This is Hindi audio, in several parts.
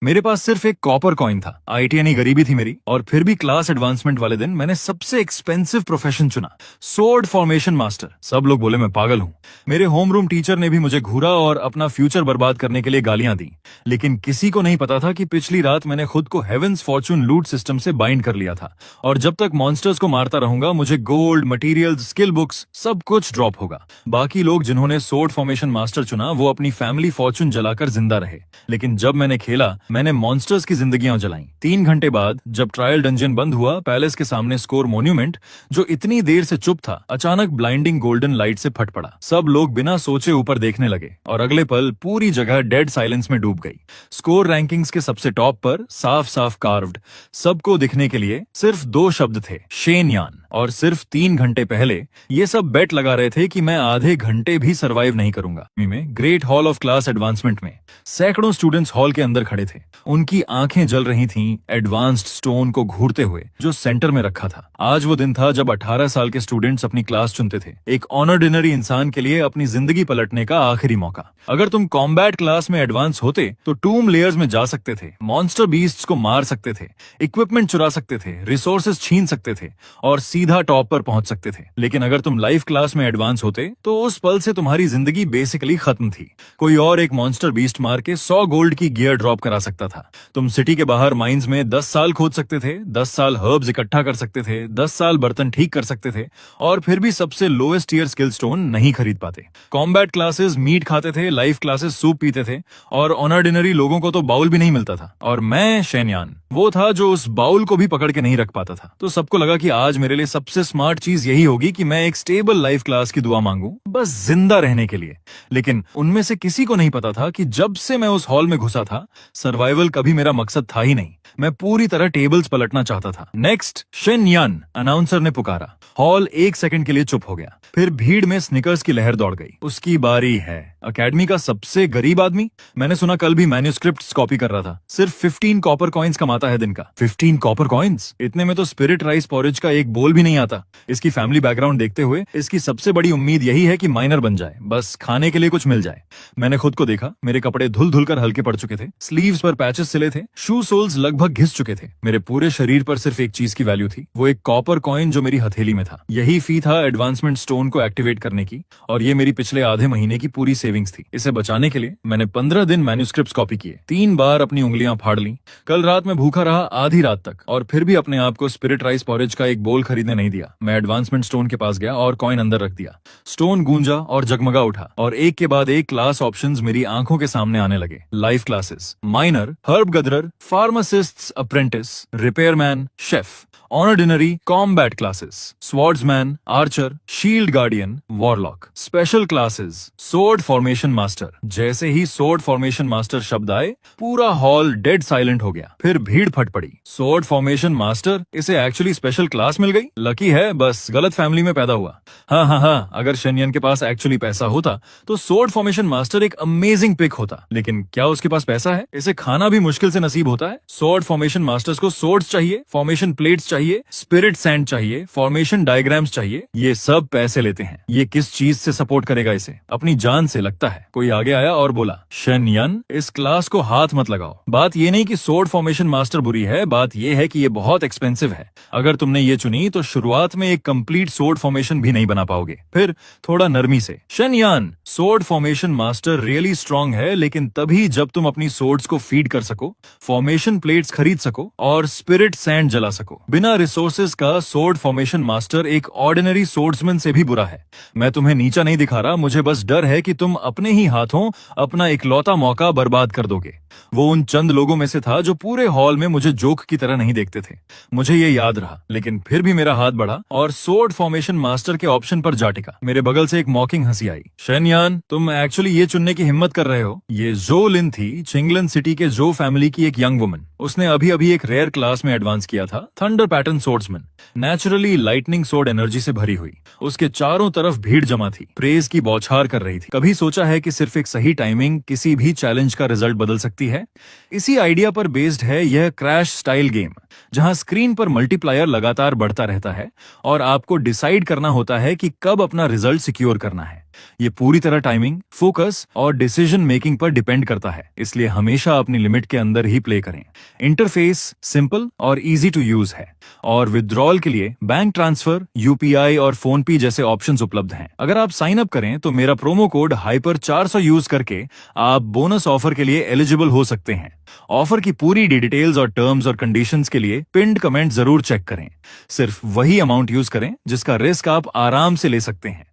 मेरे पास सिर्फ एक कॉपर कॉइन था। आईटीएनी गरीबी थी मेरी, और फिर भी क्लास एडवांसमेंट वाले दिन मैंने सबसे एक्सपेंसिव प्रोफेशन चुना, सोर्ड फॉर्मेशन मास्टर। सब लोग बोले मैं पागल हूँ। मेरे होम रूम टीचर ने भी मुझे घूरा और अपना फ्यूचर बर्बाद करने के लिए गालियां दी। लेकिन किसी को नहीं पता था कि पिछली रात मैंने खुद को हेवेंस फॉर्चून लूट सिस्टम से बाइंड कर लिया था, और जब तक मॉन्स्टर्स को मारता रहूंगा मुझे गोल्ड, मटेरियल्स, स्किल बुक्स सब कुछ ड्रॉप होगा। बाकी लोग जिन्होंने सोर्ड फॉर्मेशन मास्टर चुना वो अपनी फैमिली फॉर्चून जलाकर जिंदा रहे, लेकिन जब मैंने खेला मैंने मॉन्स्टर्स की जिंदगियां जलाई। 3 घंटे बाद जब ट्रायल डंजन बंद हुआ, पैलेस के सामने स्कोर मोन्यूमेंट जो इतनी देर से चुप था अचानक ब्लाइंडिंग गोल्डन लाइट से फट पड़ा। सब लोग बिना सोचे ऊपर देखने लगे और अगले पल पूरी जगह डेड साइलेंस में डूब गई। स्कोर रैंकिंग्स के सबसे टॉप पर साफ साफ कार्व्ड सबको दिखने के लिए सिर्फ 2 शब्द थे, शेन यान। और सिर्फ 3 घंटे पहले ये सब बेट लगा रहे थे कि मैं आधे घंटे भी सरवाइव नहीं करूंगा। में great hall of class advancement में सैकड़ों स्टूडेंट्स हॉल के अंदर खड़े थे। उनकी आंखें जल रही थीं एडवांस्ड स्टोन को घूरते हुए जो सेंटर में रखा था। आज वो दिन था जब 18 साल के स्टूडेंट्स अपनी क्लास चुनते थे, एक ऑनरडिनरी इंसान के लिए अपनी जिंदगी पलटने का आखिरी मौका। अगर तुम कॉम्बैट क्लास में एडवांस होते तो टूम लेयर्स में जा सकते थे, मॉन्स्टर बीस्ट्स को मार सकते थे, इक्विपमेंट चुरा सकते थे, रिसोर्सेज छीन सकते थे और सीधा टॉप पर पहुंच सकते थे। लेकिन अगर तुम लाइफ क्लास में एडवांस होते तो उस पल से तुम्हारी जिंदगी बेसिकली खत्म थी। कोई और एक मॉन्स्टर बीस्ट मार के 100 गोल्ड की गियर ड्रॉप करा सकता था। तुम सिटी के बाहर माइंस में 10 साल खोद सकते थे, 10 साल हर्ब्स इकट्ठा कर सकते थे, 10 साल बर्तन ठीक कर सकते थे, और फिर भी सबसे लोएस्ट ईयर स्किल स्टोन नहीं खरीद पाते। कॉम्बैट क्लासेस मीट खाते थे, लाइफ क्लासेस सूप पीते थे, और ऑनरडिनरी लोगों को तो बाउल भी नहीं मिलता था। और मैं शेनयान वो था जो उस बाउल को भी पकड़ के नहीं रख पाता था। तो सबको लगा कि आज मेरे लिए सबसे स्मार्ट चीज यही होगी कि मैं एक स्टेबल लाइफ क्लास की दुआ मांगू, बस जिंदा रहने के लिए। लेकिन उनमें से किसी को नहीं पता था कि जब से मैं उस हॉल में घुसा था सर्वाइवल कभी मेरा मकसद था ही नहीं। मैं पूरी तरह टेबल्स पलटना चाहता था। नेक्स्ट शेनयान, अनाउंसर ने पुकारा। हॉल 1 सेकंड के लिए चुप हो गया, फिर भीड़ में स्निकर्स की लहर दौड़ गई। उसकी बारी है। अकेडमी का सबसे गरीब आदमी, मैंने सुना कल भी मैन्यूस्क्रिप्ट्स कॉपी कर रहा था, सिर्फ 15 कॉपर कॉइन्स कमाता है दिन का। 15 कॉपर कॉइन्स? इतने में तो स्पिरिट राइस पॉरेज का एक बोल भी नहीं आता। इसकी फैमिली बैकग्राउंड देखते हुए इसकी सबसे बड़ी उम्मीद यही है कि माइनर बन जाए, बस खाने के लिए कुछ मिल जाए। मैंने खुद को देखा, मेरे कपड़े धुल धुल कर हल्के पड़ चुके थे, स्लीव्स पर पैचेस सिले थे, शू सोल्स लगभग घिस चुके थे। मेरे पूरे शरीर पर सिर्फ एक चीज की वैल्यू थी, वो एक कॉपर कॉइन जो मेरी हथेली में था। यही फी था एडवांसमेंट स्टोन को एक्टिवेट करने की, और ये मेरी पिछले आधे महीने की पूरी सेविंग्स थी। इसे बचाने के लिए मैंने 15 दिन मैन्यूस्क्रिप्ट्स कॉपी किए, 3 बार अपनी उंगलियां फाड़ ली। कल रात मैं भूखा रहा आधी रात तक, और फिर भी अपने आप को स्पिरिट राइस पॉरेज का एक बोल खरीदने नहीं दिया। मैं एडवांसमेंट स्टोन के पास गया और कॉइन अंदर रख दिया। स्टोन गूंजा और जगमगा उठा, और एक के बाद एक क्लास ऑप्शंस मेरी आंखों के सामने आने लगे। Life classes, miner, herb gatherer, pharmacists apprentice, repairman, chef. Ordinary, combat classes, swordsman, archer, shield guardian, warlock. Special classes, sword formation master. जैसे ही सोर्ड फॉर्मेशन मास्टर शब्द आए पूरा हॉल डेड साइलेंट हो गया, फिर भीड़ फट पड़ी। सोर्ड फॉर्मेशन मास्टर, इसे एक्चुअली स्पेशल क्लास मिल गई। लकी है, बस गलत फैमिली में पैदा हुआ। हाँ, अगर शेनयान के पास एक्चुअली पैसा होता तो सोर्ड फॉर्मेशन मास्टर एक अमेजिंग पिक होता। लेकिन क्या उसके पास पैसा है? इसे खाना भी मुश्किल से नसीब होता है। सोर्ड फॉर्मेशन मास्टर्स को सोर्ड्स चाहिए, फॉर्मेशन प्लेट्स चाहिए, स्पिरिट सैंड चाहिए, फॉर्मेशन डायग्राम्स चाहिए। ये सब पैसे लेते हैं। ये किस चीज से सपोर्ट करेगा इसे? अपनी जान से, लगता है। कोई आगे आया और बोला, शेनयान, इस क्लास को हाथ मत लगाओ। बात ये नहीं कि सोर्ड फॉर्मेशन मास्टर बुरी है, बात ये है कि ये बहुत एक्सपेंसिव है। अगर तुमने ये चुनी तो शुरुआत में एक कंप्लीट सोर्ड फॉर्मेशन भी नहीं बना पाओगे। फिर थोड़ा नरमी से, Shenyan, sword formation master really strong है, लेकिन तभी जब तुम अपनी सोर्ड्स को फीड कर सको, फॉर्मेशन प्लेट्स खरीद सको और स्पिरिट सैंड जला सको। बिना रिसोर्सेज का सोर्ड फॉर्मेशन मास्टर एक ऑर्डिनरी सोर्ड्समैन से भी बुरा है। मैं तुम्हें नीचा नहीं दिखा रहा, मुझे बस डर है कि तुम अपने ही हाथों अपना इकलौता मौका बर्बाद कर दोगे। वो उन चंद लोगों में से था जो पूरे हॉल में मुझे जोक की तरह नहीं देखते थे। मुझे ये याद रहा, लेकिन फिर भी मेरा हाथ बढ़ा और सोर्ड फॉर्मेशन मास्टर के ऑप्शन पर जा टिका। मेरे बगल से एक मॉकिंग हंसी आई। शेनयान, तुम एक्चुअली ये चुनने की हिम्मत कर रहे हो? ये जो लिन थी, चिंगलन सिटी के जो फैमिली की एक यंग वुमन। उसने अभी अभी एक रेयर क्लास में एडवांस किया था, thunder pattern swordsman, naturally lightning sword energy से भरी हुई। उसके चारों तरफ भीड़ जमा थी, प्रेज की बौछार कर रही थी। कभी सोचा है कि सिर्फ एक सही टाइमिंग किसी भी चैलेंज का रिजल्ट बदल सकती है? इसी आइडिया पर बेस्ड है यह क्रैश स्टाइल गेम। जहां स्क्रीन पर मल्टीप्लायर लगातार बढ़ता रहता है और आपको डिसाइड करना होता है कि कब अपना रिजल्ट सिक्योर करना है। ये पूरी तरह टाइमिंग, फोकस और डिसीजन मेकिंग पर डिपेंड करता है, इसलिए हमेशा अपनी लिमिट के अंदर ही प्ले करें। इंटरफेस सिंपल और इजी टू यूज है और विथड्रॉल के लिए बैंक ट्रांसफर, यूपीआई और फोन पे जैसे ऑप्शंस उपलब्ध हैं। अगर आप साइन अप करें तो मेरा प्रोमो कोड हाइपर 400 यूज करके आप बोनस ऑफर के लिए एलिजिबल हो सकते हैं। ऑफर की पूरी डिटेल्स और टर्म्स और कंडीशंस के लिए पिन्ड कमेंट जरूर चेक करें। सिर्फ वही अमाउंट यूज करें जिसका रिस्क आप आराम से ले सकते हैं।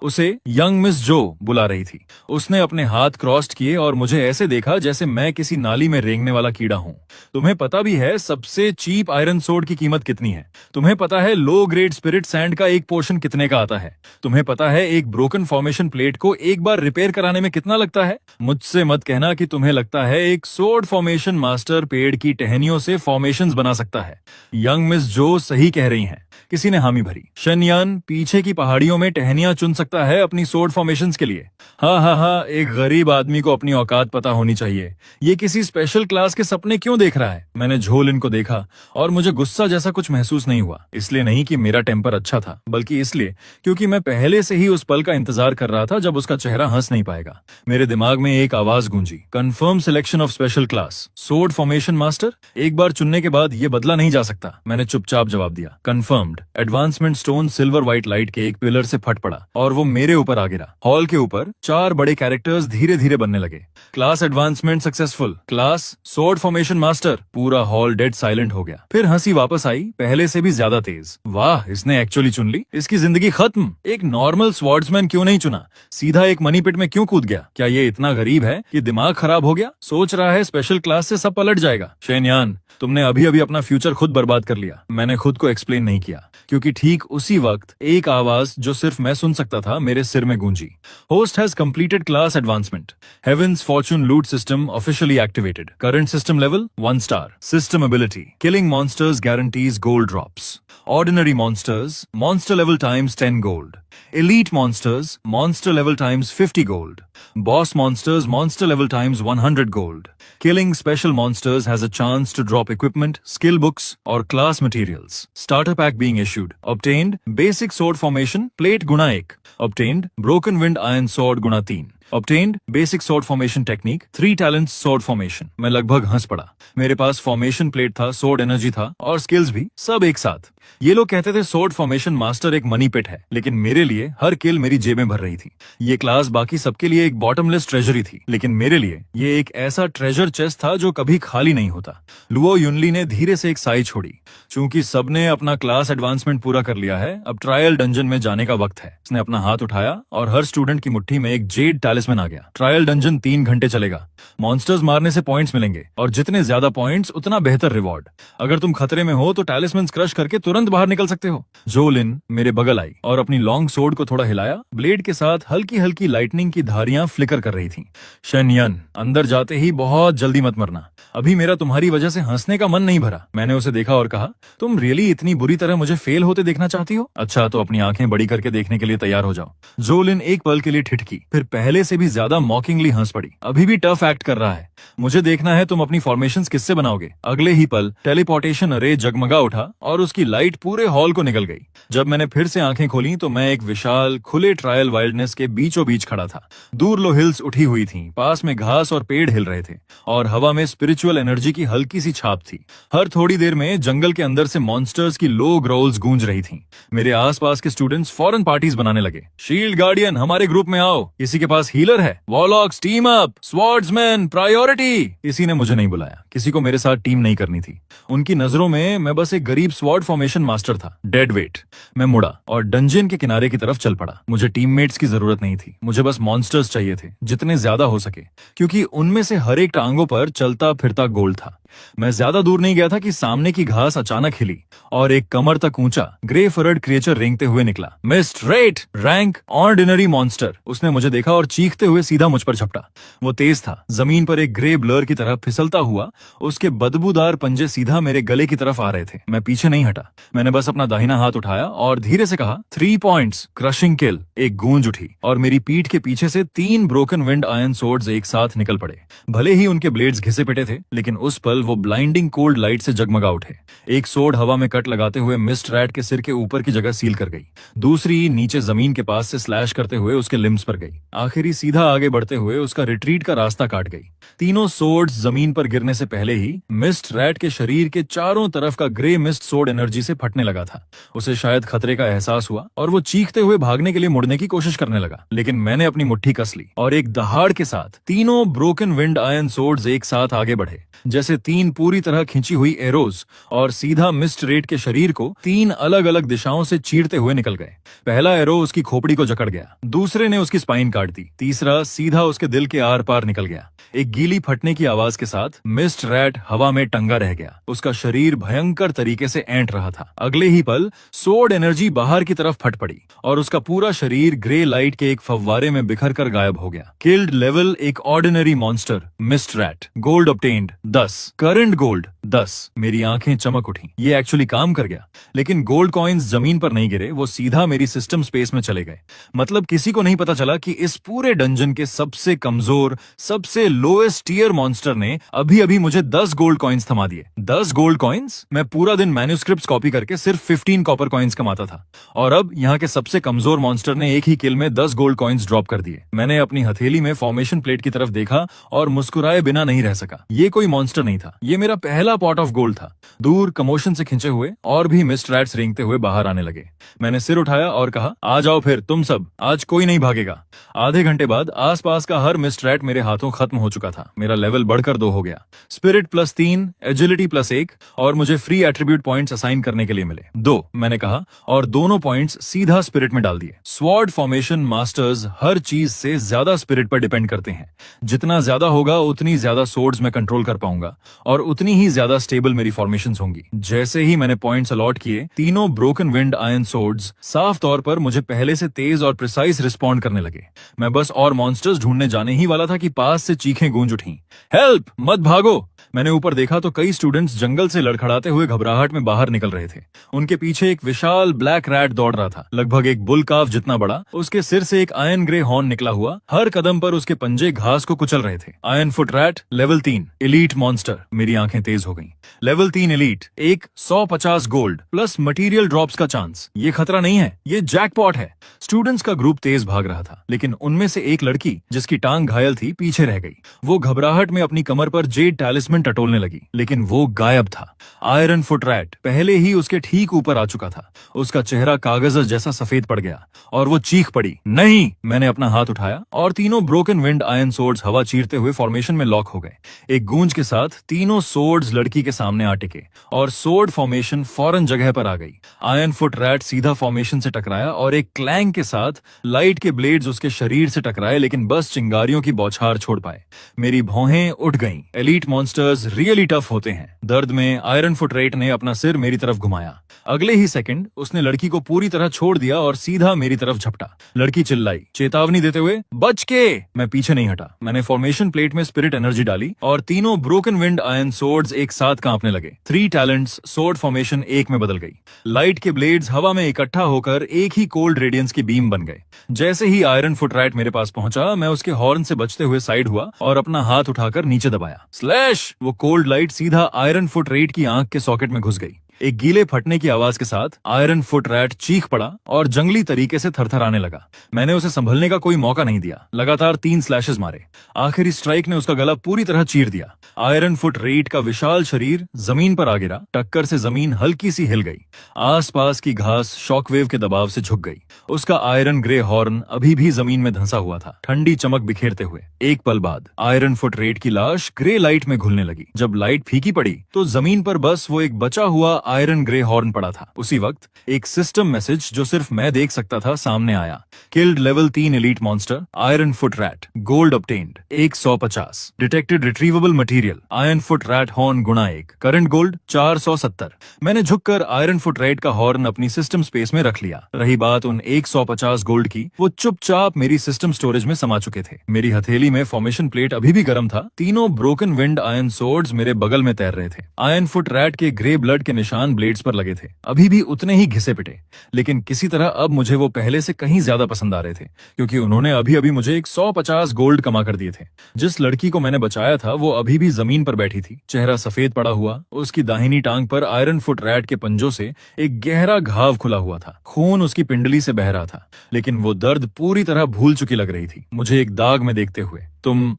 उसे यंग मिस जो बुला रही थी। उसने अपने हाथ क्रॉस्ड किए और मुझे ऐसे देखा जैसे मैं किसी नाली में रेंगने वाला कीड़ा हूं। तुम्हें पता भी है सबसे चीप आयरन सोड की कीमत कितनी है? तुम्हें पता है लो ग्रेड स्पिरिट सैंड का एक पोर्शन कितने का आता है? तुम्हें पता है एक ब्रोकन फॉर्मेशन प्लेट को एक बार रिपेयर कराने में कितना लगता है? मुझसे मत कहना कि तुम्हें लगता है एक सोड फॉर्मेशन मास्टर पेड़ की टहनियों से फॉर्मेशंस बना सकता है। यंग मिस जो सही कह रही हैं। किसी ने हामी भरी। शनयान पीछे की पहाड़ियों में टहनियां चुन सकता है अपनी सोड फॉर्मेशंस के लिए। हाँ, एक गरीब आदमी को अपनी औकात पता होनी चाहिए। ये किसी स्पेशल क्लास के सपने क्यों देख रहा है? मैंने झोलिन को देखा और मुझे गुस्सा जैसा कुछ महसूस नहीं हुआ। इसलिए नहीं कि मेरा टेम्पर अच्छा था, बल्कि इसलिए क्योंकि मैं पहले से ही उस पल का इंतजार कर रहा था जब उसका चेहरा हंस नहीं पाएगा। मेरे दिमाग में एक आवाज गूंजी, confirm selection of special class sword formation master. एक बार चुनने के बाद ये बदला नहीं जा सकता। मैंने चुपचाप जवाब दिया, confirmed. Advancement stone silver white light के एक पिलर से फट पड़ा और वो मेरे ऊपर आ गिरा। हॉल के ऊपर 4 बड़े कैरेक्टर्स धीरे धीरे बनने लगे। Class advancement successful, class sword formation master. पूरा हॉल डेड साइलेंट हो गया। फिर हंसी वापस आई, पहले से भी ज्यादा तेज। वाह, इसने एक्चुअली चुन ली। इसकी जिंदगी खत्म। एक नॉर्मल स्वॉर्ड्समैन क्यों नहीं चुना? सीधा एक मनी पिट में क्यों कूद गया? क्या ये इतना गरीब है कि दिमाग खराब हो गया? सोच रहा है स्पेशल क्लास से सब पलट जाएगा। शेनयान, तुमने अभी अभी अपना फ्यूचर खुद बर्बाद कर लिया। मैंने खुद को एक्सप्लेन नहीं किया क्योंकि ठीक उसी वक्त एक आवाज जो सिर्फ मैं सुन सकता था मेरे सिर में गूंजी। Host has completed class advancement. Heaven's fortune loot system officially activated. Current system level 1 star. System ability, killing monsters guarantees gold drops. Ordinary monsters, monster level times 10 gold. Elite monsters, monster level times 50 gold. Boss monsters, monster level times 100 gold. Killing special monsters has a chance to drop equipment, skill books, or class materials. Starter pack being issued. Obtained basic sword formation, plate गुणा 1. Obtained broken wind iron sword गुणा 3. Obtained basic sword formation technique, 3 talents sword formation. मैं लगभग हंस पड़ा। मेरे पास फॉर्मेशन प्लेट था, sword एनर्जी था और स्किल्स भी, सब एक साथ। ये लोग कहते थे sword फॉर्मेशन मास्टर एक मनी पिट है, लेकिन मेरे लिए हर किल मेरी जेबें भर रही थी। ये क्लास बाकी सबके लिए एक बॉटमलेस ट्रेजरी थी, लेकिन मेरे लिए ये एक ऐसा ट्रेजर चेस्ट था जो कभी खाली नहीं होता। लुओ युनली ने धीरे से एक साई छोड़ी। चूंकि सबने अपना क्लास एडवांसमेंट पूरा कर लिया है, अब ट्रायल डंजन में जाने का वक्त है। उसने अपना हाथ उठाया और हर स्टूडेंट की मुट्ठी में एक जेड टैलिस्मैन आ गया। ट्रायल डंजन 3 घंटे चलेगा। मॉन्स्टर्स मारने से पॉइंट्स मिलेंगे और जितने ज्यादा पॉइंट्स उतना बेहतर रिवॉर्ड। अगर तुम खतरे में हो तो टैलिस्मैन क्रश करके तुरंत बाहर निकल सकते हो। जोलिन मेरे बगल आई और अपनी लॉन्ग सोर्ड को थोड़ा हिलाया। ब्लेड के साथ हल्की हल्की लाइटनिंग की धारियां फ्लिकर कर रही थीं। शेनयन, अंदर जाते ही बहुत जल्दी मत मरना। अभी मेरा तुम्हारी वजह से हंसने का मन नहीं भरा। मैंने उसे देखा और कहा, तुम रियली इतनी बुरी तरह मुझे फेल होते देखना चाहती हो? अच्छा, तो अपनी आंखें बड़ी करके देखने के लिए तैयार हो जाओ। जोलिन एक पल के लिए ठिठकी, फिर पहले से भी ज्यादा मॉकिंगली हंस पड़ी। अभी भी टफ एक्ट कर रहा है। मुझे देखना है तुम अपनी फॉर्मेशंस किससे बनाओगे। अगले ही पल टेलीपोर्टेशन अरे जगमगा उठा और उसकी लाइट पूरे हॉल को निकल गई। जब मैंने फिर से आंखें खोली तो मैं एक विशाल खुले ट्रायल वाइल्डनेस के बीचों बीच खड़ा था। दूर लो हिल्स उठी हुई थीं, पास में घास और पेड़ हिल रहे थे और हवा में स्पिरिचुअल एनर्जी की हल्की सी छाप थी। हर थोड़ी देर में जंगल के अंदर से मॉन्स्टर्स की लो ग्रोल्स गूंज रही थीं। मेरे आसपास के स्टूडेंट्स फौरन पार्टीज बनाने लगे। शील्ड गार्डियन, हमारे ग्रुप में आओ। किसी के पास हीलर है? वॉरलॉक्स टीम अप। Swordsman priority. किसी ने मुझे नहीं बुलाया। किसी को मेरे साथ टीम नहीं करनी थी। उनकी नजरों में मैं बस एक गरीब स्वॉर्ड फॉर्मेशन मास्टर था, डेड वेट। मैं मुड़ा और डंजन के किनारे की तरफ चल पड़ा। मुझे टीममेट्स की जरूरत नहीं थी, मुझे बस मॉन्स्टर्स चाहिए थे, जितने ज्यादा हो सके, क्योंकि उनमें से हर एक टांगों पर चलता फिरता गोल्ड था। मैं ज्यादा दूर नहीं गया था कि सामने की घास अचानक हिली और एक कमर तक ऊंचा ग्रे फरड क्रिएचर रेंगते हुए निकला। Mist rate, rank ordinary monster. उसने मुझे देखा और चीखते हुए सीधा मुझ पर झपटा। वो तेज था, जमीन पर एक ग्रे ब्लर की तरह फिसलता हुआ उसके बदबूदार पंजे सीधा मेरे गले की तरफ आ रहे थे। मैं पीछे नहीं हटा, मैंने बस अपना दाहिना हाथ उठाया और धीरे से कहा, 3 पॉइंट्स, क्रशिंग किल। एक गूंज उठी और मेरी पीठ के पीछे से 3 ब्रोकन विंड आयरन सोर्ड्स एक साथ निकल पड़े। भले ही उनके ब्लेड्स घिसे पिटे थे, लेकिन उस पल वो ब्लाइंडिंग कोल्ड लाइट से जगमगा उठे। एक सोड हवा में कट लगाते हुए मिस्ट रैट के सिर के ऊपर की जगह सील कर गई, दूसरी नीचे जमीन के पास से स्लैश करते हुए उसके लिम्स पर गई, आखिरी सीधा आगे बढ़ते हुए उसका रिट्रीट का रास्ता काट गई। तीनों सोड्स जमीन पर गिरने से पहले ही मिस्ट रैट के शरीर के चारों तरफ का ग्रे मिस्ट सोड एनर्जी से फटने लगा था। उसे शायद खतरे का एहसास हुआ और वो चीखते हुए भागने के लिए मुड़ने की कोशिश करने लगा, लेकिन मैंने अपनी मुट्ठी कस ली और एक दहाड़ के साथ तीनों ब्रोकन विंड आयन सोड्स एक साथ आगे बढ़े, जैसे तीन पूरी तरह खिंची हुई एरोज, और सीधा मिस्ट रेट के शरीर को तीन अलग अलग दिशाओं से चीरते हुए निकल गए। पहला एरो उसकी खोपड़ी को जकड़ गया, दूसरे ने उसकी स्पाइन काट दी, तीसरा सीधा उसके दिल के आर पार निकल गया। एक गीली फटने की आवाज के साथ मिस्ट रैट हवा में टंगा रह गया, उसका शरीर भयंकर तरीके से ऐंठ रहा था। अगले ही पल सोड एनर्जी बाहर की तरफ फट पड़ी और उसका पूरा शरीर ग्रे लाइट के एक फव्वारे में बिखर कर गायब हो गया। किल्ड लेवल एक ordinary monster mist rat, gold obtained 10, current gold 10। मेरी आंखें चमक उठी, ये एक्चुअली काम कर गया। लेकिन गोल्ड कॉइन्स जमीन पर नहीं गिरे, वो सीधा मेरी सिस्टम स्पेस में चले गए। मतलब किसी को नहीं पता चला कि इस पूरे डंजन के सबसे कमजोर, सबसे लोएस्ट टियर मॉन्स्टर ने अभी अभी मुझे 10 गोल्ड कॉइन्स थमा दिए। 10 गोल्ड कॉइन्स? मैं पूरा दिन मैन्यूस्क्रिप्ट्स कॉपी करके सिर्फ 15 कॉपर कॉइन्स कमाता था, और अब यहाँ के सबसे कमजोर मॉन्स्टर ने एक ही किल में 10 गोल्ड कॉइन्स ड्रॉप कर दिए। मैंने अपनी हथेली में फॉर्मेशन प्लेट की तरफ देखा और मुस्कुराए बिना नहीं रह सका। ये कोई मॉन्स्टर नहीं था, ये मेरा पहला पॉट ऑफ गोल्ड था। दूर कमोशन से खिंचे हुए और भी मिस्ट रैट्स रेंगते हुए बाहर आने लगे। मैंने सिर उठाया और कहा, आ जाओ फिर तुम सब, आज कोई नहीं भागेगा। आधे घंटे बाद आसपास का हर मिस्ट रैट मेरे हाथों खत्म हो चुका था। मेरा लेवल बढ़कर 2 हो गया। स्पिरिट +3, एजिलिटी +1, और मुझे फ्री एट्रीब्यूट पॉइंट्स असाइन करने के लिए मिले 2, मैंने कहा, और दोनों पॉइंट्स सीधा स्पिरिट में डाल दिए। स्वॉर्ड फॉर्मेशन मास्टर्स हर चीज से ज्यादा स्पिरिट पर डिपेंड करते हैं। जितना ज्यादा होगा उतनी ज्यादा सोर्ड्स में कंट्रोल कर पाऊंगा और उतनी ही ज्यादा स्टेबल मेरी फॉर्मेशंस होंगी। जैसे ही मैंने पॉइंट्स अलॉट किए, तीनों ब्रोकन विंड आयन सोर्ड्स साफ तौर पर मुझे पहले से तेज और प्रिसाइज रिस्पॉन्ड करने लगे। मैं बस और मॉन्स्टर्स ढूंढने जाने ही वाला था कि पास से चीखें गूंज उठी, हेल्प, मत भागो। मैंने ऊपर देखा तो कई स्टूडेंट्स जंगल से लड़खड़ाते हुए घबराहट में बाहर निकल रहे थे। उनके पीछे एक विशाल ब्लैक रैट दौड़ रहा था, लगभग एक बुल काफ जितना बड़ा। उसके सिर से एक आयन ग्रे हॉर्न निकला हुआ, हर कदम पर उसके पंजे घास को कुचल रहे थे। Ion foot rat, level 3, elite monster. मेरी आंखें तेज हो गईं। लेवल 3 एलीट, एक 150 गोल्ड प्लस मटेरियल ड्रॉप्स का चांस। ये खतरा नहीं है, ये जैकपॉट है। स्टूडेंट्स का ग्रुप तेज भाग रहा था, लेकिन उनमें से एक लड़की जिसकी टांग घायल थी पीछे रह गई। वो घबराहट में अपनी कमर पर जेड टैलिस्मैन टटोलने लगी, लेकिन वो गायब था। आयरन फुट रैट पहले ही उसके ठीक ऊपर आ चुका था। उसका चेहरा कागज जैसा सफेद पड़ गया और वो चीख पड़ी, नहीं। मैंने अपना हाथ उठाया और तीनों ब्रोकन विंड आयन सोर्ड्स हवा चीरते हुए फॉर्मेशन में लॉक हो गए। एक गूंज के साथ तीनों सोर्ड्स लड़की के सामने आ टिके और सोर्ड फॉर्मेशन फौरन जगह पर आ गई। आयन फुट रैट सीधा फॉर्मेशन से टकराया और एक क्लैंग के साथ लाइट के ब्लेड्स उसके शरीर से टकराए, लेकिन बस चिंगारियों की बौछार छोड़ पाए। मेरी भौहें उठ गईं। एलीट मॉन्स्टर्स रियली टफ होते हैं। दर्द में आयरन फुट रैट ने अपना सिर मेरी तरफ घुमाया। अगले ही सेकंड उसने लड़की को पूरी तरह छोड़ दिया और सीधा मेरी तरफ झपटा। लड़की चिल्लाई, चेतावनी देते हुए, बच के। मैं पीछे नहीं हटा। मैंने फॉर्मेशन प्लेट में स्पिरिट एनर्जी डाली और तीनों ब्रोकन विंड आयन सोर्ड्स एक साथ कांपने लगे। 3 टैलेंट्स सोर्ड फॉर्मेशन एक में बदल गई। लाइट के ब्लेड्स हवा में इकट्ठा होकर एक ही कोल्ड रेडियंस की बीम बन गए। जैसे ही आयरन फुट रैट मेरे पास पहुंचा, मैं उसके हॉर्न से बचते हुए साइड हुआ और अपना हाथ उठाकर नीचे दबाया। स्लैश! वो कोल्ड लाइट सीधा आयरन फुट रैट की आंख के सॉकेट में घुस गई। एक गीले फटने की आवाज के साथ आयरन फुट रैट चीख पड़ा और जंगली तरीके से थरथराने लगा। मैंने उसे संभलने का कोई मौका नहीं दिया। लगातार 3 स्लैशेस मारे। आखिरी स्ट्राइक ने उसका गला पूरी तरह चीर दिया। आयरन फुट रैट का विशाल शरीर जमीन पर आ गिरा। टक्कर से जमीन हल्की सी हिल गई। आसपास की घास शॉकवेव के दबाव से झुक गई। उसका आयरन ग्रे हॉर्न अभी भी जमीन में धंसा हुआ था, ठंडी चमक बिखेरते हुए। एक पल बाद आयरन फुट रैट की लाश ग्रे लाइट में घुलने लगी। जब लाइट फीकी पड़ी तो जमीन पर बस वो एक बचा हुआ आयरन ग्रे हॉर्न पड़ा था। उसी वक्त एक सिस्टम मैसेज जो सिर्फ मैं देख सकता था सामने आया। Killed level 3 elite monster iron foot rat, gold obtained 150, detected retrievable material iron foot rat horn गुणा 1, करंट गोल्ड 470। मैंने झुककर आयरन फुट रैट का हॉर्न अपनी सिस्टम स्पेस में रख लिया। रही बात उन 150 गोल्ड की, वो चुपचाप मेरी सिस्टम स्टोरेज में समा चुके थे। मेरी हथेली में फॉर्मेशन प्लेट अभी भी गर्म था। तीनों ब्रोकन विंड आयन सोर्ड्स मेरे बगल में तैर रहे थे। आयरन फुट रैट के ग्रे ब्लड के निशान निशान ब्लेड्स पर लगे थे, अभी भी उतने ही घिसे पिटे, लेकिन किसी तरह अब मुझे वो पहले से कहीं ज्यादा पसंद आ रहे थे, क्योंकि उन्होंने अभी अभी मुझे एक 150 गोल्ड कमा कर दिए थे। जिस लड़की को मैंने बचाया था वो अभी भी जमीन पर बैठी थी, चेहरा सफेद पड़ा हुआ, उसकी दाहिनी टांग पर आयरन फुट रैट के पंजों से एक गहरा घाव खुला हुआ था, खून उसकी पिंडली से बह रहा था, लेकिन वो दर्द पूरी तरह भूल चुकी लग रही थी। मुझे एक दाग में देखते हुए,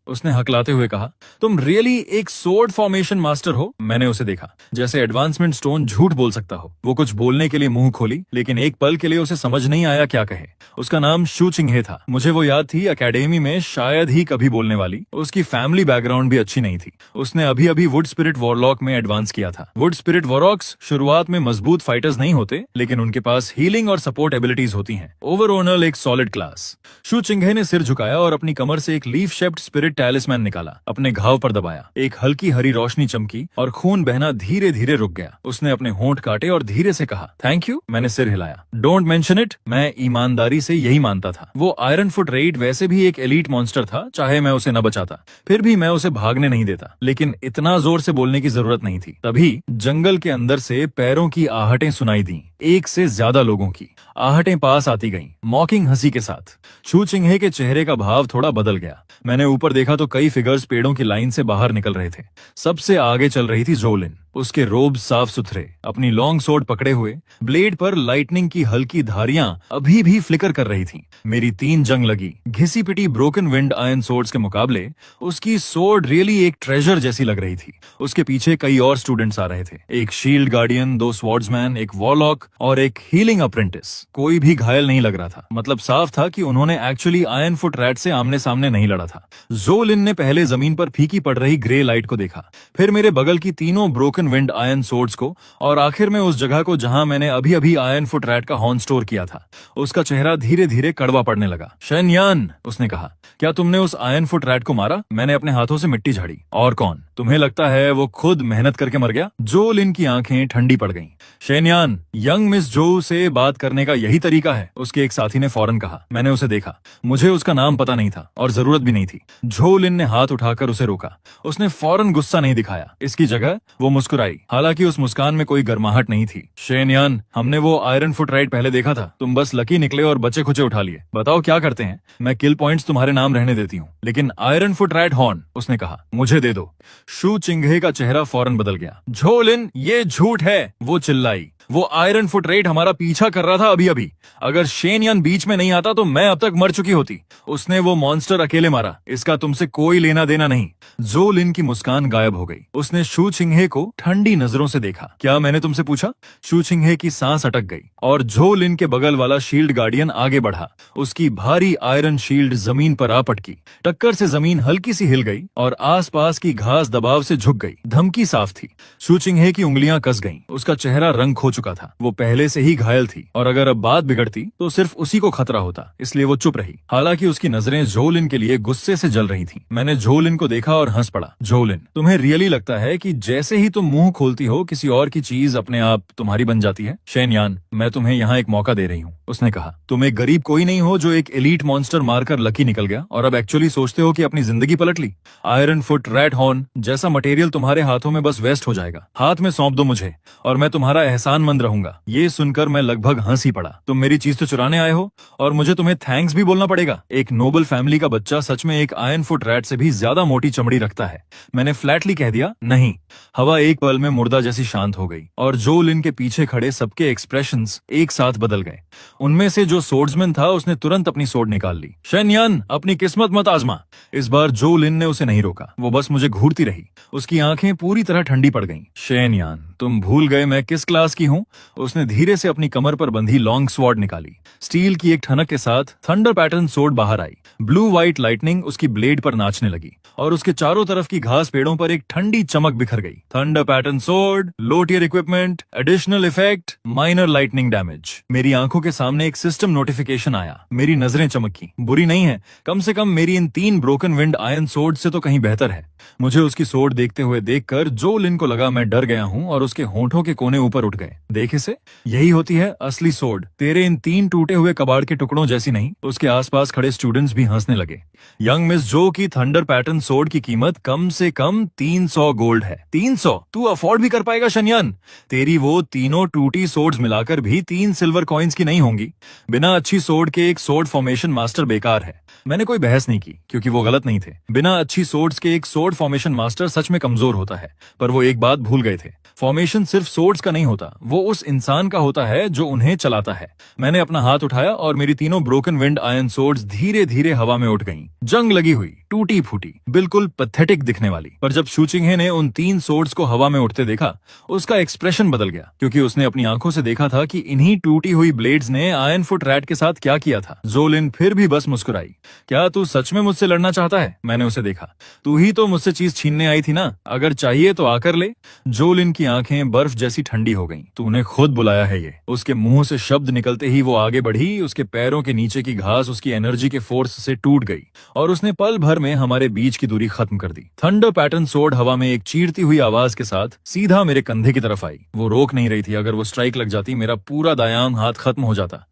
उसने हकलाते हुए कहा, तुम रियली एक सोर्ड फॉर्मेशन मास्टर हो? मैंने उसे देखा, जैसे एडवांसमेंट स्टोन झूठ बोल सकता हो। वो कुछ बोलने के लिए मुंह खोली, लेकिन एक पल के लिए उसे समझ नहीं आया क्या कहे। उसका नाम शू चिंगहे था। मुझे वो याद थी, एकेडमी में शायद ही कभी बोलने वाली। उसकी फैमिली बैकग्राउंड भी अच्छी नहीं थी। उसने अभी अभी वुड स्पिरिट वॉरलॉक में एडवांस किया था। वुड स्पिरिट वॉरलॉक्स शुरुआत में मजबूत फाइटर्स नहीं होते, लेकिन उनके पास हीलिंग और सपोर्ट एबिलिटीज होती हैं। ओवरऑल एक सॉलिड क्लास। शू चिंगहे ने सिर झुकाया और अपनी कमर से एक लीफ शेप्ड स्पिरिट टैलिस्मैन निकाला, अपने घाव पर दबाया। एक हल्की हरी रोशनी चमकी और खून बहना धीरे धीरे रुक गया। उसने अपने होंठ काटे और धीरे से कहा, थैंक यू। मैंने सिर हिलाया। Don't mention it. मैं ईमानदारी से यही मानता था। वो आयरन फुट रेड वैसे भी एक एलीट मॉन्स्टर था, चाहे मैं उसे न बचाता, फिर भी मैं उसे भागने नहीं देता। लेकिन इतना जोर से बोलने की जरूरत नहीं थी। तभी जंगल के अंदर से पैरों की आहटें सुनाई दी, एक से ज्यादा लोगों की। आहटें पास आती गईं, मॉकिंग हंसी के साथ। शू चिंगहे के चेहरे का भाव थोड़ा बदल गया। मैंने ऊपर देखा तो कई फिगर्स पेड़ों की लाइन से बाहर निकल रहे थे। सबसे आगे चल रही थी जोलिन, उसके रोब साफ सुथरे, अपनी लॉन्ग सोर्ड पकड़े हुए, ब्लेड पर लाइटनिंग की हल्की धारियां अभी भी फ्लिकर कर रही थीं। मेरी 3 जंग लगी घिसी पिटी ब्रोकन विंड आयरन सोर्ड्स के मुकाबले उसकी सोर्ड रियली एक ट्रेजर जैसी लग रही थी। उसके पीछे कई और स्टूडेंट्स आ रहे थे, एक शील्ड गार्डियन, 2 स्वॉर्ड्समैन, एक वॉरलॉक और एक हीलिंग अप्रेंटिस। कोई भी घायल नहीं लग रहा था। मतलब साफ था कि उन्होंने एक्चुअली आयरन फुट रैट से आमने सामने नहीं लड़ा था। जोलिन ने पहले जमीन पर फीकी पड़ रही ग्रे लाइट को देखा, फिर मेरे बगल की तीनों ब्रोकन विंड आयरन सोर्ड्स को, और आखिर में उस जगह को जहां मैंने अभी अभी आयरन फुट रैट का हॉर्न स्टोर किया था। उसका चेहरा धीरे धीरे कड़वा पड़ने लगा। शेनयान, उसने कहा, क्या तुमने उस आयरन फुट रैट को मारा? मैंने अपने हाथों से मिट्टी झाड़ी। और कौन? तुम्हें लगता है वो खुद मेहनत करके मर गया? जोलिन की आंखें ठंडी पड़ गईं। शेनयान, यंग मिस जो से बात करने का यही तरीका है, उसके एक साथी ने फौरन कहा। मैंने उसे देखा, मुझे उसका नाम पता नहीं था और जरूरत भी नहीं थी। जोलिन ने हाथ उठाकर उसे रोका। उसने फौरन गुस्सा नहीं दिखाया, इसकी जगह वो मुस्कुराई, हालांकि उस मुस्कान में कोई गर्माहट नहीं थी। शेनयान, हमने वो आयरन फुट राइट पहले देखा था। तुम बस लकी निकले और बचे खुचे उठा लिए। बताओ क्या करते हैं? मैं किल पॉइंट्स तुम्हारे नाम रहने देती हूँ, लेकिन आयरन फुट रैट हॉर्न, उसने कहा, मुझे दे दो। शू चिंगहे का चेहरा फौरन बदल गया। जोलिन, ये झूठ है, वो चिल्लाई। वो आयरन फुट रेट हमारा पीछा कर रहा था अभी अभी। अगर शेनयान बीच में नहीं आता तो मैं अब तक मर चुकी होती। उसने वो मॉन्स्टर अकेले मारा, इसका तुमसे कोई लेना देना नहीं। जोलिन की मुस्कान गायब हो गई। उसने शू चिंगहे को ठंडी नजरों से देखा। क्या मैंने तुमसे पूछा? शू चिंगहे की सांस अटक गई और जोलिन के बगल वाला शील्ड गार्डियन आगे बढ़ा। उसकी भारी आयरन शील्ड जमीन पर आ पटकी। टक्कर से जमीन हल्की सी हिल गई और आसपास की घास दबाव से झुक गई। धमकी साफ थी। शू चिंगहे की उंगलियां कस गईं। उसका चेहरा रंग खो चुका था। वो पहले से ही घायल थी और अगर अब बात बिगड़ती तो सिर्फ उसी को खतरा होता, इसलिए वो चुप रही। हालांकि उसकी नजरें जोलिन के लिए गुस्से से जल रही थीं। मैंने जोलिन को देखा और हंस पड़ा। जोलिन, तुम्हें रियली लगता है कि जैसे ही तुम मुंह खोलती हो किसी और की चीज अपने आप तुम्हारी बन जाती है? शेनयान, मैं तुम्हें यहाँ एक मौका दे रही हूँ, उसने कहा। तुम एक गरीब कोई नहीं हो जो एक एलीट मॉन्स्टर मारकर लकी निकल गया और अब एक्चुअली सोचते हो कि अपनी जिंदगी पलट ली। आयरन फुट रैट हॉर्न जैसा मटेरियल तुम्हारे हाथों में बस वेस्ट हो जाएगा। हाथ में सौंप दो मुझे और मैं तुम्हारा एहसानमंद रहूंगा। ये सुनकर मैं लगभग हंस ही पड़ा। तुम मेरी चीज तो चुराने आए हो और मुझे तुम्हें थैंक्स भी बोलना पड़ेगा। एक नोबल फैमिली का बच्चा सच में एक आयरन फुट रैट से भी ज्यादा मोटी चमड़ी रखता है। मैंने फ्लैटली कह दिया। नहीं। हवा एक पल में मुर्दा जैसी शांत हो गई और जोलिन के पीछे खड़े सबके एक्सप्रेशंस एक साथ बदल गए। उनमें से जो सोर्ड्समैन था उसने तुरंत अपनी सोर्ड निकाल ली। शेनयान, अपनी किस्मत मत आजमा। इस बार जोलिन ने उसे नहीं रोका, वो बस मुझे घूरती रही। उसकी आंखें पूरी तरह ठंडी पड़ गईं। शेनयान, तुम भूल गए मैं किस क्लास की हूँ? उसने धीरे से अपनी कमर पर बंधी लॉन्ग स्वॉर्ड निकाली। स्टील की एक ठनक के साथ थंडर पैटर्न स्वॉर्ड बाहर आई। ब्लू व्हाइट लाइटनिंग उसकी ब्लेड पर नाचने लगी और उसके चारों तरफ की घास पेड़ों पर एक ठंडी चमक बिखर गई। Thunder pattern sword, low tier equipment, additional effect, minor lightning damage. मेरी आंखों के सामने एक सिस्टम नोटिफिकेशन आया। मेरी नजरें चमकी। बुरी नहीं है, कम से कम मेरी इन 3 ब्रोकन विंड आयरन स्वॉर्ड से तो कहीं बेहतर है। मुझे उसकी स्वॉर्ड देखते हुए देखकर जोलिन को लगा मैं डर गया हूँ और उसके होंठों के कोने ऊपर उठ गए। देखे से यही होती है असली सोड, तेरे इन 3 टूटे हुए कबाड़ के टुकड़ों जैसी नहीं। उसके आसपास खड़े स्टूडेंट्स भी हंसने लगे। यंग मिस जो की थंडर पैटर्न सोड की कीमत कम से कम 300 गोल्ड है। 300? तू अफोर्ड भी कर पाएगा शनियान? तेरी वो तीनों टूटी सोड्स मिलाकर भी 3 सिल्वर कॉइन्स की नहीं होंगी। बिना अच्छी सोड के एक सोड फॉर्मेशन मास्टर बेकार है। मैंने कोई बहस नहीं की क्योंकि वो गलत नहीं थे। बिना अच्छी सोड्स के एक सोड फॉर्मेशन मास्टर सच में कमजोर होता है। पर वो एक बात भूल गए थे, फॉर्मेशन सिर्फ सोड्स का नहीं होता, वो उस इंसान का होता है जो उन्हें चलाता है। मैंने अपना हाथ उठाया और मेरी तीनों ब्रोकन विंड आयरन सोड्स धीरे धीरे हवा में उठ गईं। जंग लगी हुई, टूटी फूटी, बिल्कुल पैथेटिक दिखने वाली। पर जब शूचिंगे ने उन 3 सोड्स को हवा में उठते देखा, उसका एक्सप्रेशन बदल गया, क्योंकि उसने अपनी आंखों से देखा था कि इन्हीं टूटी हुई ब्लेड्स ने आयरन फुट रैट के साथ क्या किया था। जोलिन फिर भी बस मुस्कुराई। क्या तू सच में मुझसे लड़ना चाहता है? मैंने उसे देखा। तू ही तो मुझसे चीज छीनने आई थी ना, अगर चाहिए तो आकर ले। जोलिन की आंखें बर्फ जैसी ठंडी हो गईं। तूने खुद बुलाया है ये। उसके मुंह से शब्द निकलते ही वो आगे बढ़ी। उसके पैरों के नीचे की घास उसकी एनर्जी के फोर्स से टूट गई और उसने पल भर में हमारे बीच की दूरी खत्म कर दी। थंडर पैटर्न सोड हवा में एक चीरती हुई आवाज के साथ सीधा मेरे कंधे की तरफ आई। वो रोक नहीं रही थी। अगर वो स्ट्राइक लग जाती, मेरा पूरा दायां हाथ खत्म हो जाता।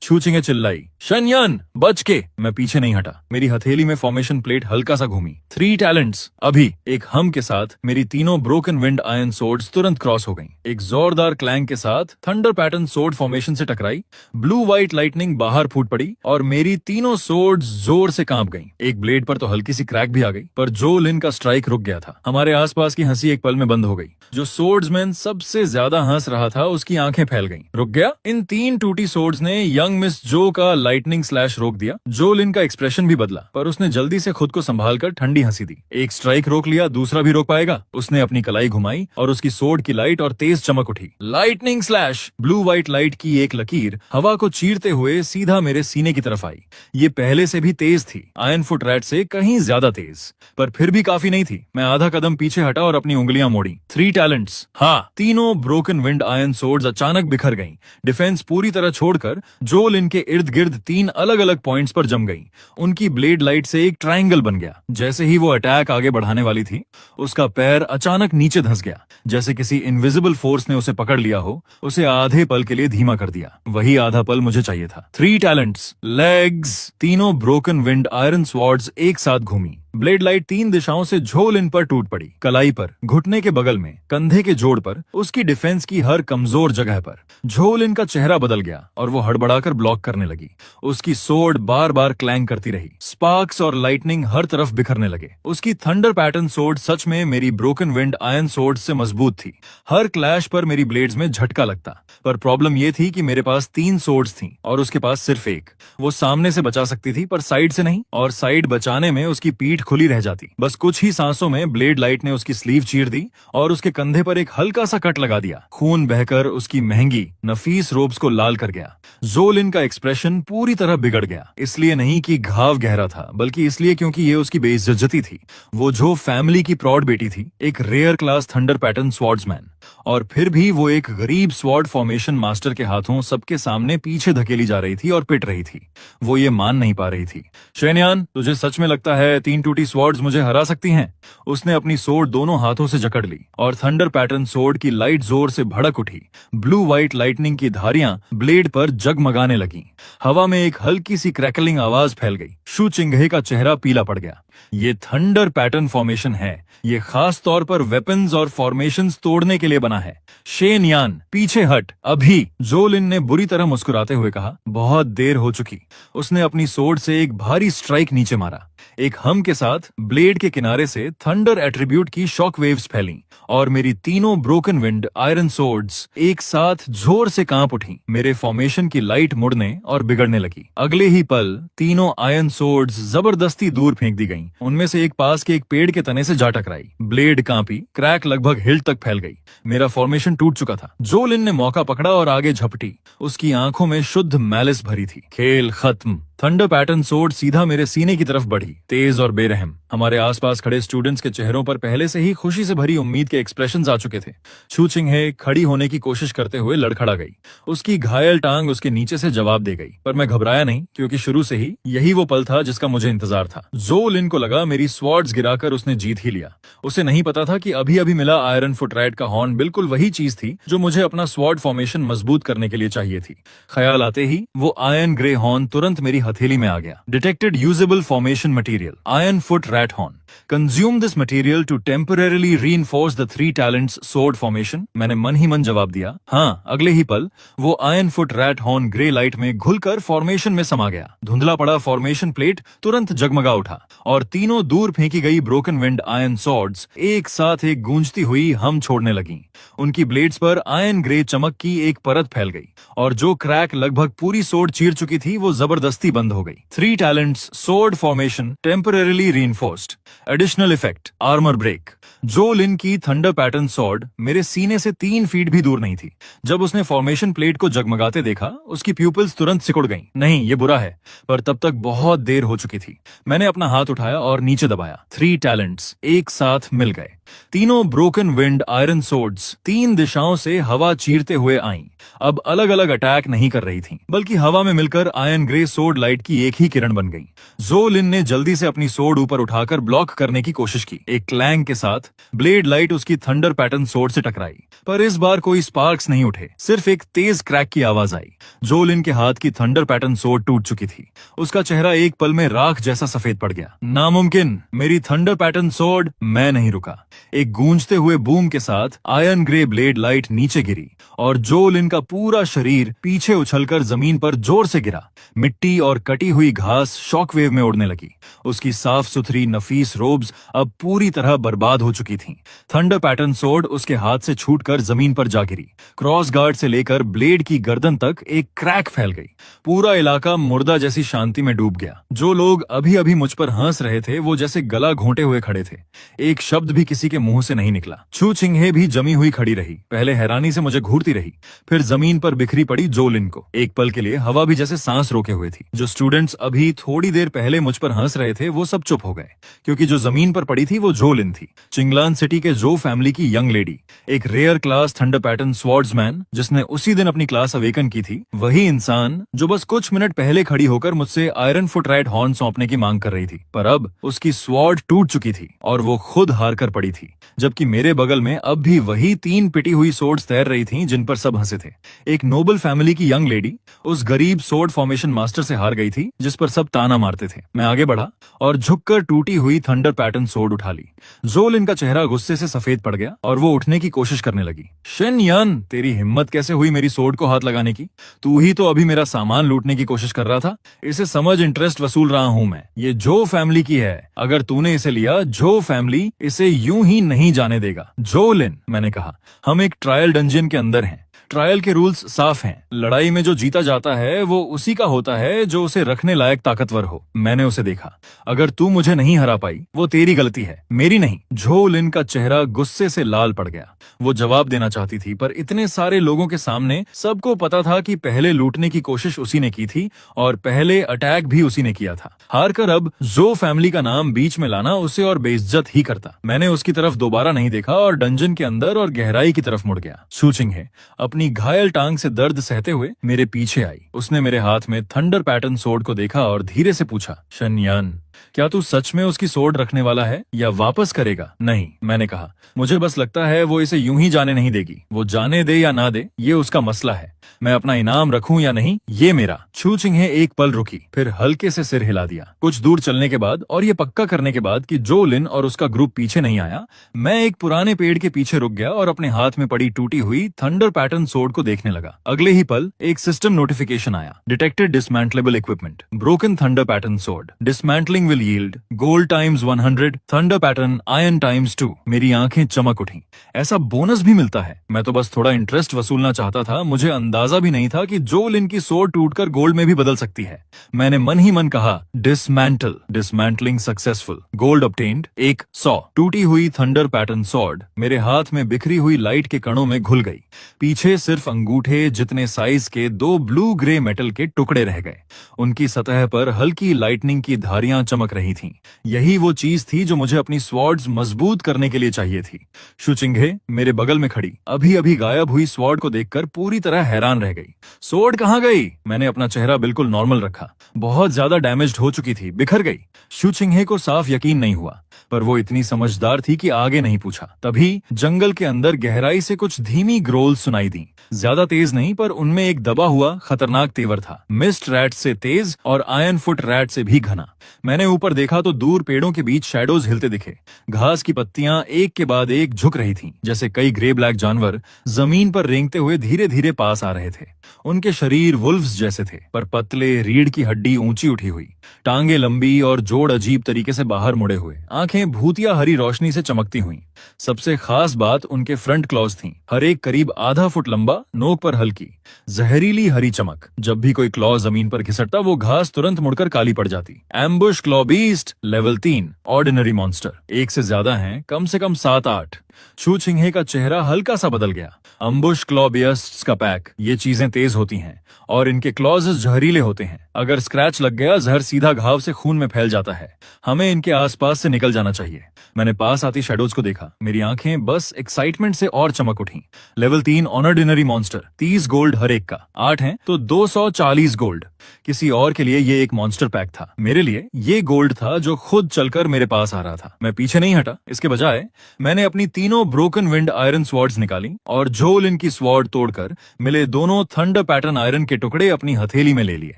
छूचिंगे चिल्लाई, शनयन बच के। मैं पीछे नहीं हटा। मेरी हथेली में फॉर्मेशन प्लेट हल्का सा घूमी। 3 टैलेंट्स। अभी एक हम के साथ मेरी तीनों ब्रोकन विंड आयरन सोड्स तुरंत क्रॉस हो गईं। एक जोरदार क्लैंग के साथ थंडर पैटर्न सोड फॉर्मेशन से टकराई। ब्लू व्हाइट लाइटनिंग बाहर फूट पड़ी और मेरी तीनों सोड्स जोर से कांप गईं। एक ब्लेड पर तो हल्की सी क्रैक भी आ गई, पर जोलिन का स्ट्राइक रुक गया था। हमारे आसपास की हंसी एक पल में बंद हो गई। जो सोड्समैन सबसे ज्यादा हंस रहा था, उसकी आंखें फैल गईं। रुक गया? इन 3 टूटी सोड्स ने यंग मिस जो का लाइटनिंग स्लैश रोक दिया। जोलिन का एक्सप्रेशन भी बदला, पर उसने जल्दी से खुद को संभालकर ठंडी हंसी दी। एक स्ट्राइक रोक लिया, दूसरा भी रोक पाएगा? उसने अपनी कलाई घुमाई और उसकी सोड की लाइट और तेज चमक उठी। Lightning slash. Blue white light की एक लकीर हवा को चीरते हुए सीधा मेरे सीने की तरफ आई। ये पहले से भी तेज थी, आयरन फुट रैट से कहीं ज्यादा तेज, पर फिर भी काफी नहीं थी। मैं आधा कदम पीछे हटा और अपनी उंगलियां मोड़ी। 3 टैलेंट्स। हाँ, तीनों ब्रोकन विंड आयरन सोड्स अचानक बिखर गईं। डिफेंस पूरी तरह छोड़कर जोल इनके इर्द गिर्द 3 अलग अलग पॉइंट्स पर जम गई। उनकी ब्लेड लाइट से एक ट्रायंगल बन गया। जैसे ही वो अटैक आगे बढ़ाने वाली थी, उसका पैर अचानक नीचे धंस गया, जैसे किसी इनविजिबल फोर्स ने उसे पकड़ लिया हो। उसे आधे पल के लिए धीमा कर दिया। वही आधा पल मुझे चाहिए था। 3 टैलेंट्स। लेग्स। तीनों ब्रोकन विंड आयरन स्वॉर्ड्स एक साथ घूमी। ब्लेड लाइट 3 दिशाओं से झोल इन पर टूट पड़ी। कलाई पर, घुटने के बगल में, कंधे के जोड़ पर, उसकी डिफेंस की हर कमजोर जगह पर। झोल इन का चेहरा बदल गया और वो हड़बड़ाकर ब्लॉक करने लगी। उसकी सोड बार बार क्लैंग करती रही। स्पार्क्स और लाइटनिंग हर तरफ बिखरने लगे। उसकी थंडर पैटर्न सोड सच में मेरी ब्रोकन विंड आयरन सोड से मजबूत थी। हर क्लैश पर मेरी ब्लेड्स में झटका लगता। पर प्रॉब्लम ये थी कि मेरे पास 3 सोड्स थी और उसके पास सिर्फ एक। वो सामने से बचा सकती थी, पर साइड से नहीं, और साइड बचाने में उसकी पीठ खुली रह जाती। बस कुछ ही सांसों में ब्लेड लाइट ने उसकी स्लीव चीर दी और उसके कंधे पर एक हल्का सा कट लगा दिया। खून बहकर उसकी महंगी नफीस रोब्स को लाल कर गया। जोलिन का एक्सप्रेशन पूरी तरह बिगड़ गया। इसलिए नहीं कि घाव गहरा था, बल्कि इसलिए क्योंकि ये उसकी बेइज्जती थी। वो जो फैमिली की प्रॉड बेटी थी, एक rare class thunder pattern swordsman, और फिर भी वो एक गरीब स्वॉर्ड फॉर्मेशन मास्टर के हाथों सबके सामने पीछे धकेली जा रही थी और पिट रही थी। वो ये मान नहीं पा रही थी। शेनयान, तुझे सच में लगता है 3 टूटी स्वॉर्ड्स मुझे हरा सकती हैं? उसने अपनी सोड दोनों हाथों से जकड़ ली और थंडर पैटर्न सोड की लाइट जोर से भड़क उठी। ब्लू व्हाइट लाइटनिंग की धारियां ब्लेड पर जगमगाने लगी। हवा में एक हल्की सी क्रैकलिंग आवाज फैल गई। शू चिंगहे का चेहरा पीला पड़ गया। ये थंडर पैटर्न फॉर्मेशन है। ये खास तौर पर वेपन्स और फॉर्मेशंस तोड़ने के लिए बना है। शेनयान, पीछे हट अभी। जोलिन ने बुरी तरह मुस्कुराते हुए कहा। बहुत देर हो चुकी। उसने अपनी सोड से एक भारी स्ट्राइक नीचे मारा। एक हम के साथ ब्लेड के किनारे से थंडर एट्रीब्यूट की शॉक वेव्स फैली और मेरी तीनों ब्रोकन विंड आयरन सोड्स एक साथ जोर से कांप उठी। मेरे फॉर्मेशन की लाइट मुड़ने और बिगड़ने लगी। अगले ही पल तीनों आयरन सोड्स जबरदस्ती दूर फेंक दी गईं। उनमें से एक पास के एक पेड़ के तने से जा टकराई। ब्लेड कांपी, क्रैक लगभग हिल तक फैल गई। मेरा फॉर्मेशन टूट चुका था। जोलिन ने मौका पकड़ा और आगे झपटी। उसकी आंखों में शुद्ध मैलिस भरी थी। खेल खत्म। थंडर पैटर्न सोर्ड सीधा मेरे सीने की तरफ बढ़ी, तेज और बेरहम। हमारे आसपास खड़े स्टूडेंट्स के चेहरों पर पहले से ही खुशी से भरी उम्मीद के एक्सप्रेशंस आ चुके थे। छू चिंगहे खड़ी होने की कोशिश करते हुए लड़खड़ा गई। उसकी घायल टांग उसके नीचे से जवाब दे गई, पर मैं घबराया नहीं, क्योंकि शुरू से ही यही वो पल था जिसका मुझे इंतजार था। जो लिन को लगा मेरी स्वॉर्ड्स गिराकर उसने जीत ही लिया। उसे नहीं पता था कि अभी अभी मिला आयरन फुट रैट का हॉर्न बिल्कुल वही चीज थी जो मुझे अपना स्वॉर्ड फॉर्मेशन मजबूत करने के लिए चाहिए थी। ख्याल आते ही वो आयरन ग्रे हॉर्न तुरंत मेरी हथेली में आ गया। Detected usable formation material, iron foot rat horn. Consume this material to temporarily reinforce the 3 talents sword formation. मैंने मन ही मन जवाब दिया। हाँ, अगले ही पल वो iron foot rat horn grey light में घुलकर फॉर्मेशन में समा गया। धुंधला पड़ा फॉर्मेशन प्लेट तुरंत जगमगा उठा और तीनों दूर फेंकी गई ब्रोकन विंड आयरन सॉर्ड्स एक साथ एक गूंजती हुई हम छोड़ने लगी। उनकी ब्लेड्स पर आयरन ग्रे चमक की एक परत फैल गई और जो क्रैक लगभग पूरी सोर्ड चीर चुकी थी वो जबरदस्ती बंद हो गई। 3 talents sword formation temporarily reinforced. Additional effect, armour break. जो लिन की थंडर पैटर्न सॉर्ड मेरे सीने से 3 फीट भी दूर नहीं थी। जब उसने फॉर्मेशन प्लेट को जगमगाते देखा, उसकी प्यूपिल्स तुरंत सिकुड़ गईं। नहीं, ये बुरा है, पर तब तक बहुत देर हो चुकी थी। मैंने अपना हाथ उठाया और नीचे दबाया। 3 टैलेंट्स एक साथ मिल गए। तीनों ब्रोकन विंड आयरन सोर्ड्स 3 दिशाओं से हवा चीरते हुए आईं। अब अलग अलग अटैक नहीं कर रही थीं, बल्कि हवा में मिलकर आयरन ग्रे सोर्ड लाइट की एक ही किरण बन गई। जो लिन ने जल्दी से अपनी सोर्ड ऊपर उठाकर ब्लॉक करने की कोशिश की। एक क्लैंग के साथ ब्लेड लाइट उसकी थंडर पैटर्न सोर्ड से टकराई, पर इस बार कोई स्पार्क्स नहीं उठे, सिर्फ एक तेज क्रैक की आवाज आई। जो लिन के हाथ की थंडर पैटर्न सोर्ड टूट चुकी थी। उसका चेहरा एक पल में राख जैसा सफेद पड़ गया। नामुमकिन, मेरी थंडर पैटर्न सोर्ड। मैं नहीं रुका। एक गूंजते हुए बूम के साथ आयरन ग्रे ब्लेड लाइट नीचे गिरी और जो लिन का पूरा शरीर पीछे उछलकर जमीन पर जोर से गिरा। मिट्टी और कटी हुई घास शॉकवेव में उड़ने लगी। उसकी साफ सुथरी नफीस रोब्स अब पूरी तरह बर्बाद हो चुकी थीं। थंडर पैटर्न सोर्ड उसके हाथ से छूटकर जमीन पर जा गिरी। क्रॉस गार्ड से लेकर ब्लेड की गर्दन तक एक क्रैक फैल गई। पूरा इलाका मुर्दा जैसी शांति में डूब गया। जो लोग अभी अभी मुझ पर हंस रहे थे वो जैसे गला घोंटे हुए खड़े थे। एक शब्द भी किसी के मुंह से नहीं निकला। छू चिंगहे भी जमी हुई खड़ी रही। पहले हैरानी से मुझे घूरती रही, फिर जमीन पर बिखरी पड़ी जो लिन को। एक पल के लिए हवा भी जैसे सांस रोके हुए थी। जो स्टूडेंट्स अभी थोड़ी देर पहले मुझ पर हंस रहे थे वो सब चुप हो गए, क्योंकि जो जमीन पर पड़ी थी वो जो लिन थी। चिंगलान सिटी के जो फैमिली की यंग लेडी, एक rare class thunder pattern swordsman जिसने उसी दिन अपनी क्लास अवेकन की थी। वही इंसान जो बस कुछ मिनट पहले खड़ी होकर मुझसे आयरन फुट रैट हॉर्न सौंपने की मांग कर रही थी, पर अब उसकी स्वॉर्ड टूट चुकी थी और वो खुद हार कर पड़ी थी। जबकि मेरे बगल में अब भी वही 3 पिटी हुई सोर्ड्स तैर रही थीं जिन पर सब हंसे थे। एक नोबल फैमिली की यंग लेडी उस गरीब सोर्ड फॉर्मेशन मास्टर से हार गई थी जिस पर सब ताना मारते थे। मैं आगे बढ़ा और झुककर टूटी हुई थंडर पैटर्न सोर्ड उठा ली। जो लिन का चेहरा गुस्से से सफेद पड़ गया और वो उठने की कोशिश करने लगी। शेन यान, तेरी हिम्मत कैसे हुई मेरी सोर्ड को हाथ लगाने की? तू ही तो अभी मेरा सामान लूटने की कोशिश कर रहा था। इसे समझ, इंटरेस्ट वसूल रहा हूं मैं। ये जो फैमिली की है, अगर तूने इसे लिया, जो फैमिली इसे यूं ही नहीं जाने देगा। जो लिन, मैंने कहा, हम एक ट्रायल डंजन के अंदर हैं। ट्रायल के रूल्स साफ हैं। लड़ाई में जो जीता जाता है वो उसी का होता है जो उसे रखने लायक ताकतवर हो। मैंने उसे देखा। अगर तू मुझे नहीं हरा पाई वो तेरी गलती है, मेरी नहीं। झो लिन का चेहरा गुस्से से लाल पड़ गया। वो जवाब देना चाहती थी, पर इतने सारे लोगों के सामने सबको पता था कि पहले लूटने की कोशिश उसी ने की थी और पहले अटैक भी उसी ने किया था। हार कर अब जो फैमिली का नाम बीच में लाना उसे और बेइज्जत ही करता। मैंने उसकी तरफ दोबारा नहीं देखा और डंजन के अंदर और गहराई की तरफ मुड़ गया। छू चिंगहे अपनी घायल टांग से दर्द सहते हुए मेरे पीछे आई। उसने मेरे हाथ में थंडर पैटर्न सोर्ड को देखा और धीरे से पूछा, शन यान, क्या तू सच में उसकी सोर्ड रखने वाला है या वापस करेगा? नहीं, मैंने कहा, मुझे बस लगता है वो इसे यूं ही जाने नहीं देगी। वो जाने दे या ना दे, ये उसका मसला है। मैं अपना इनाम रखूं या नहीं, ये मेरा। छू चिंगहे एक पल रुकी, फिर हल्के से सिर हिला दिया। कुछ दूर चलने के बाद और ये पक्का करने के बाद कि जो लिन और उसका ग्रुप पीछे नहीं आया, मैं एक पुराने पेड़ के पीछे रुक गया और अपने हाथ में पड़ी टूटी हुई थंडर पैटर्न सोर्ड को देखने लगा। अगले ही पल एक सिस्टम नोटिफिकेशन आया, detected dismantlable equipment, broken thunder pattern sword, dismantling everything will yield, gold times 100, thunder pattern, iron times 2। मेरी आंखें चमक उठी। ऐसा बोनस भी मिलता है? मैं तो बस थोड़ा इंटरेस्ट वसूलना चाहता था, मुझे अंदाजा भी नहीं था कि जो लिन की सोड टूटकर गोल्ड में भी बदल सकती है। मैंने मन ही मन कहा, dismantle. Dismantling successful, gold obtained. 100। टूटी हुई थंडर पैटर्न सॉर्ड मेरे हाथ में बिखरी हुई लाइट के कणों में घुल गई। पीछे सिर्फ अंगूठे जितने साइज के 2 ब्लू ग्रे मेटल के टुकड़े रह गए। उनकी सतह पर हल्की लाइटनिंग की धारियां चमक रही थीं। यही वो चीज थी जो मुझे अपनी स्वॉर्ड्स मजबूत करने के लिए चाहिए थी। शुचिंगे मेरे बगल में खड़ी अभी अभी गायब हुई स्वॉर्ड को देखकर पूरी तरह हैरान रह गई। स्वॉर्ड कहाँ गई? मैंने अपना चेहरा बिल्कुल नॉर्मल रखा। बहुत ज्यादा डैमेज्ड हो चुकी थी, बिखर गई। शुचिंगे को साफ यकीन नहीं हुआ, पर वो इतनी समझदार थी कि आगे नहीं पूछा। तभी जंगल के अंदर गहराई से कुछ धीमी ग्रोल सुनाई दी। ज्यादा तेज नहीं, पर उनमें एक दबा हुआ खतरनाक तेवर था। मिस्ट रैट से तेज और आयरन फुट रैट से भी घना। मैंने ऊपर देखा तो दूर पेड़ों के बीच शैडोज हिलते दिखे। घास की पत्तियां एक के बाद एक झुक रही थीं, जैसे कई ग्रे ब्लैक जानवर जमीन पर रेंगते हुए धीरे धीरे पास आ रहे थे। उनके शरीर वुल्फ्स जैसे थे, पर पतले, रीढ़ की हड्डी ऊंची उठी हुई, टांगे लंबी और जोड़ अजीब तरीके से बाहर मुड़े हुए, आंखें भूतिया हरी रोशनी से चमकती हुई। सबसे खास बात उनके फ्रंट क्लॉज थीं, हर एक करीब आधा फुट लंबा, नोक पर हल्की जहरीली हरी चमक। जब भी कोई क्लॉ जमीन पर घिसटता वो घास तुरंत मुड़कर काली पड़ जाती। Ambush claw beast, level 3, ordinary monster. एक से ज्यादा हैं, कम से कम 7-8। शुचिंगे का चेहरा हल्का सा बदल गया। अम्बुश क्लॉ बियस्ट्स का पैक, ये चीजें तेज होती हैं और इनके क्लॉजेस जहरीले होते हैं। अगर स्क्रैच लग गया, जहर सीधा घाव से खून में फैल जाता है। हमें इनके आसपास से निकल जाना चाहिए। मैंने पास आती शैडोज को देखा। मेरी आंखें बस एक्साइटमेंट से और चमक उठी। लेवल 3 ऑर्डिनरी मॉन्स्टर, 30 गोल्ड हर एक का। 8 हैं तो 240 गोल्ड। किसी और के लिए ये एक मॉन्स्टर पैक था, मेरे लिए ये गोल्ड था जो खुद चलकर मेरे पास आ रहा था। मैं पीछे नहीं हटा, इसके बजाय मैंने अपनी तीनों ब्रोकन विंड आयरन स्वॉर्ड्स निकाली और झोल इनकी स्वॉर्ड तोड़कर मिले दोनों थंडर पैटर्न आयरन के टुकड़े अपनी हथेली में ले लिए।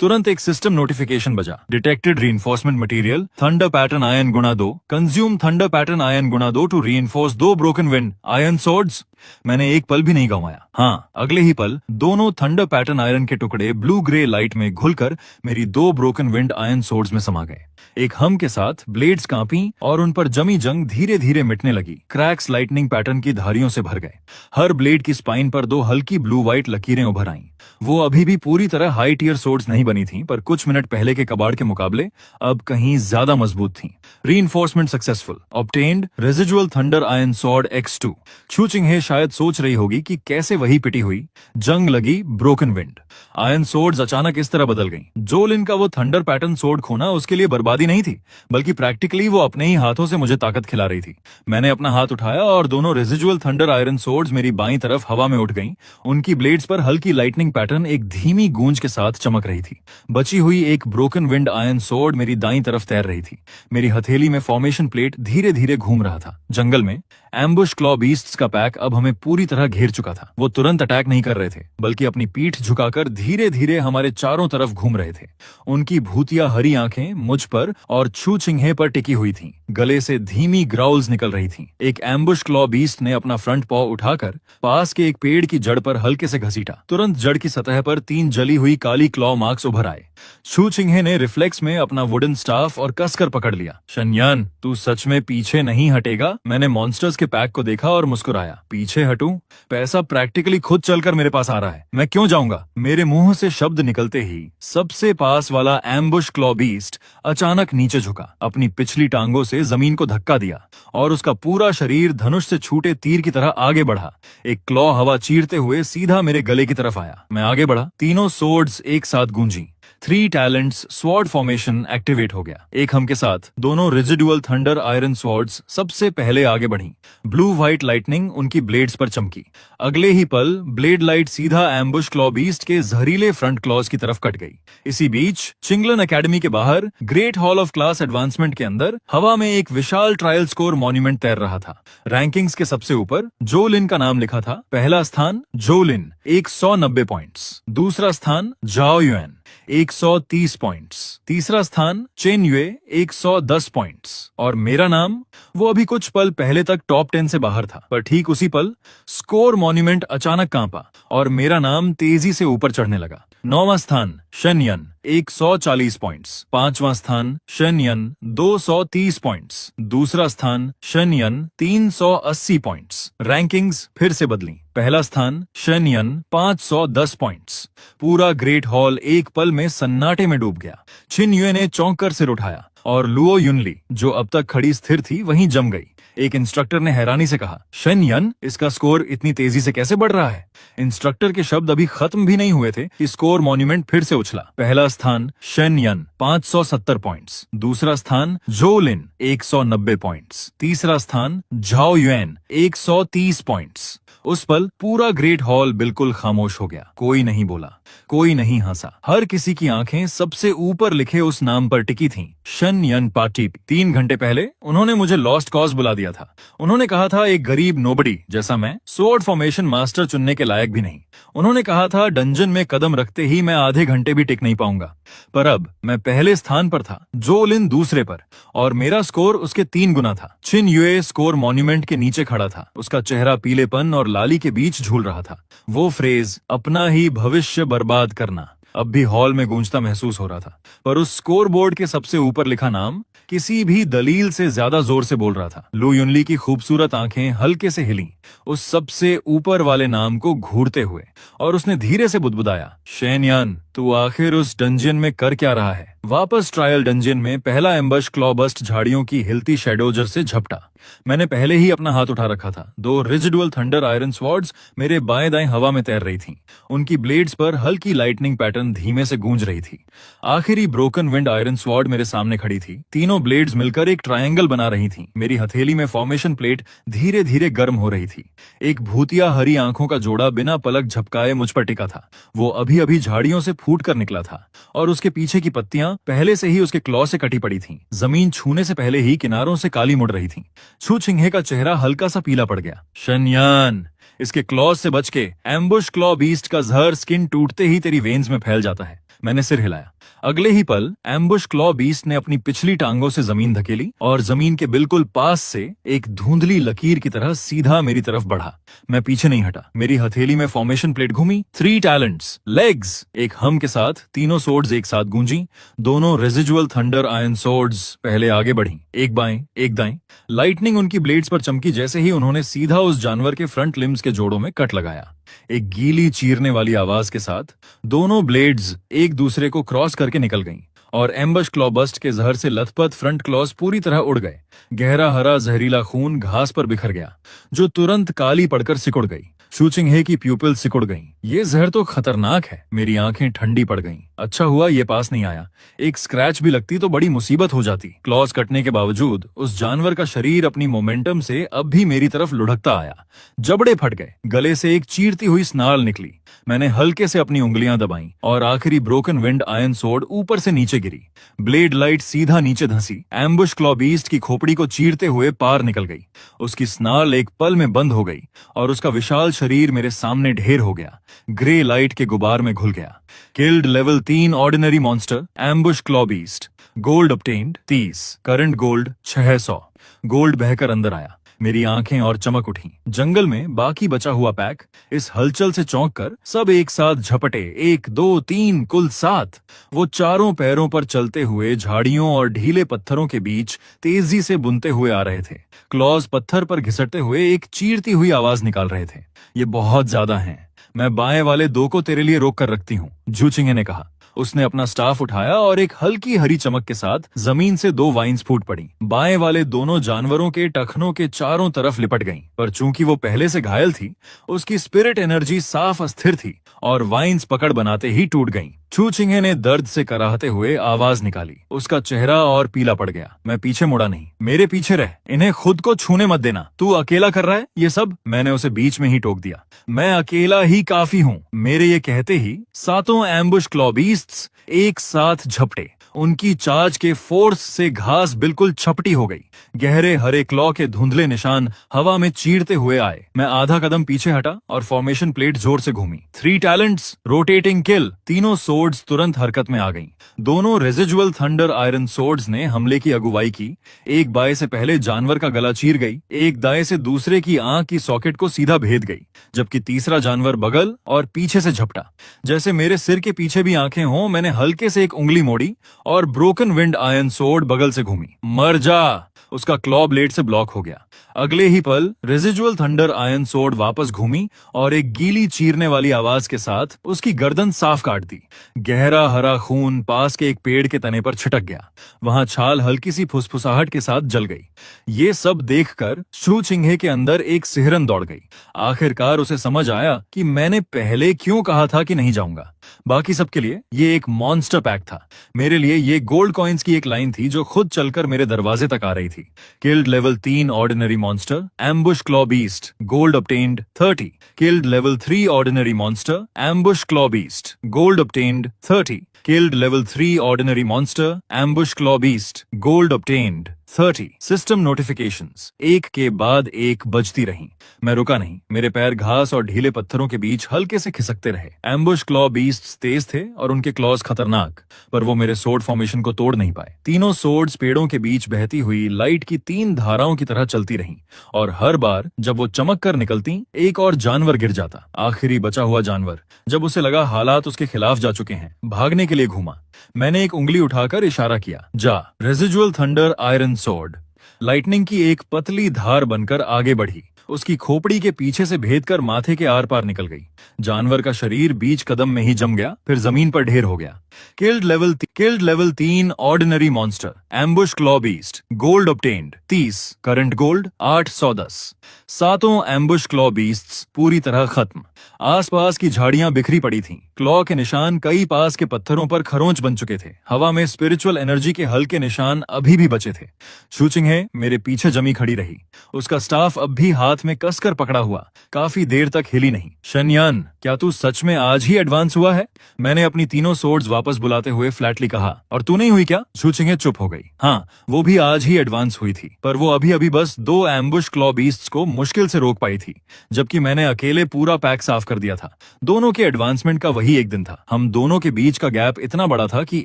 तुरंत एक सिस्टम नोटिफिकेशन बजा, detected reinforcement material thunder pattern iron गुणा 2, कंज्यूम थंडर पैटर्न आयरन गुणा 2 to reinforce 2 broken wind iron swords. मैंने एक पल भी नहीं गंवाया। हाँ, अगले ही पल दोनों थंडर पैटर्न आयरन के टुकड़े ब्लू ग्रे लाइट में घुलकर मेरी 2 ब्रोकन विंड आयरन सोर्ड्स में समा गए। एक हम के साथ ब्लेड्स कांपी और उन पर जमी जंग धीरे धीरे मिटने लगी। क्रैक्स लाइटनिंग पैटर्न की धारियों से भर गए। हर ब्लेड की स्पाइन पर 2 हल्की ब्लू व्हाइट लकीरें उभर आईं। वो अभी भी पूरी तरह हाई टियर सोर्ड्स नहीं बनी थीं, पर कुछ मिनट पहले के कबाड़ के मुकाबले अब कहीं ज्यादा मजबूत थीं। Reinforcement successful, obtained residual thunder iron sword X2। शुचिंगे शायद सोच रही होगी कि कैसे वही पिटी हुई, जंग लगी ब्रोकन विंड आयरन सोर्ड्स अचानक इस तरह बदल गईं। जो लिन का वो थंडर पैटर्न सोर्ड खोना उसके लिए बर्बादी नहीं थी, बल्कि प्रैक्टिकली वो अपने ही हाथों से मुझे ताकत खिला रही थी। मैंने अपना हाथ उठाया और दोनों रेजिडुअल थंडर आयरन सोर्ड्स मेरी बाईं तरफ हवा में उठ गईं। उनकी ब्लेड्स पर हल्की लाइटनिंग पैटर्न एक धीमी गूंज के साथ चमक रही थी। बची हुई एक ब्रोकन विंड आयरन सोर्ड मेरी दाईं तरफ तैर रही थी। मेरी हथेली में फॉर्मेशन प्लेट धीरे धीरे घूम रहा था। जंगल में एम्बुश क्लॉ बीस्ट्स का पैक अब हमें पूरी तरह घेर चुका था। वो तुरंत अटैक नहीं कर रहे थे, बल्कि अपनी पीठ झुकाकर धीरे धीरे हमारे चारों तरफ घूम रहे थे। उनकी भूतिया हरी आंखें मुझ पर और शुचिंगे पर टिकी हुई थीं। गले से धीमी ग्राउल्स निकल रही थीं। एक एम्बुश क्लॉ बीस्ट ने अपना फ्रंट पॉ उठाकर पास के एक पेड़ की जड़ पर हल्के से घसीटा। तुरंत जड़ की सतह पर 3 जली हुई काली क्लॉ मार्क्स उभर आए। शुचिंगे ने रिफ्लेक्स में अपना वुडन स्टाफ और कसकर पकड़ लिया। शन्यान, तू सच में पीछे नहीं हटेगा? मैंने मॉन्स्टर्स के पैक को देखा और मुस्कुराया। पीछे हटूं? पैसा प्रैक्टिकली खुद चलकर मेरे पास आ रहा है, मैं क्यों जाऊंगा? मेरे मुंह से शब्द निकलते ही सबसे पास वाला एम्बुश क्लॉ बीस्ट अचानक नीचे झुका, अपनी पिछली टांगों से जमीन को धक्का दिया और उसका पूरा शरीर धनुष से छूटे तीर की तरह आगे बढ़ा। एक क्लॉ हवा चीरते हुए सीधा मेरे गले की तरफ आया। मैं आगे बढ़ा। तीनों सोर्ड्स एक साथ गूंजी। 3 टैलेंट्स स्वॉर्ड फॉर्मेशन एक्टिवेट हो गया। एक हम के साथ दोनों रेजिडुअल थंडर आयरन स्वॉर्ड्स सबसे पहले आगे बढ़ी। ब्लू व्हाइट लाइटनिंग उनकी ब्लेड्स पर चमकी। अगले ही पल ब्लेड लाइट सीधा एम्बुश क्लॉ बीस्ट के जहरीले फ्रंट क्लॉज की तरफ कट गई। इसी बीच चिंगलन एकेडमी के बाहर great hall of class advancement के अंदर हवा में एक विशाल ट्रायल स्कोर मॉन्यूमेंट तैर रहा था। रैंकिंग्स के सबसे ऊपर जो लिन का नाम लिखा था। पहला स्थान जो लिन 190 पॉइंट्स, दूसरा स्थान जाओ युएन 130 पॉइंट्स। तीसरा स्थान चेन युए 110 पॉइंट्स। और मेरा नाम, वो अभी कुछ पल पहले तक टॉप 10 से बाहर था, पर ठीक उसी पल स्कोर मॉन्यूमेंट अचानक कांपा और मेरा नाम तेजी से ऊपर चढ़ने लगा। 9वां स्थान शेनयन 140 पॉइंट्स। 5वां स्थान शेनयन 230 पॉइंट्स। दूसरा स्थान शेनयन 380 पॉइंट्स। रैंकिंग्स फिर से बदली। पहला स्थान शेनयन 510 पॉइंट्स। पूरा ग्रेट हॉल एक पल में सन्नाटे में डूब गया। छिन युए ने चौंक कर सिर उठाया और लुओ युनली, जो अब तक खड़ी स्थिर थी, वहीं जम गई। एक इंस्ट्रक्टर ने हैरानी से कहा, शेनयन, इसका स्कोर इतनी तेजी से कैसे बढ़ रहा है? इंस्ट्रक्टर के शब्द अभी खत्म भी नहीं हुए थे कि स्कोर मॉन्यूमेंट फिर से उछला। पहला स्थान शेनयन 570 पॉइंट्स। दूसरा स्थान जोलिन 190 पॉइंट्स। तीसरा स्थान झाओ युएन 130 पॉइंट्स। उस पल पूरा ग्रेट हॉल बिल्कुल खामोश हो गया। कोई नहीं बोला, कोई नहीं हंसा। हर किसी की आंखें सबसे ऊपर लिखे उस नाम पर टिकी थीं, शेनयन पाटीपी। 3 घंटे पहले उन्होंने मुझे लॉस्ट कॉज बुला दिया था। उन्होंने कहा था एक गरीब नोबडी जैसा मैं सोर्ड फॉर्मेशन मास्टर चुनने के लायक भी नहीं। उन्होंने कहा था डंजन में कदम रखते ही मैं आधे घंटे भी टिक नहीं पाऊंगा। पर अब मैं पहले स्थान पर था, जोलिन दूसरे पर, और मेरा स्कोर उसके 3 गुना था। छिन युए स्कोर मॉन्यूमेंट के नीचे खड़ा था। उसका चेहरा पीलेपन और लाली के बीच झूल रहा था। वो फ्रेज, अपना ही भविष्य बर्बाद करना, अब भी हॉल में गूंजता महसूस हो रहा था। पर उस स्कोर बोर्ड के सबसे ऊपर लिखा नाम किसी भी दलील से ज्यादा जोर से बोल रहा था। लू युनली की खूबसूरत आंखें हल्के से हिलीं उस सबसे ऊपर वाले नाम को घूरते हुए, और उसने धीरे से बुदबुदाया, शेनयन, तू आखिर उस डंजियन में कर क्या रहा है? वापस ट्रायल डंजियन में पहला एम्बश क्लॉबस्ट झाड़ियों की हिलती शैडोजर से झपटा। मैंने पहले ही अपना हाथ उठा रखा था। 2 रेजिडुअल थंडर आयरन स्वॉर्ड्स मेरे बाएं दाएं हवा में तैर रही थीं। उनकी ब्लेड्स पर हल्की लाइटनिंग पैटर्न धीमे से गूंज रही थी। आखिरी ब्रोकन विंड आयरन स्वॉर्ड मेरे सामने खड़ी थी। तीनों ब्लेड्स मिलकर एक ट्रायंगल बना रही थीं। मेरी हथेली में फॉर्मेशन प्लेट धीरे धीरे गर्म हो रही थी। एक भूतिया हरी आंखों का जोड़ा बिना पलक झपकाए मुझ पर टिका था। वो अभी अभी झाड़ियों से फूट कर निकला था और उसके पीछे की पत्तियां पहले से ही उसके क्लॉ से कटी पड़ी थीं। जमीन छूने से पहले ही किनारों से काली मुड़ रही थी। छू चिंहे का चेहरा हल्का सा पीला पड़ गया। शेनयन, इसके क्लॉज से बच के, एम्बुश क्लॉ बीस्ट का जहर स्किन टूटते ही तेरी वेन्स में फैल जाता है। मैंने सिर हिलाया। अगले ही पल एम्बुश क्लॉ बीस्ट ने अपनी पिछली टांगों से जमीन धकेली और जमीन के बिल्कुल पास से एक धुंधली लकीर की तरह सीधा मेरी तरफ बढ़ा। मैं पीछे नहीं हटा। मेरी हथेली में फॉर्मेशन प्लेट घूमी। 3 टैलेंट्स, लेग्स, एक हम के साथ तीनों सोर्ड्स एक साथ गूंजी। दोनों रेजिडुअल थंडर आयरन सोर्ड्स पहले आगे बढ़ी, एक बाएं एक दाएं। लाइटनिंग उनकी ब्लेड्स पर चमकी जैसे ही उन्होंने सीधा उस जानवर के फ्रंट लिम्स के जोड़ों में कट लगाया। एक गीली चीरने वाली आवाज के साथ दोनों ब्लेड्स एक दूसरे को क्रॉस करके निकल गईं और एम्बश क्लॉबस्ट के जहर से लथपथ फ्रंट क्लॉज पूरी तरह उड़ गए। गहरा हरा जहरीला खून घास पर बिखर गया, जो तुरंत काली पड़कर सिकुड़ गई। शू चिंहे की प्यूपिल सिकुड़ गईं। ये जहर तो खतरनाक है। मेरी आंखें ठंडी पड़ गईं। अच्छा हुआ ये पास नहीं आया। एक स्क्रैच भी लगती तो बड़ी मुसीबत हो जाती। क्लॉज कटने के बावजूद उस जानवर का शरीर अपनी मोमेंटम से अब भी मेरी तरफ लुढ़कता आया। जबड़े फट गए। गले से एक चीरती हुई स्नाल निकली। मैंने हल्के से अपनी उंगलियां दबाईं और आखिरी ब्रोकन विंड आयरन सोर्ड ऊपर से नीचे गिरी। ब्लेड लाइट सीधा नीचे धंसी। एम्बुश क्लॉ बीस्ट की खोपड़ी को चीरते हुए पार निकल गई। उसकी स्नाल एक पल में बंद हो गई और उसका विशाल शरीर मेरे सामने ढेर हो गया। ग्रे लाइट के गुबार में घुल गया। Killed level 3 ordinary monster ambush claw beast. Gold obtained 30, current gold 600। Gold बहकर अंदर आया। मेरी आंखें और चमक उठी। जंगल में बाकी बचा हुआ पैक इस हलचल से चौंक कर सब एक साथ झपटे। 1, 2, 3, कुल 7। वो चारों पैरों पर चलते हुए झाड़ियों और ढीले पत्थरों के बीच तेजी से बुनते हुए आ रहे थे। क्लॉज पत्थर पर घिसटते हुए एक चीरती हुई आवाज निकाल रहे थे। ये बहुत ज्यादा हैं। मैं बाएं वाले 2 को तेरे लिए रोक कर रखती हूँ, झू चिंहे ने कहा। उसने अपना स्टाफ उठाया और एक हल्की हरी चमक के साथ जमीन से 2 वाइन्स फूट पड़ी। बाएं वाले दोनों जानवरों के टखनों के चारों तरफ लिपट गईं, पर चूंकि वो पहले से घायल थी, उसकी स्पिरिट एनर्जी साफ अस्थिर थी और वाइन्स पकड़ बनाते ही टूट गईं। छू चिंहे ने दर्द से कराहते हुए आवाज निकाली। उसका चेहरा और पीला पड़ गया। मैं पीछे मुड़ा नहीं। मेरे पीछे रह, इन्हें खुद को छूने मत देना। तू अकेला कर रहा है ये सब? मैंने उसे बीच में ही टोक दिया। मैं अकेला ही काफी हूँ। मेरे ये कहते ही 7 एम्बुश क्लॉ बीस्ट्स एक साथ झपटे। उनकी चार्ज के फोर्स से घास बिल्कुल छपटी हो गई। गहरे हरे क्लॉ के धुंधले निशान हवा में चीरते हुए आए। मैं आधा कदम पीछे हटा और फॉर्मेशन प्लेट जोर से घूमी। 3 टैलेंट्स, रोटेटिंग किल। तीनों सोर्ड्स तुरंत हरकत में आ गईं। दोनों रेजिजुअल थंडर आयरन सोर्ड्स ने हमले की अगुवाई की। एक बाएं से पहले जानवर का गला चीर गई, एक दाएं से दूसरे की आंख की सॉकेट को सीधा भेद गई, जबकि तीसरा जानवर बगल और पीछे से झपटा। जैसे मेरे सिर के पीछे भी आंखें हों, मैंने हल्के से एक उंगली मोड़ी और ब्रोकन विंड आयरन सोर्ड बगल से घूमी। मर जा! उसका क्लॉ ब्लेड से ब्लॉक हो गया। अगले ही पल रेजिजुअल थंडर आयरन सोर्ड वापस घूमी और एक गीली चीरने वाली आवाज के साथ उसकी गर्दन साफ काट दी। गहरा हरा खून पास के एक पेड़ के तने पर छिटक गया। वहां छाल हल्की सी फुसफुसाहट के साथ जल गई। ये सब देखकर शू चिंघे के अंदर एक सिहरन दौड़ गई। आखिरकार उसे समझ आया कि मैंने पहले क्यों कहा था कि नहीं जाऊंगा। बाकी सबके लिए ये एक मॉन्स्टर पैक था। मेरे लिए ये गोल्ड कॉइन्स की एक लाइन थी जो खुद चलकर मेरे दरवाजे तक आ रही थी। Killed level 3 ordinary monster, ambush claw beast, gold obtained 30। Killed level 3 ordinary monster, ambush claw beast, gold obtained 30। Killed level 3 ordinary monster, ambush claw beast, gold obtained 30। System notifications एक के बाद एक बजती रहीं। मैं रुका नहीं। मेरे पैर घास और ढीले पत्थरों के बीच हल्के से खिसकते रहे। एम्बुश क्लॉ बीस्ट्स तेज थे और उनके क्लॉज खतरनाक, पर वो मेरे सोर्ड फॉर्मेशन को तोड़ नहीं पाए। तीनों सोर्ड्स पेड़ों के बीच बहती हुई लाइट की 3 धाराओं की तरह चलती रहीं, और हर बार जब वो चमक कर निकलती, एक और जानवर गिर जाता। आखिरी बचा हुआ जानवर, जब उसे लगा हालात उसके खिलाफ जा चुके हैं, भागने के लिए घूमा। मैंने एक उंगली उठाकर इशारा किया, जा। Residual thunder iron sword lightning की एक पतली धार बनकर आगे बढ़ी। उसकी खोपड़ी के पीछे से भेदकर माथे के आर पार निकल गई। जानवर का शरीर बीच कदम में ही जम गया, फिर जमीन पर ढेर हो गया। Killed level 3 ordinary monster, ambush claw beast, gold obtained 30। Current gold 810। सातों एम्बुश क्लॉ बीस्ट्स पूरी तरह खत्म। आसपास की झाड़ियां बिखरी पड़ी थीं। क्लॉ के निशान कई पास के पत्थरों पर खरोंच बन चुके थे। हवा में स्पिरिचुअल एनर्जी के हल्के निशान अभी भी बचे थे। शू चिंघे मेरे पीछे जमी खड़ी रही। उसका स्टाफ अब भी हाथ में कसकर पकड़ा हुआ, काफी देर तक हिली नहीं। शनयान, क्या तू सच में आज ही एडवांस हुआ है? मैंने अपनी तीनों सोर्ड्स वापस बुलाते हुए फ्लैटली कहा। और तू नहीं हुई क्या? शू चिंघे चुप हो गई। हाँ, वो भी आज ही एडवांस हुई थी, पर वो अभी अभी बस 2 एम्बुश क्लॉ बीस्ट्स को मुश्किल से रोक पाई थी, जबकि मैंने अकेले पूरा पैक साफ कर दिया था। दोनों के एडवांसमेंट का वही एक दिन था। हम दोनों के बीच का गैप इतना बड़ा था कि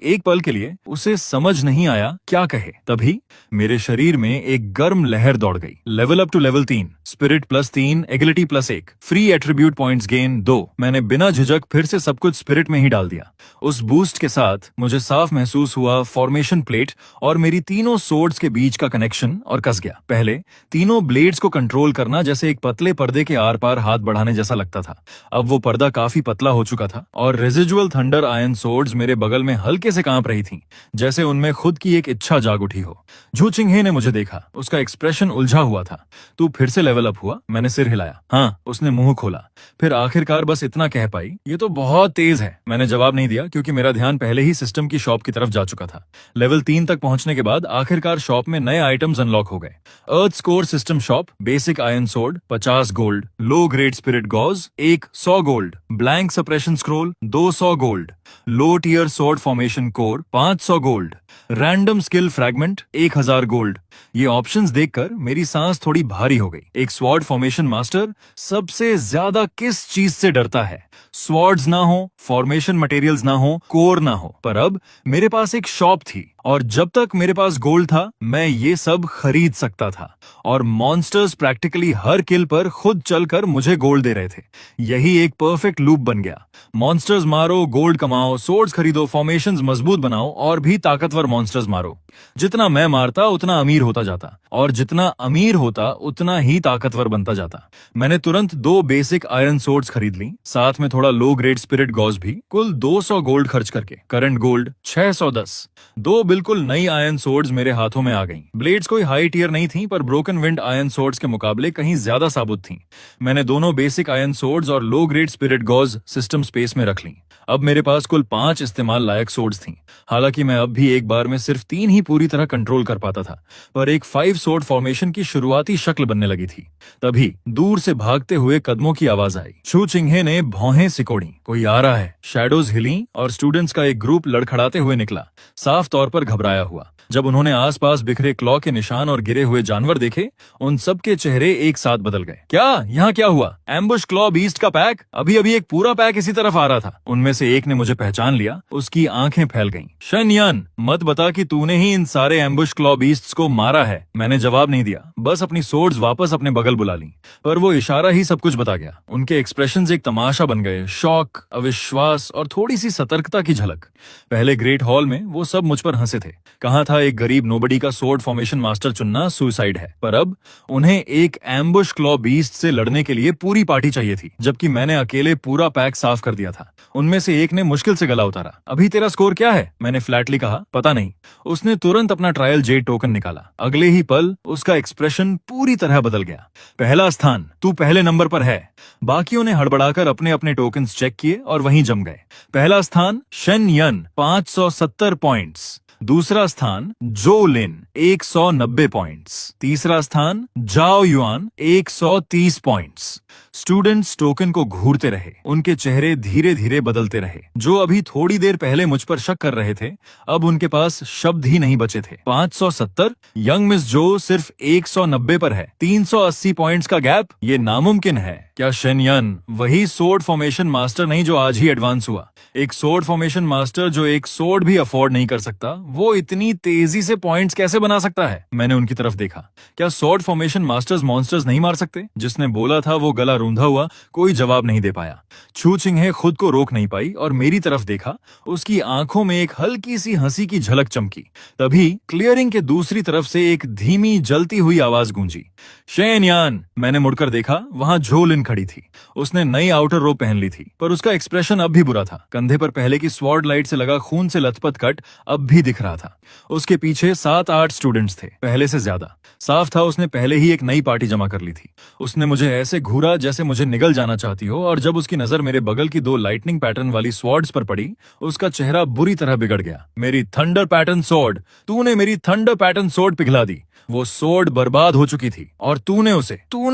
एक पल के लिए उसे समझ नहीं आया क्या कहे। तभी मेरे शरीर में एक गर्म लहर दौड़ गई। Level up to level 3, spirit +3, agility +1, free attribute points gain 2। मैंने बिना झिझक फिर से सब कुछ स्पिरिट में ही डाल दिया। उस बूस्ट के साथ मुझे साफ महसूस हुआ फॉर्मेशन प्लेट और मेरी तीनों सोर्ड्स के बीच का कनेक्शन और कस गया। पहले तीनों ब्लेड्स को कंट्रोल करना जैसे एक पतले पर्दे के आर पार हाथ बढ़ाने जैसा लगता था। अब वो पर्दा काफी पतला हो चुका था और रेजिजुअल थंडर आयरन सोर्ड्स मेरे बगल में हल्के से कांप रही थीं, जैसे उनमें खुद की एक इच्छा जाग उठी हो। झू चिंघे ने मुझे देखा। उसका एक्सप्रेशन उलझा हुआ था। तू फिर से लेवल अप हुआ? मैंने सिर हिलाया। हाँ, उसने मुंह खोला। फिर आखिरकार बस इतना कह पाई, ये तो बहुत तेज है। मैंने जवाब नहीं दिया क्योंकि मेरा ध्यान पहले ही सिस्टम की शॉप की तरफ जा चुका था। लेवल 3 तक पहुंचने के बाद आखिरकार शॉप में नए आइटम्स अनलॉक हो गए। Earth score system shop, basic iron sword 50 gold, low grade spirit gauge 100 gold, blank suppression scroll 200 gold, low tier sword formation core 500 gold, random skill fragment 1000 gold. ये ऑप्शंस देखकर मेरी सांस थोड़ी भारी हो गई। एक स्वॉर्ड फॉर्मेशन मास्टर सबसे ज्यादा किस चीज से डरता है? स्वॉर्ड्स ना हो, फॉर्मेशन मटेरियल्स ना हो, कोर ना हो। पर अब मेरे पास एक शॉप थी और जब तक मेरे पास गोल्ड था, मैं ये सब खरीद सकता था। और मॉन्स्टर्स प्रैक्टिकली हर किल पर खुद चलकर मुझे गोल्ड दे रहे थे। यही एक परफेक्ट लूप बन गया। मॉन्स्टर्स मारो, गोल्ड कमाओ, सोर्ड्स खरीदो, फॉर्मेशंस मजबूत बनाओ और भी ताकतवर मॉन्स्टर्स मारो। जितना मैं मारता उतना अमीर होता जाता, और जितना अमीर होता उतना ही ताकतवर बनता जाता। मैंने तुरंत 2 बेसिक आयरन सोर्ड्स खरीद ली, साथ में थोड़ा लो ग्रेड स्पिरिट गॉज भी, कुल 200 गोल्ड खर्च करके। Current gold 610। 2 बिल्कुल नई आयरन सोर्ड्स मेरे हाथों में आ गईं। ब्लेड्स कोई हाई टियर नहीं थी, पर ब्रोकन विंड आयरन सोर्ड्स के मुकाबले कहीं ज्यादा साबुत थीं। मैंने दोनों बेसिक आयरन सोर्ड्स और low grade spirit gauze system space में रख ली। अब मेरे पास कुल 5 इस्तेमाल लायक सोर्ड्स थीं। हालांकि मैं अब भी एक बार में सिर्फ 3 ही पूरी तरह कंट्रोल कर पाता था, पर एक 5 स्वॉर्ड फॉर्मेशन की शुरुआती शक्ल बनने लगी थी। तभी दूर से भागते हुए कदमों की आवाज आई। छू चिंहे ने भौहें सिकोड़ी, कोई आ रहा है। शैडोज हिली और स्टूडेंट्स का एक ग्रुप लड़खड़ाते हुए निकला, साफ तौर पर घबराया हुआ। जब उन्होंने आसपास बिखरे क्लॉ के निशान और गिरे हुए जानवर देखे, उन सबके चेहरे एक साथ बदल गए। क्या यहाँ क्या हुआ? एम्बुश क्लॉ बीस्ट का पैक? अभी अभी एक पूरा पैक इसी तरफ आ रहा था। उनमें से एक ने मुझे पहचान लिया, उसकी आंखें फैल गईं। शेनयान, मत बता कि तूने ही इन सारे एम्बुश क्लॉ बीस्ट्स को मारा है। मैंने जवाब नहीं दिया, बस अपनी सोर्ड्स वापस अपने बगल बुला ली। पर वो इशारा ही सब कुछ बता गया। उनके एक्सप्रेशंस एक तमाशा बन गए, शौक, अविश्वास और थोड़ी सी सतर्कता की झलक। पहले ग्रेट हॉल में वो सब मुझ पर हंसे थे। कहा था एक गरीब नोबडी का स्वॉर्ड फॉर्मेशन मास्टर चुनना सुसाइड है, पर अब उन्हें एक एम्बुश क्लॉ बीस्ट से लड़ने के लिए पूरी पार्टी चाहिए थी, जबकि मैंने अकेले पूरा पैक साफ कर दिया था। उनमें से एक ने मुश्किल से गला उतारा। अभी तेरा स्कोर क्या है? मैंने फ्लैटली कहा, पता नहीं। उसने तुरंत अपना ट्रायल जेड टोकन निकाला। अगले ही पल उसका एक्सप्रेशन पूरी तरह बदल गया। पहला स्थान, तू पहले नंबर पर है। बाकियों ने हड़बड़ाकर अपने अपने टोकन्स चेक किए और वहीं जम गए। पहला स्थान शेन यन 570 पॉइंट्स। दूसरा स्थान जो लिन 190 पॉइंट्स। तीसरा स्थान जाओ युआन 130 पॉइंट्स। स्टूडेंट्स टोकन को घूरते रहे, उनके चेहरे धीरे धीरे बदलते रहे। जो अभी थोड़ी देर पहले मुझ पर शक कर रहे थे, अब उनके पास शब्द ही नहीं बचे थे। 570, यंग मिस जो सिर्फ 190 पर है। 380 पॉइंट्स का गैप, ये नामुमकिन है। क्या शेनयन वही सोर्ड फॉर्मेशन मास्टर नहीं जो आज ही एडवांस हुआ? एक सोर्ड फॉर्मेशन मास्टर जो एक सोर्ड भी अफोर्ड नहीं कर सकता, वो इतनी तेजी से पॉइंट्स कैसे बना सकता है? मैंने उनकी तरफ देखा। क्या सोर्ड फॉर्मेशन मास्टर्स मॉन्स्टर्स नहीं मार सकते? जिसने बोला था वो गला रूंधा हुआ कोई जवाब नहीं दे पाया। छू चिंहे खुद को रोक नहीं पाई और मेरी तरफ देखा। उसकी आंखों में एक हल्की सी हंसी की झलक चमकी। तभी क्लियरिंग के दूसरी तरफ से एक धीमी जलती हुई आवाज गूंजी, शेनयान। मैंने मुड़कर देखा, वहां झोलिन खड़ी थी। उसने नई आउटर रोब पहन ली थी, पर उसका एक्सप्रेशन अब भी बुरा था। कंधे पर पहले की स्वॉर्ड लाइट से लगा खून से लथपथ कट अब भी दिख रहा था। उसके पीछे 7-8 स्टूडेंट्स थे, पहले से ज्यादा। साफ था उसने पहले ही एक नई पार्टी जमा कर ली थी। उसने मुझे ऐसे घूरा जैसे मुझे निगल जाना चाहती हो, और जब उसकी नजर मेरे बगल की 2 लाइटनिंग पैटर्न वाली स्वॉर्ड्स पर पड़ी, उसका चेहरा बुरी तरह बिगड़ गया। मेरी थंडर पैटर्न स्वॉर्ड, तूने मेरी थंडर पैटर्न स्वॉर्ड पिघला दी। वो स्वॉर्ड बर्बाद हो चुकी थी और तूने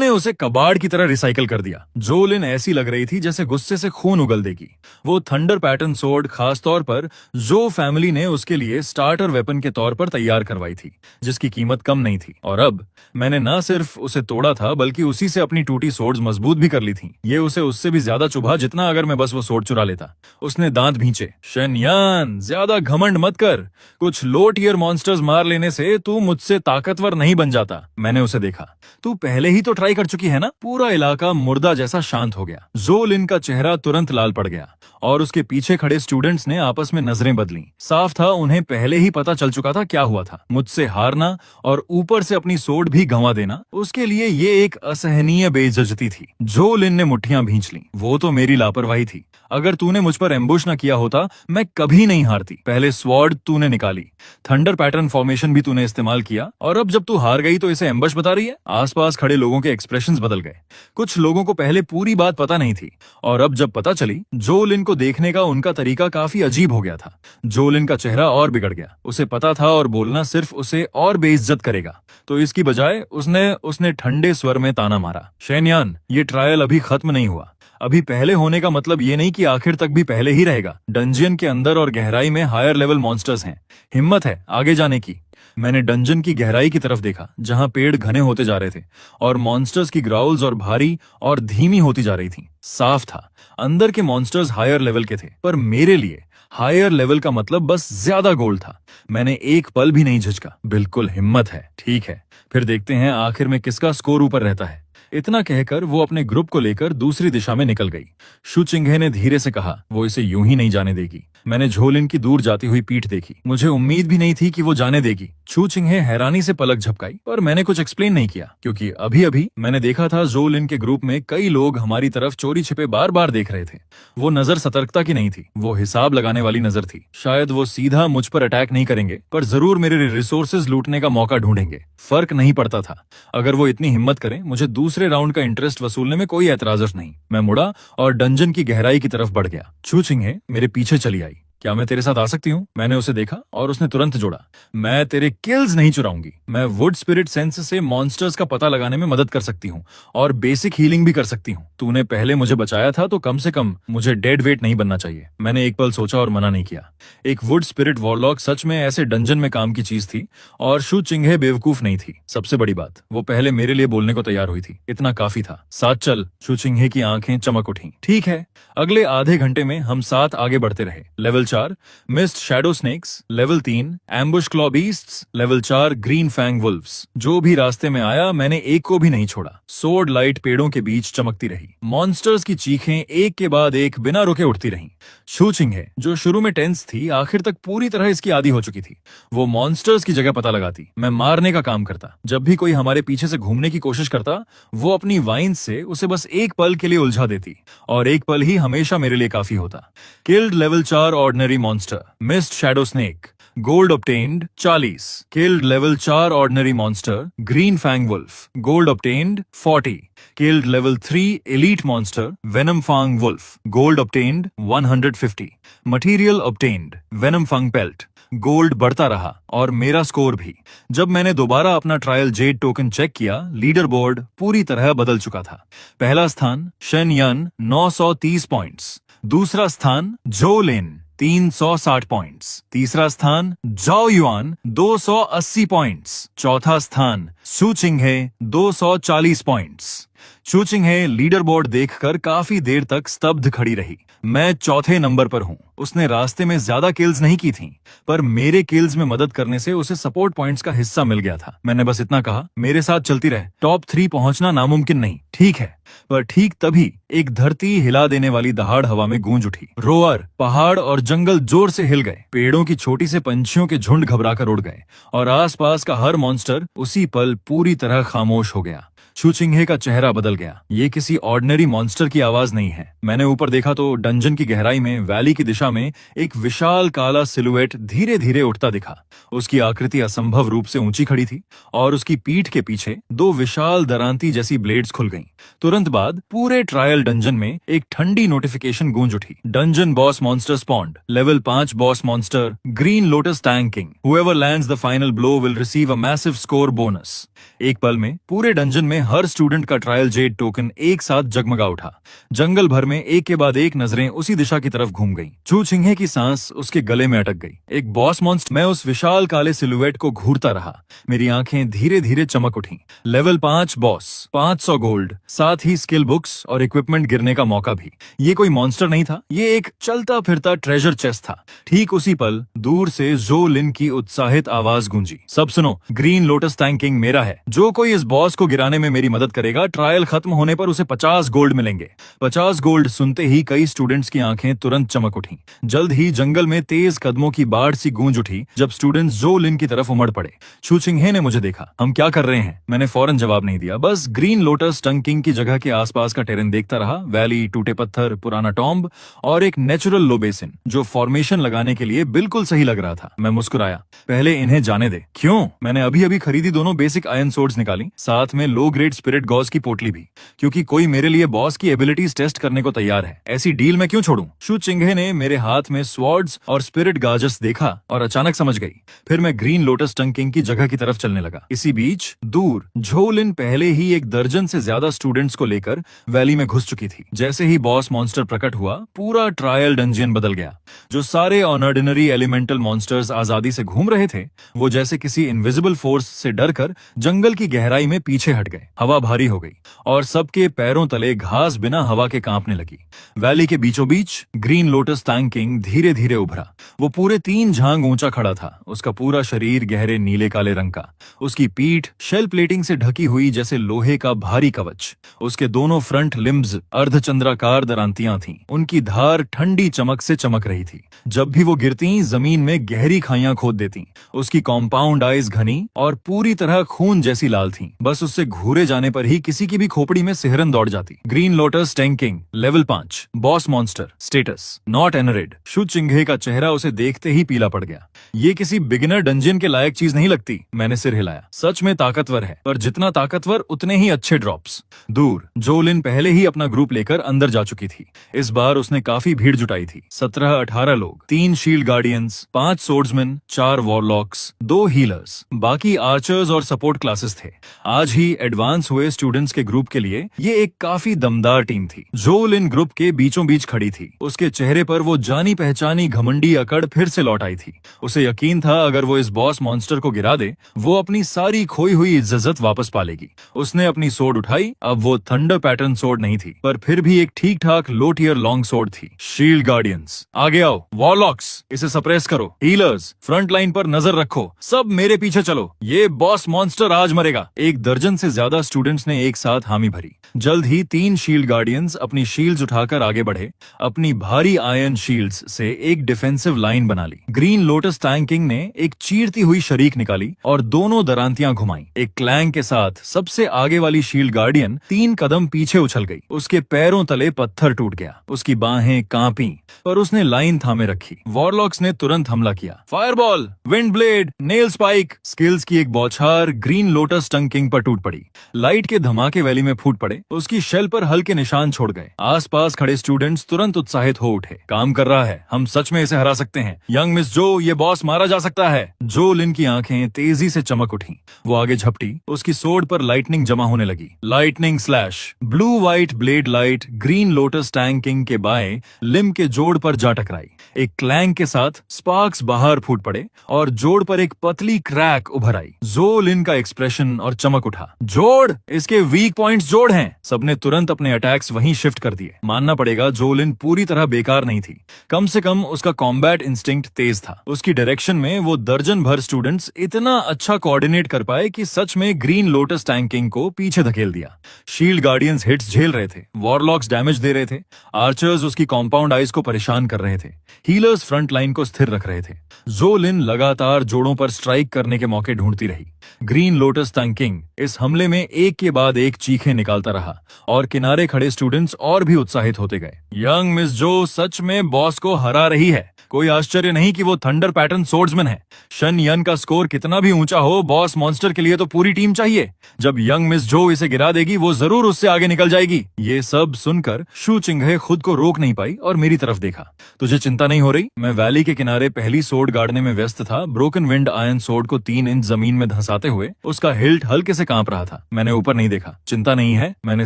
उसे कबाड़ की तरह रिसाइकल कर दिया। जोलिन ऐसी लग रही थी जैसे गुस्से से खून उगल देगी। वो थंडर पैटर्न स्वॉर्ड खास तौर पर जो फैमिली ने उसके लिए स्टार्टर वेपन के तौर पर तैयार करवाई थी, जिसकी कीमत कम नहीं थी। और अब मैंने न सिर्फ उसे तोड़ा था, बल्कि उसी से अपनी टूटी सोर्ड्स मजबूत भी कर ली थी। ये उसे उससे भी ज्यादा चुभा जितना अगर मैं बस वो सोर्ड चुरा लेता। उसने दांत भींचे। शेनयान, ज्यादा घमंड मत कर। कुछ लो टियर मॉन्स्टर्स मार लेने से तू मुझसे ताकतवर नहीं बन जाता। मैंने उसे देखा। तू पहले ही तो ट्राई कर चुकी है ना? पूरा इलाका मुर्दा जैसा शांत हो गया। जोलिन का चेहरा तुरंत लाल पड़ गया और उसके पीछे खड़े स्टूडेंट्स ने आपस में नजरें बदली। साफ था उन्हें पहले ही पता चल चुका था क्या हुआ था। मुझसे हारना और ऊपर से अपनी सोड भी गंवा देना, उसके लिए ये एक असहनीय बेइज्जती थी। जोलिन ने मुट्ठियां भींच ली। वो तो मेरी लापरवाही थी। अगर तूने मुझ पर एम्बुश न किया होता, मैं कभी नहीं हारती। पहले स्वॉर्ड तूने निकाली, थंडर पैटर्न फॉर्मेशन भी तूने इस्तेमाल किया, और अब जब तू हार गई तो इसे एम्बुश बता रही है? आसपास खड़े लोगों के एक्सप्रेशंस बदल गए। कुछ लोगों को पहले पूरी बात पता नहीं थी, और अब जब पता चली, जोलिन को देखने का उनका तरीका काफी अजीब हो गया था। जोलिन का चेहरा और बिगड़ गया। उसे पता था और बोलना सिर्फ उसे और बेइज्जत करेगा, तो इसकी बजाय उसने ठंडे स्वर में ताना मारा, शेनयान, ये ट्रायल अभी खत्म नहीं हुआ। अभी पहले होने का मतलब ये नहीं कि आखिर तक भी पहले ही रहेगा। डंजियन के अंदर और गहराई में हायर लेवल मॉन्स्टर्स हैं। हिम्मत है आगे जाने की। मैंने डंजन की गहराई की तरफ देखा, जहां पेड़ घने होते जा रहे थे और मॉन्स्टर्स की ग्राउल्स और भारी और धीमी होती जा रही थी। साफ था अंदर के मॉन्स्टर्स हायर लेवल के थे, पर मेरे लिए हायर लेवल का मतलब बस ज्यादा गोल्ड था। मैंने एक पल भी नहीं झिझका। बिल्कुल हिम्मत है, ठीक है, फिर देखते हैं आखिर में किसका स्कोर ऊपर रहता है। इतना कहकर वो अपने ग्रुप को लेकर दूसरी दिशा में निकल गई। शू चिंगे ने धीरे से कहा, वो इसे यूं ही नहीं जाने देगी। मैंने झोलिन की दूर जाती हुई पीठ देखी। मुझे उम्मीद भी नहीं थी कि वो जाने देगी। छू चिंगे हैरानी से पलक झपकाई, पर मैंने कुछ एक्सप्लेन नहीं किया, क्योंकि अभी अभी मैंने देखा था जोलिन के ग्रुप में कई लोग हमारी तरफ चोरी छिपे बार बार देख रहे थे। वो नजर सतर्कता की नहीं थी, वो हिसाब लगाने वाली नजर थी। शायद वो सीधा मुझ पर अटैक नहीं करेंगे, पर जरूर मेरे रिसोर्सेज लूटने का मौका ढूंढेंगे। फर्क नहीं पड़ता था। अगर वो इतनी हिम्मत करें, मुझे दूसरे राउंड का इंटरेस्ट वसूलने में कोई एतराज नहीं। मैं मुड़ा और डंजन की गहराई की तरफ बढ़ गया। छू चिंगे मेरे पीछे चली आई। क्या मैं तेरे साथ आ सकती हूँ? मैंने उसे देखा और उसने तुरंत जोड़ा, मैं तेरे किल्स नहीं चुराऊंगी। मैं वुड स्पिरिट सेंस से मॉन्स्टर्स का पता लगाने में मदद कर सकती हूँ और बेसिक हीलिंग भी कर सकती हूँ। तूने पहले मुझे बचाया था तो कम से कम मुझे डेड वेट नहीं बनना चाहिए। मैंने एक पल सोचा और मना नहीं किया। एक वुड स्पिरिट वॉरलॉक सच में ऐसे डंजन में काम की चीज थी और शू चिंगहे बेवकूफ नहीं थी। सबसे बड़ी बात, वो पहले मेरे लिए बोलने को तैयार हुई थी। इतना काफी था। साथ चल। शू चिंगहे की आंखें चमक उठी। ठीक है। अगले आधे घंटे में हम साथ आगे बढ़ते रहे। Level 4 mist shadow snakes, level 3 ambush claw beasts, level 4 green fang wolves. जो भी रास्ते में आया मैंने एक को भी नहीं छोड़ा। सोर्ड लाइट पेड़ों के बीच चमकती रही। मॉन्स्टर्स की चीखें एक के बाद एक बिना रुके उठती रहीं। शू चिंगहे, जो शुरू में टेंस थी, आखिर तक पूरी तरह इसकी आदी हो चुकी थी। वो मॉन्स्टर्स की जगह पता लगाती, मैं मारने का काम करता। जब भी कोई हमारे पीछे से घूमने की कोशिश करता, वो अपनी वाइन से उसे बस एक पल के लिए उलझा देती और एक पल ही हमेशा मेरे लिए काफी होता। Killed level 4 ordinary monster, mist shadow snake, gold obtained 40। Killed level 4 ordinary monster, green fang wolf, gold obtained 40। Killed level 3 elite monster, venom fang wolf, gold obtained 150। Material obtained, venom fang pelt. Gold बढ़ता रहा और मेरा स्कोर भी। जब मैंने दोबारा अपना ट्रायल जेड टोकन चेक किया, लीडर बोर्ड पूरी तरह बदल चुका था। पहला स्थान शेन यन 930 पॉइंट्स, दूसरा स्थान जो लिन 360 पॉइंट्स, तीसरा स्थान जाओ युआन 280 पॉइंट्स, चौथा स्थान शू चिंगहे 240 पॉइंट्स। शू चिंगहे लीडर बोर्ड देखकर काफी देर तक स्तब्ध खड़ी रही। मैं चौथे नंबर पर हूँ। उसने रास्ते में ज्यादा किल्स नहीं की थीं, पर मेरे किल्स में मदद करने से उसे सपोर्ट पॉइंट्स का हिस्सा मिल गया था। मैंने बस इतना कहा, मेरे साथ चलती रहे। टॉप 3 पहुंचना नामुमकिन नहीं, ठीक है। पर ठीक तभी एक धरती हिला देने वाली दहाड़ हवा में गूंज उठी। रोअर, पहाड़ और जंगल जोर से हिल गए। पेड़ों की छोटी से पंछियों के झुंड घबराकर उड़ गए और आसपास का हर मॉन्स्टर उसी पल पूरी तरह खामोश हो गया। शू चिंगहे का चेहरा बदल गया। ये किसी ऑर्डिनरी मॉन्स्टर की आवाज नहीं है। मैंने ऊपर देखा तो डंजन की गहराई में वैली की दिशा में एक विशाल काला सिलुएट धीरे धीरे उठता दिखा। उसकी आकृति असंभव रूप से ऊंची खड़ी थी और उसकी पीठ के पीछे 2 विशाल दरांती जैसी ब्लेड्स खुल गईं। तुरंत बाद पूरे ट्रायल डंजन में एक ठंडी नोटिफिकेशन गूंज उठी। Dungeon boss monster spawned, level 5 boss monster green lotus tank king. Whoever lands the final blow will receive a massive score bonus. एक पल में पूरे डंजन में हर स्टूडेंट का ट्रायल जेड टोकन एक साथ जगमगा उठा। जंगल भर में एक के बाद एक नजरें उसी दिशा की तरफ घूम गईं। शू चिंगहे की सांस उसके गले में अटक गई। एक बॉस मॉन्स्टर। मैं उस विशाल काले सिलुएट को घूरता रहा। मेरी आंखें धीरे धीरे चमक उठीं। लेवल 5 बॉस, 500 गोल्ड, साथ ही स्किल बुक्स और इक्विपमेंट गिरने का मौका भी। ये कोई मॉन्स्टर नहीं था, ये एक चलता फिरता ट्रेजर चेस्ट था। ठीक उसी पल दूर से जो लिन की उत्साहित आवाज गूंजी, सब सुनो, ग्रीन लोटस टैंक किंग मेरा है। जो कोई इस बॉस को गिराने में मेरी मदद करेगा, ट्रायल खत्म होने पर उसे 50 गोल्ड मिलेंगे। 50 गोल्ड सुनते ही कई स्टूडेंट्स की आंखें तुरंत चमक उठी। जल्द ही जंगल में तेज कदमों की बाढ़ सी गूंज उठी जब स्टूडेंट्स जो लिन की तरफ उमड़ पड़े। शू चिंगहे ने मुझे देखा। हम क्या कर रहे हैं? मैंने फौरन जवाब नहीं दिया, बस ग्रीन लोटस टंग किंग की जगह के आसपास का टेरेन देखता रहा। वैली, टूटे पत्थर, पुराना टॉम्ब और एक नेचुरल लो बेसिन जो फॉर्मेशन लगाने के लिए बिल्कुल सही लग रहा था। मैं मुस्कुराया, पहले इन्हें जाने दे। क्यों? मैंने अभी अभी खरीदी दोनों बेसिक आयरन सोर्ड्स निकाली, साथ में लो ग्रेड स्पिरिट गॉज की पोटली भी, क्योंकि कोई मेरे लिए बॉस की एबिलिटीज टेस्ट करने को तैयार है। ऐसी डील मैं क्यों छोड़ूं? शू चिंगहे ने मेरे हाथ में स्वॉर्ड्स और स्पिरिट गाजस देखा और अचानक समझ गई। फिर मैं ग्रीन लोटस टंग किंग की जगह की तरफ चलने लगा। इसी बीच दूर झोलिन पहले ही एक दर्जन से ज्यादा स्टूडेंट्स को लेकर वैली में घुस चुकी थी। जैसे ही बॉस मॉन्स्टर प्रकट हुआ, पूरा ट्रायल डंजियन बदल गया। जो सारे अनऑर्डिनरी एलिमेंटल मॉन्स्टर्स आजादी से घूम रहे थे, वो जैसे किसी इनविजिबल फोर्स से डरकर जंगल की गहराई में पीछे हट गए। हवा भारी हो गई और सबके पैरों तले घास बिना हवा के कांपने लगी। वैली के बीचों बीच ग्रीन लोटस टैंक किंग धीरे धीरे उभरा। वो पूरे 3 झांग ऊंचा खड़ा था। उसका पूरा शरीर गहरे नीले काले रंग का, उसकी पीठ शेल प्लेटिंग से ढकी हुई जैसे लोहे का भारी कवच। उसके दोनों फ्रंट लिम्स अर्धचंद्राकार दरांतियां थीं। उनकी धार ठंडी चमक से चमक रही थी। जब भी वो गिरती, जमीन में गहरी खाइयां खोद देती। उसकी कॉम्पाउंड आइज घनी और पूरी तरह खून जैसी लाल थीं। बस उससे घूरे बुरे जाने पर ही किसी की भी खोपड़ी में सिहरन दौड़ जाती। Green lotus tanking level 5 boss monster status not enraged. शु चिंघे का चेहरा उसे देखते ही पीला पड़ गया। ये किसी बिगिनर डंजियन के लायक चीज नहीं लगती। मैंने सिर हिलाया। सच में ताकतवर है, पर जितना ताकतवर उतने ही अच्छे ड्रॉप्स। दूर जोलिन पहले ही अपना ग्रुप लेकर अंदर जा चुकी थी। इस बार उसने काफी भीड़ जुटाई थी। 17-18 लोग, 3 शील्ड गार्डियंस, 5 सोर्ड्समैन, 4 वॉरलॉक्स, 2 हीलर्स, बाकी आर्चर्स और सपोर्ट क्लासेस थे। आज ही एडवांस हुए स्टूडेंट्स के ग्रुप के लिए ये एक काफी दमदार टीम थी। जोलिन ग्रुप के बीचों बीच खड़ी थी। उसके चेहरे पर वो जानी पहचानी घमंडी अकड़ फिर से लौट आई थी। उसे यकीन था अगर वो इस बॉस मॉन्स्टर को गिरा दे, वो अपनी सारी खोई हुई इज्जत वापस पा लेगी। उसने अपनी सोर्ड उठाई। अब वो थंडर पैटर्न सोर्ड नहीं थी, पर फिर भी एक ठीक ठाक लो टियर लॉन्ग सोर्ड थी। शील्ड गार्डियंस आगे आओ, वॉरलॉक्स इसे सप्रेस करो, हीलर्स फ्रंट लाइन पर नजर रखो, सब मेरे पीछे चलो, ये बॉस मॉन्स्टर आज मरेगा। एक दर्जन से ज्यादा स्टूडेंट्स ने एक साथ हामी भरी। जल्द ही 3 शील्ड गार्डियंस अपनी शील्ड्स उठाकर आगे बढ़े। अपनी भारी आयरन शील्ड्स से एक डिफेंसिव लाइन बना ली। ग्रीन लोटस टैंकिंग ने एक चीरती हुई शरीक निकाली और दोनों दरांतियां घुमाई। एक क्लैंग के साथ सबसे आगे वाली शील्ड गार्डियन 3 कदम पीछे उछल गई। उसके पैरों तले पत्थर टूट गया। उसकी बाहें कांपी, पर उसने लाइन थामे रखी। वॉरलॉक्स ने तुरंत हमला किया। Fireball, wind blade, nail spike, skills की एक बौछार ग्रीन लोटस टंकिंग पर टूट पड़ी। लाइट के धमाके वैली में फूट पड़े। उसकी शेल पर हल्के निशान छोड़ गए। आसपास खड़े स्टूडेंट्स तुरंत उत्साहित हो उठे। काम कर रहा है, हम सच में इसे हरा सकते हैं। यंग मिस जो, ये बॉस मारा जा सकता है। जोलिन की आंखें तेजी से चमक उठी। वो आगे झपटी। उसकी सोर्ड पर लाइटनिंग जमा होने लगी। Lightning slash, blue white blade light green lotus tanking के बाएं लिम के जोड़ पर जा टकराई। एक क्लैंग के साथ स्पार्क्स बाहर फूट पड़े और जोड़ पर एक पतली क्रैक उभर आई। जोलिन का एक्सप्रेशन और चमक उठा। जोड़, इसके वीक पॉइंट्स जोड़ हैं। सबने तुरंत अपने अटैक्स वहीं शिफ्ट कर दिए। मानना पड़ेगा जोलिन पूरी तरह बेकार नहीं थी। कम से कम उसका कॉम्बैट इंस्टिंक्ट तेज था। उसकी डायरेक्शन में वो दर्जन भर स्टूडेंट्स इतना अच्छा कोऑर्डिनेट कर पाए कि सच में ग्रीन लोटस टैंकिंग को पीछे धकेल दिया। शील्ड गार्डियंस हिट्स झेल रहे थे। वॉरलॉक्स डैमेज दे रहे थे। आर्चर्स उसकी कॉम्पाउंड आइज को परेशान कर रहे थे। हीलर्स फ्रंट लाइन को स्थिर रख रहे थे। जोलिन लगातार जोड़ों पर स्ट्राइक करने के मौके ढूंढती रही। ग्रीन लोटस टैंकिंग इस हमले में एक के बाद एक चीखें निकालता रहा और किनारे खड़े स्टूडेंट्स और भी उत्साहित होते गए। यंग मिस जो सच में बॉस को हरा रही है। कोई आश्चर्य नहीं कि वो थंडर पैटर्न सोर्ड्समैन है। शन यन का स्कोर कितना भी ऊंचा हो, बॉस मॉन्स्टर के लिए तो पूरी टीम चाहिए। जब यंग मिस जो इसे गिरा देगी, वो जरूर उससे आगे निकल जाएगी। ये सब सुनकर शु चिंघे खुद को रोक नहीं पाई और मेरी तरफ देखा। तुझे चिंता नहीं हो रही? मैं वैली के किनारे पहली सोर्ड गाड़ने में व्यस्त था। ब्रोकन विंड आयरन सोर्ड को 3 इंच जमीन में धंसाते हुए उसका हिल्ट हल्के से कांप रहा था। मैंने ऊपर नहीं देखा। चिंता नहीं है। मैंने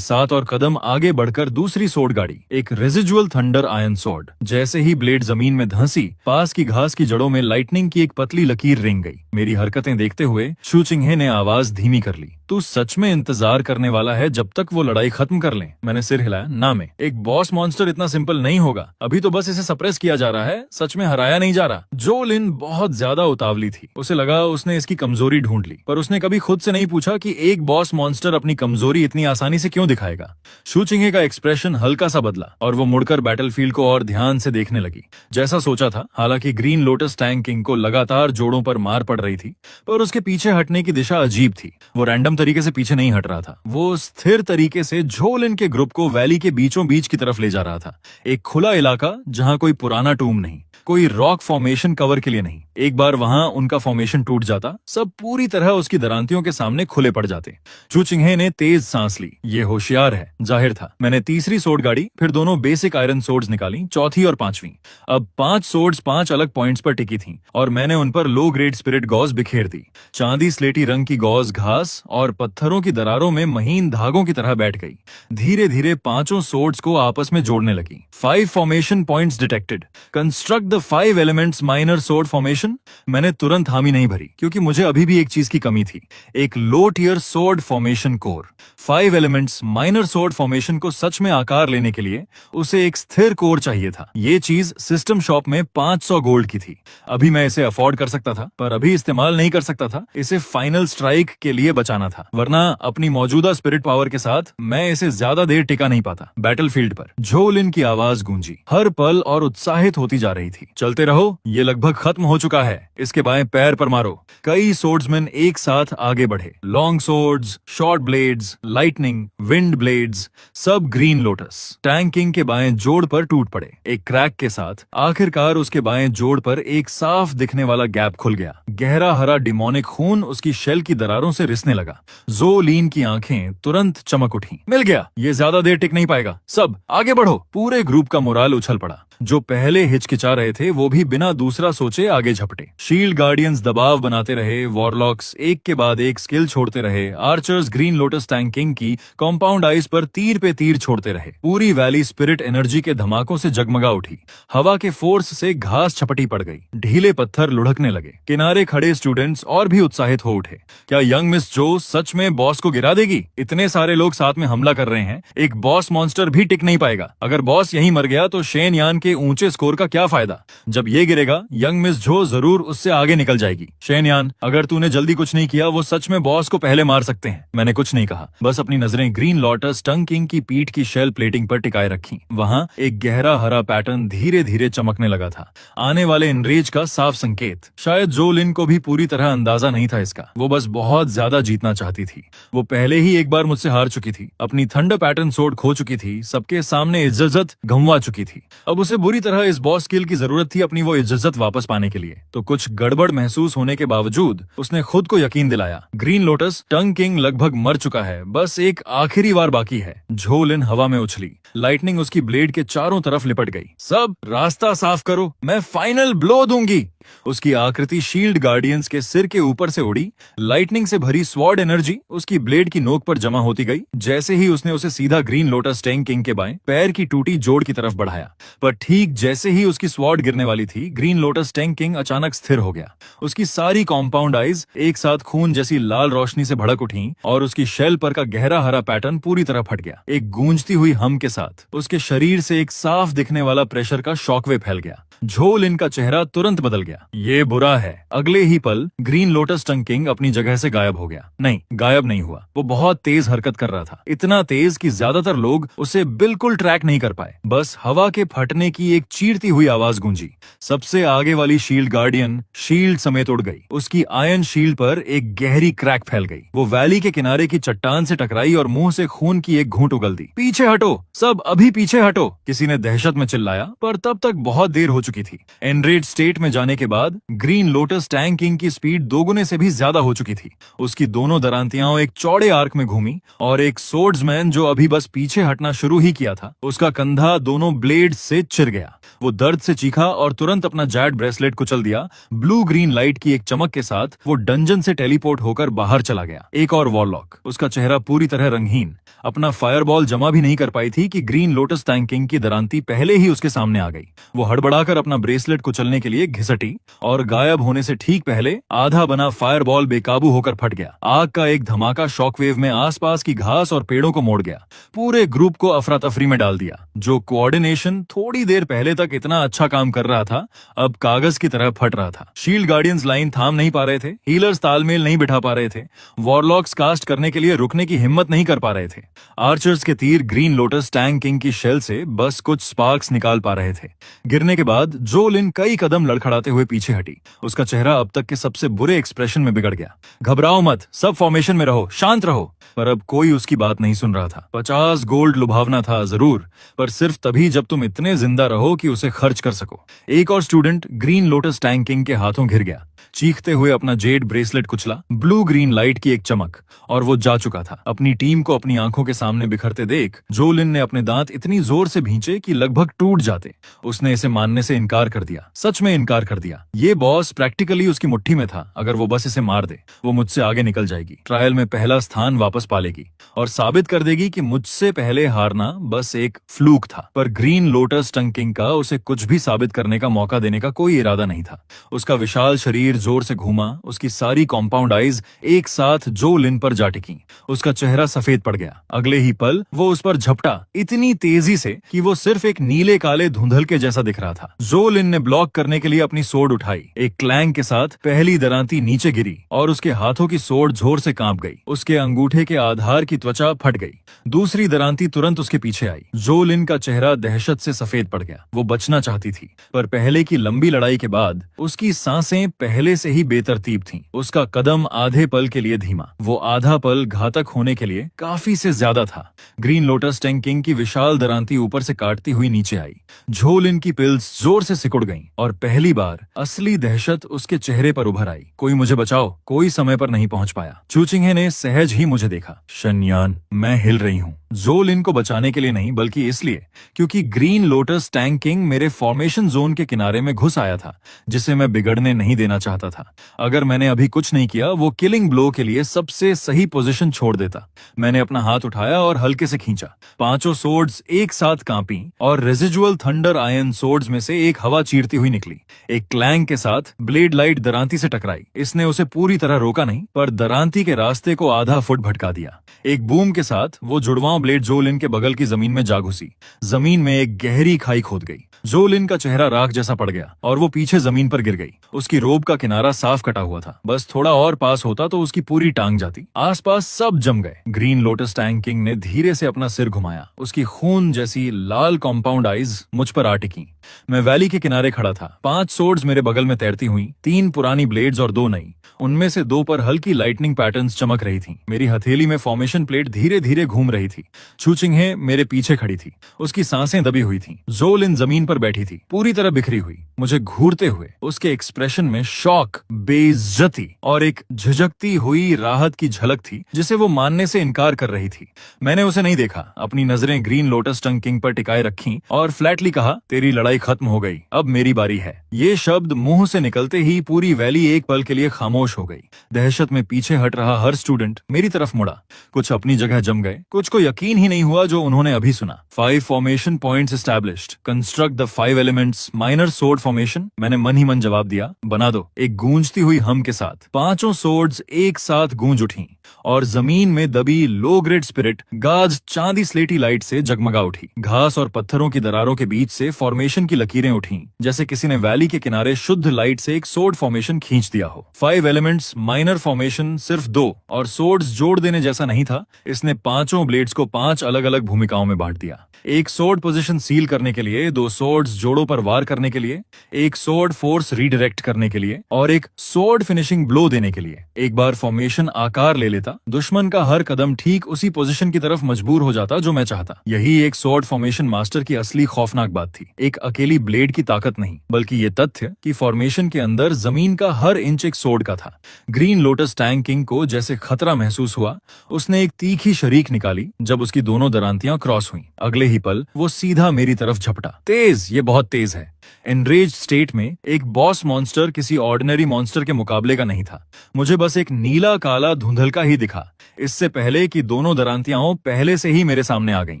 7 और कदम आगे बढ़कर दूसरी सोर्ड गाड़ी, एक रेजिजुअल थंडर आयरन सोर्ड। जैसे ही ब्लेड जमीन में धंसी, पास की घास की जड़ों में लाइटनिंग की एक पतली लकीर रेंग गई। मेरी हरकतें देखते हुए शु चिंघे ने आवाज धीमी कर ली। तू सच में इंतजार करने वाला है जब तक वो लड़ाई खत्म कर लें? मैंने सिर हिलाया। ना, में एक बॉस मॉन्स्टर इतना सिंपल नहीं होगा। अभी तो बस इसे सप्रेस किया जा रहा है, सच में हराया नहीं जा रहा। जोलिन बहुत ज्यादा उतावली थी। उसे लगा उसने इसकी कमजोरी ढूंढ ली, पर उसने कभी खुद से नहीं पूछा कि एक बॉस मॉन्स्टर अपनी कमजोरी इतनी आसानी से क्यों दिखाएगा। शु चिंघे का एक्सप्रेशन हल्का सा बदला और वो मुड़कर बैटलफील्ड को और ध्यान से देखने लगी। जैसा सोचा था, हालांकि ग्रीन लोटस टैंकिंग को लगातार जोड़ों पर मार पड़ रही थी, पर उसके पीछे हटने की दिशा अजीब थी। वो रैंडम तरीके से पीछे नहीं हट रहा था। वो स्थिर तरीके से जोलिन के ग्रुप को वैली के बीचों बीच की तरफ ले जा रहा था। एक खुला इलाका जहां कोई पुराना टूम नहीं, कोई रॉक फॉर्मेशन कवर के लिए नहीं। एक बार वहां उनका फॉर्मेशन टूट जाता, सब पूरी तरह उसकी दरांतियों के सामने खुले पड़ जाते। शु चिंघे ने तेज सांस ली। ये होशियार है, जाहिर था। मैंने तीसरी सोर्ड गाड़ी, फिर दोनों बेसिक आयरन सोर्ड्स निकाली, चौथी और पांचवी। अब 5 सोर्ड्स 5 अलग पॉइंट्स पर टिकी थीं और मैंने उन पर लो ग्रेड स्पिरिट गॉज बिखेर दी। चांदी स्लेटी रंग की गॉज घास और पत्थरों की दरारों में महीन धागों की तरह बैठ गई। धीरे धीरे 5 सोर्ड्स को आपस में जोड़ने लगी। 5 formation points detected. Construct the 5 elements minor sword formation. मैंने तुरंत हामी नहीं भरी, क्योंकि मुझे अभी भी एक चीज की कमी थी, एक low tier sword formation core. 5 elements minor sword formation को सच में आकार लेने के लिए उसे एक स्थिर कोर चाहिए था। ये चीज सिस्टम शॉप में 500 गोल्ड की थी। अभी मैं इसे अफोर्ड कर सकता था, पर अभी इस्तेमाल नहीं कर सकता था। इसे फाइनल स्ट्राइक के लिए बचाना था, वरना अपनी मौजूदा स्पिरिट पावर के साथ मैं इसे ज्यादा देर टिका नहीं पाता। बैटलफील्ड पर जोलिन की आवाज गूंजी, हर पल और उत्साहित होती जा रही थी। चलते रहो, ये लगभग खत्म हो चुका है। इसके बाएं पैर पर मारो। कई सोर्ड्समैन एक साथ आगे बढ़े। Long swords, short blades, lightning, wind blades, सब ग्रीन लोटस टैंक किंग के बाएं जोड़ पर टूट पड़े। एक क्रैक के साथ आखिरकार उसके बाएं जोड़ पर एक साफ दिखने वाला गैप खुल गया। गहरा हरा डिमोनिक खून उसकी शेल की दरारों से रिसने लगा। जो लीन की आंखें तुरंत चमक उठी। मिल गया, ये ज्यादा देर टिक नहीं पाएगा, सब आगे बढ़ो। पूरे ग्रुप का मोराल उछल पड़ा। जो पहले हिचकिचा रहे थे वो भी बिना दूसरा सोचे आगे झपटे। शील्ड गार्डियंस दबाव बनाते रहे, वॉरलॉक्स एक के बाद एक स्किल छोड़ते रहे, archers green lotus tank king की कंपाउंड आइस पर तीर पे तीर छोड़ते रहे। पूरी वैली स्पिरिट एनर्जी के धमाकों से जगमगा उठी। हवा के फोर्स से घास छपटी पड़ गई, ढीले पत्थर लुढ़कने लगे। किनारे खड़े स्टूडेंट्स और भी उत्साहित हो उठे। क्या यंग मिस जो सच में बॉस को गिरा देगी? इतने सारे लोग साथ में हमला कर रहे हैं, एक बॉस मॉन्स्टर भी टिक नहीं पाएगा। अगर बॉस यहीं मर गया तो शेन यान के ऊंचे स्कोर का क्या फायदा? जब ये गिरेगा यंग मिस जो जरूर उससे आगे निकल जाएगी। शेन यान, अगर तूने जल्दी कुछ नहीं किया वो सच में बॉस को पहले मार सकते हैं। मैंने कुछ नहीं कहा, बस अपनी नजरें ग्रीन लोटस टंग किंग की पीठ की शेल प्लेटिंग पर टिकाए रखी। वहां एक गहरा हरा पैटर्न धीरे धीरे चमकने लगा था, आने वाले एनरेज का साफ संकेत। शायद जो लिन को भी पूरी तरह अंदाजा नहीं था इसका। वो बस बहुत ज्यादा जीतना चाहती थी। वो पहले ही एक बार मुझसे हार चुकी थी, अपनी थंडर पैटर्न सोड खो चुकी थी, सबके सामने इज्जत गंवा चुकी थी। अब उसे बुरी तरह इस बॉस स्किल की जरूरत थी अपनी वो इज्जत वापस पाने के लिए। तो कुछ गड़बड़ महसूस होने के बावजूद उसने खुद को यकीन दिलाया, ग्रीन लोटस टंग किंग लगभग मर चुका है, बस एक आखिरी वार बाकी है। झो लिन हवा में उछली, लाइटनिंग उसकी ब्लेड के चारों तरफ लिपट गई। सब रास्ता साफ करो, मैं फाइनल ब्लो दूंगी। उसकी आकृति शील्ड गार्डियंस के सिर के ऊपर से उड़ी। लाइटनिंग से भरी स्वॉर्ड एनर्जी उसकी ब्लेड की नोक पर जमा होती गई। जैसे ही उसने उसे सीधा ग्रीन लोटस टैंक किंग के बाएं पैर की टूटी जोड़ की तरफ बढ़ाया, पर ठीक जैसे ही उसकी स्वॉर्ड गिरने वाली थी, ग्रीन लोटस टैंक किंग अचानक स्थिर हो गया। उसकी सारी कॉम्पाउंड आइज एक साथ खून जैसी लाल रोशनी से भड़क उठी और उसकी शेल पर का गहरा हरा पैटर्न पूरी तरह फट गया। एक गूंजती हुई हम के साथ उसके शरीर से एक साफ दिखने वाला प्रेशर का शॉकवे फैल गया। झो लिन का चेहरा तुरंत बदल गया। ये बुरा है। अगले ही पल ग्रीन लोटस टंग किंग अपनी जगह से गायब हो गया। नहीं, गायब नहीं हुआ, वो बहुत तेज हरकत कर रहा था, इतना तेज कि ज्यादातर लोग उसे बिल्कुल ट्रैक नहीं कर पाए। बस हवा के फटने की एक चीरती हुई आवाज गूंजी। सबसे आगे वाली शील्ड गार्डियन शील्ड समेत उड़ गई। उसकी आयरन शील्ड पर एक गहरी क्रैक फैल गई। वो वैली के किनारे की चट्टान से टकराई और मुंह से खून की एक घूंट उगल दी। पीछे हटो, सब अभी पीछे हटो, किसी ने दहशत में चिल्लाया, पर तब तक बहुत देर हो चुकी थी। एनरेड स्टेट में जाने के बाद ग्रीन लोटस टैंक किंग की स्पीड दोगुने से भी ज्यादा हो चुकी थी। उसकी दोनों दरांतियां एक चौड़े आर्क में घूमी और एक सोर्ड्समैन जो अभी बस पीछे हटना शुरू ही किया था, उसका कंधा दोनों ब्लेड से चिर गया। वो दर्द से चीखा और तुरंत अपना जैड ब्रेसलेट कुचल दिया। ब्लू ग्रीन लाइट की एक चमक के साथ वो डंजन से टेलीपोर्ट होकर बाहर चला गया। एक और वॉरलॉक, उसका चेहरा पूरी तरह रंगहीन, अपना फायरबॉल जमा भी नहीं कर पाई थी कि ग्रीन लोटस टैंक किंग की दरांती पहले ही उसके सामने आ गई। वो हड़बड़ाकर अपना ब्रेसलेट कुचलने के लिए घिसटी और गायब होने से ठीक पहले आधा बना फायरबॉल बेकाबू होकर फट गया। आग का एक धमाका शॉकवेव में आसपास की घास और पेड़ों को मोड़ गया, पूरे ग्रुप को अफरा तफरी में डाल दिया। जो कोऑर्डिनेशन थोड़ी देर पहले तक इतना अच्छा काम कर रहा था, अब कागज की तरह फट रहा था। शील्ड गार्डियंस लाइन थाम नहीं पा रहे थे, हीलर्स तालमेल नहीं बिठा पा रहे थे, वॉरलॉक्स कास्ट करने के लिए रुकने की हिम्मत नहीं कर पा रहे थे। आर्चर्स के तीर ग्रीन लोटस टैंक किंग की शेल से बस कुछ स्पार्क्स निकाल पा रहे थे। गिरने के बाद जो लिन कई कदम लड़खड़ाते हुए पीछे हटी। उसका चेहरा अब तक के सबसे बुरे एक्सप्रेशन में बिगड़ गया। घबराओ मत, सब फॉर्मेशन में रहो, शांत रहो। पर अब कोई उसकी बात नहीं सुन रहा था। 50 गोल्ड लुभावना था जरूर, पर सिर्फ तभी जब तुम इतने जिंदा रहो कि उसे खर्च कर सको। एक और student green lotus tank king के हाथों घिर गया, चीखते हुए अपना जेड ब्रेसलेट कुचला। ब्लू ग्रीन लाइट की एक चमक और वो जा चुका था। अपनी टीम को अपनी आंखों के सामने बिखरते देख जो लिन ने अपने दांत इतनी जोर से भींचे कि लगभग टूट जाते। उसने इसे मानने से इनकार कर दिया, सच में इनकार कर दिया। ये बॉस प्रैक्टिकली उसकी मुट्ठी में था। अगर वो बस इसे मार दे, वो मुझसे आगे निकल जाएगी, ट्रायल में पहला स्थान वापस पा लेगी और साबित कर देगी कि मुझसे पहले हारना बस एक फ्लूक था। पर ग्रीन लोटस टंग किंग का उसे कुछ भी साबित करने का मौका देने का कोई इरादा नहीं था। उसका विशाल शरीर जोर से घूमा, उसकी सारी कॉम्पाउंड आइज एक साथ जो लिन पर जा टिकी। उसका चेहरा सफेद पड़ गया। अगले ही पल वो उस पर झपटा इतनी तेजी से कि वो सिर्फ एक नीले काले धुंधल के जैसा दिख रहा था। जो लिन ने ब्लॉक करने के लिए अपनी सोर्ड उठाई। एक क्लैंग के साथ पहली दरांती नीचे गिरी और उसके हाथों की सोर्ड जोर से कांप गई। उसके अंगूठे के आधार की त्वचा फट गई। दूसरी दरांती तुरंत उसके पीछे आई। जो लिन का चेहरा दहशत से सफेद पड़ गया। वो बचना चाहती थी, पर पहले की लंबी लड़ाई के बाद उसकी सांसें पहले से ही बेतरतीब थीं। उसका कदम आधे पल के लिए धीमा। वो आधा पल घातक होने के लिए काफी से ज्यादा था। ग्रीन लोटस टैंक किंग की विशाल दरांती ऊपर से काटती हुई नीचे आई। झो लिन की पिल्स जोर से सिकुड़ गईं और पहली बार असली दहशत उसके चेहरे पर उभर आई। कोई मुझे बचाओ। कोई समय पर नहीं पहुंच पाया। चूचिंगे ने सहज ही मुझे देखा। शनयान, मैं हिल रही हूँ। जो लिन को बचाने के लिए नहीं, बल्कि इसलिए क्योंकि ग्रीन लोटस टैंक किंग मेरे फॉर्मेशन जोन के किनारे में घुस आया था, जिसे मैं बिगड़ने नहीं देना चाहता था। अगर मैंने अभी कुछ नहीं किया, वो किलिंग ब्लो के लिए सबसे सही पोजीशन छोड़ देता। मैंने अपना हाथ उठाया और हल्के से खींचा। पांचों सोर्ड्स एक साथ कांपी और रेजिजुअल थंडर आयन सोर्ड्स में से एक हवा चीरती हुई निकली। एक क्लैंग के साथ ब्लेड लाइट दरांती से टकराई। इसने उसे पूरी तरह रोका नहीं, पर दरांती के रास्ते को आधा फुट भटका दिया। एक बूम के साथ वो जुड़वां ब्लेड जो लिन के बगल की जमीन में जा घुसी। जमीन में एक गहरी खाई खोद गई। जो लिन का चेहरा राख जैसा पड़ गया और वो पीछे जमीन पर गिर गई। उसकी रोब का किनारा साफ कटा हुआ था। बस थोड़ा और पास होता तो उसकी पूरी टांग जाती। आसपास सब जम गए। ग्रीन लोटस टैंक किंग ने धीरे से अपना सिर घुमाया। उसकी खून जैसी लाल कॉम्पाउंड आईज मुझ पर आ टिकी। मैं वैली के किनारे खड़ा था। 5 सोर्ड्स मेरे बगल में तैरती हुई, 3 पुरानी ब्लेड्स और 2 नई। उनमें से 2 पर हल्की लाइटनिंग पैटर्न्स चमक रही थीं। मेरी हथेली में फॉर्मेशन प्लेट धीरे धीरे घूम रही थी। चूचिंगे मेरे पीछे खड़ी थी। उसकी सांसें दबी हुई थीं। जो लिन जमीन पर बैठी थी, पूरी तरह बिखरी हुई, मुझे घूरते हुए। उसके एक्सप्रेशन में शॉक, बेइज्जती और एक झिझकती हुई राहत की झलक थी, जिसे वो मानने से इनकार कर रही थी। मैंने उसे नहीं देखा। अपनी नजरें ग्रीन लोटस टंग किंग पर टिकाए रखी और फ्लैटली कहा, तेरी लड़ाई खत्म हो गई, अब मेरी बारी है। ये शब्द मुंह से निकलते ही पूरी वैली एक पल के लिए खामोश हो गई। दहशत में पीछे हट रहा हर स्टूडेंट मेरी तरफ मुड़ा। कुछ अपनी जगह जम गए, कुछ को यकीन ही नहीं हुआ जो उन्होंने अभी सुना। 5 formation points established. Construct the 5 elements minor sword formation. मैंने मन ही मन जवाब दिया, बना दो। एक गूंजती हुई हम के साथ 5 सोर्ड्स एक साथ गूंज उठी और जमीन में दबी लो ग्रेड स्पिरिट गाज चांदी स्लेटी लाइट से जगमगा उठी। घास और पत्थरों की दरारों के बीच से फॉर्मेशन की लकीरें उठी, जैसे किसी ने वैली के किनारे शुद्ध लाइट से एक सोर्ड फॉर्मेशन खींच दिया हो। 5 एलिमेंट्स माइनर फॉर्मेशन सिर्फ 2 और सोर्ड्स जोड़ देने जैसा नहीं था। इसने 5 ब्लेड्स को 5 अलग अलग भूमिकाओं में बांट दिया। एक सोर्ड पोजीशन सील करने के लिए, 2 सोर्ड्स जोड़ों पर वार करने के लिए, एक सोर्ड फोर्स रीडायरेक्ट करने के लिए और एक सोर्ड फिनिशिंग ब्लो देने के लिए। एक बार फॉर्मेशन आकार ले लेता, दुश्मन का हर कदम ठीक उसी पोजीशन की तरफ मजबूर हो जाता जो मैं चाहता। यही एक सोर्ड फॉर्मेशन मास्टर की असली खौफनाक बात थी। एक अकेली ब्लेड की ताकत नहीं, बल्कि ये तथ्य कि फॉर्मेशन के अंदर जमीन का हर इंच एक सोर्ड का था। ग्रीन लोटस टैंक किंग को जैसे खतरा महसूस हुआ। उसने एक तीखी शरीक निकाली। जब उसकी दोनों दरांतियां क्रॉस हुईं, अगले ही पल वो सीधा मेरी तरफ झपटा। तेज, ये बहुत तेज है। एनरेज्ड स्टेट में एक बॉस मॉन्स्टर किसी ऑर्डिनरी मॉन्स्टर के मुकाबले का नहीं था। मुझे बस एक नीला काला धुंधलका ही दिखा, इससे पहले कि दोनों दरांतियां पहले से ही मेरे सामने आ गईं।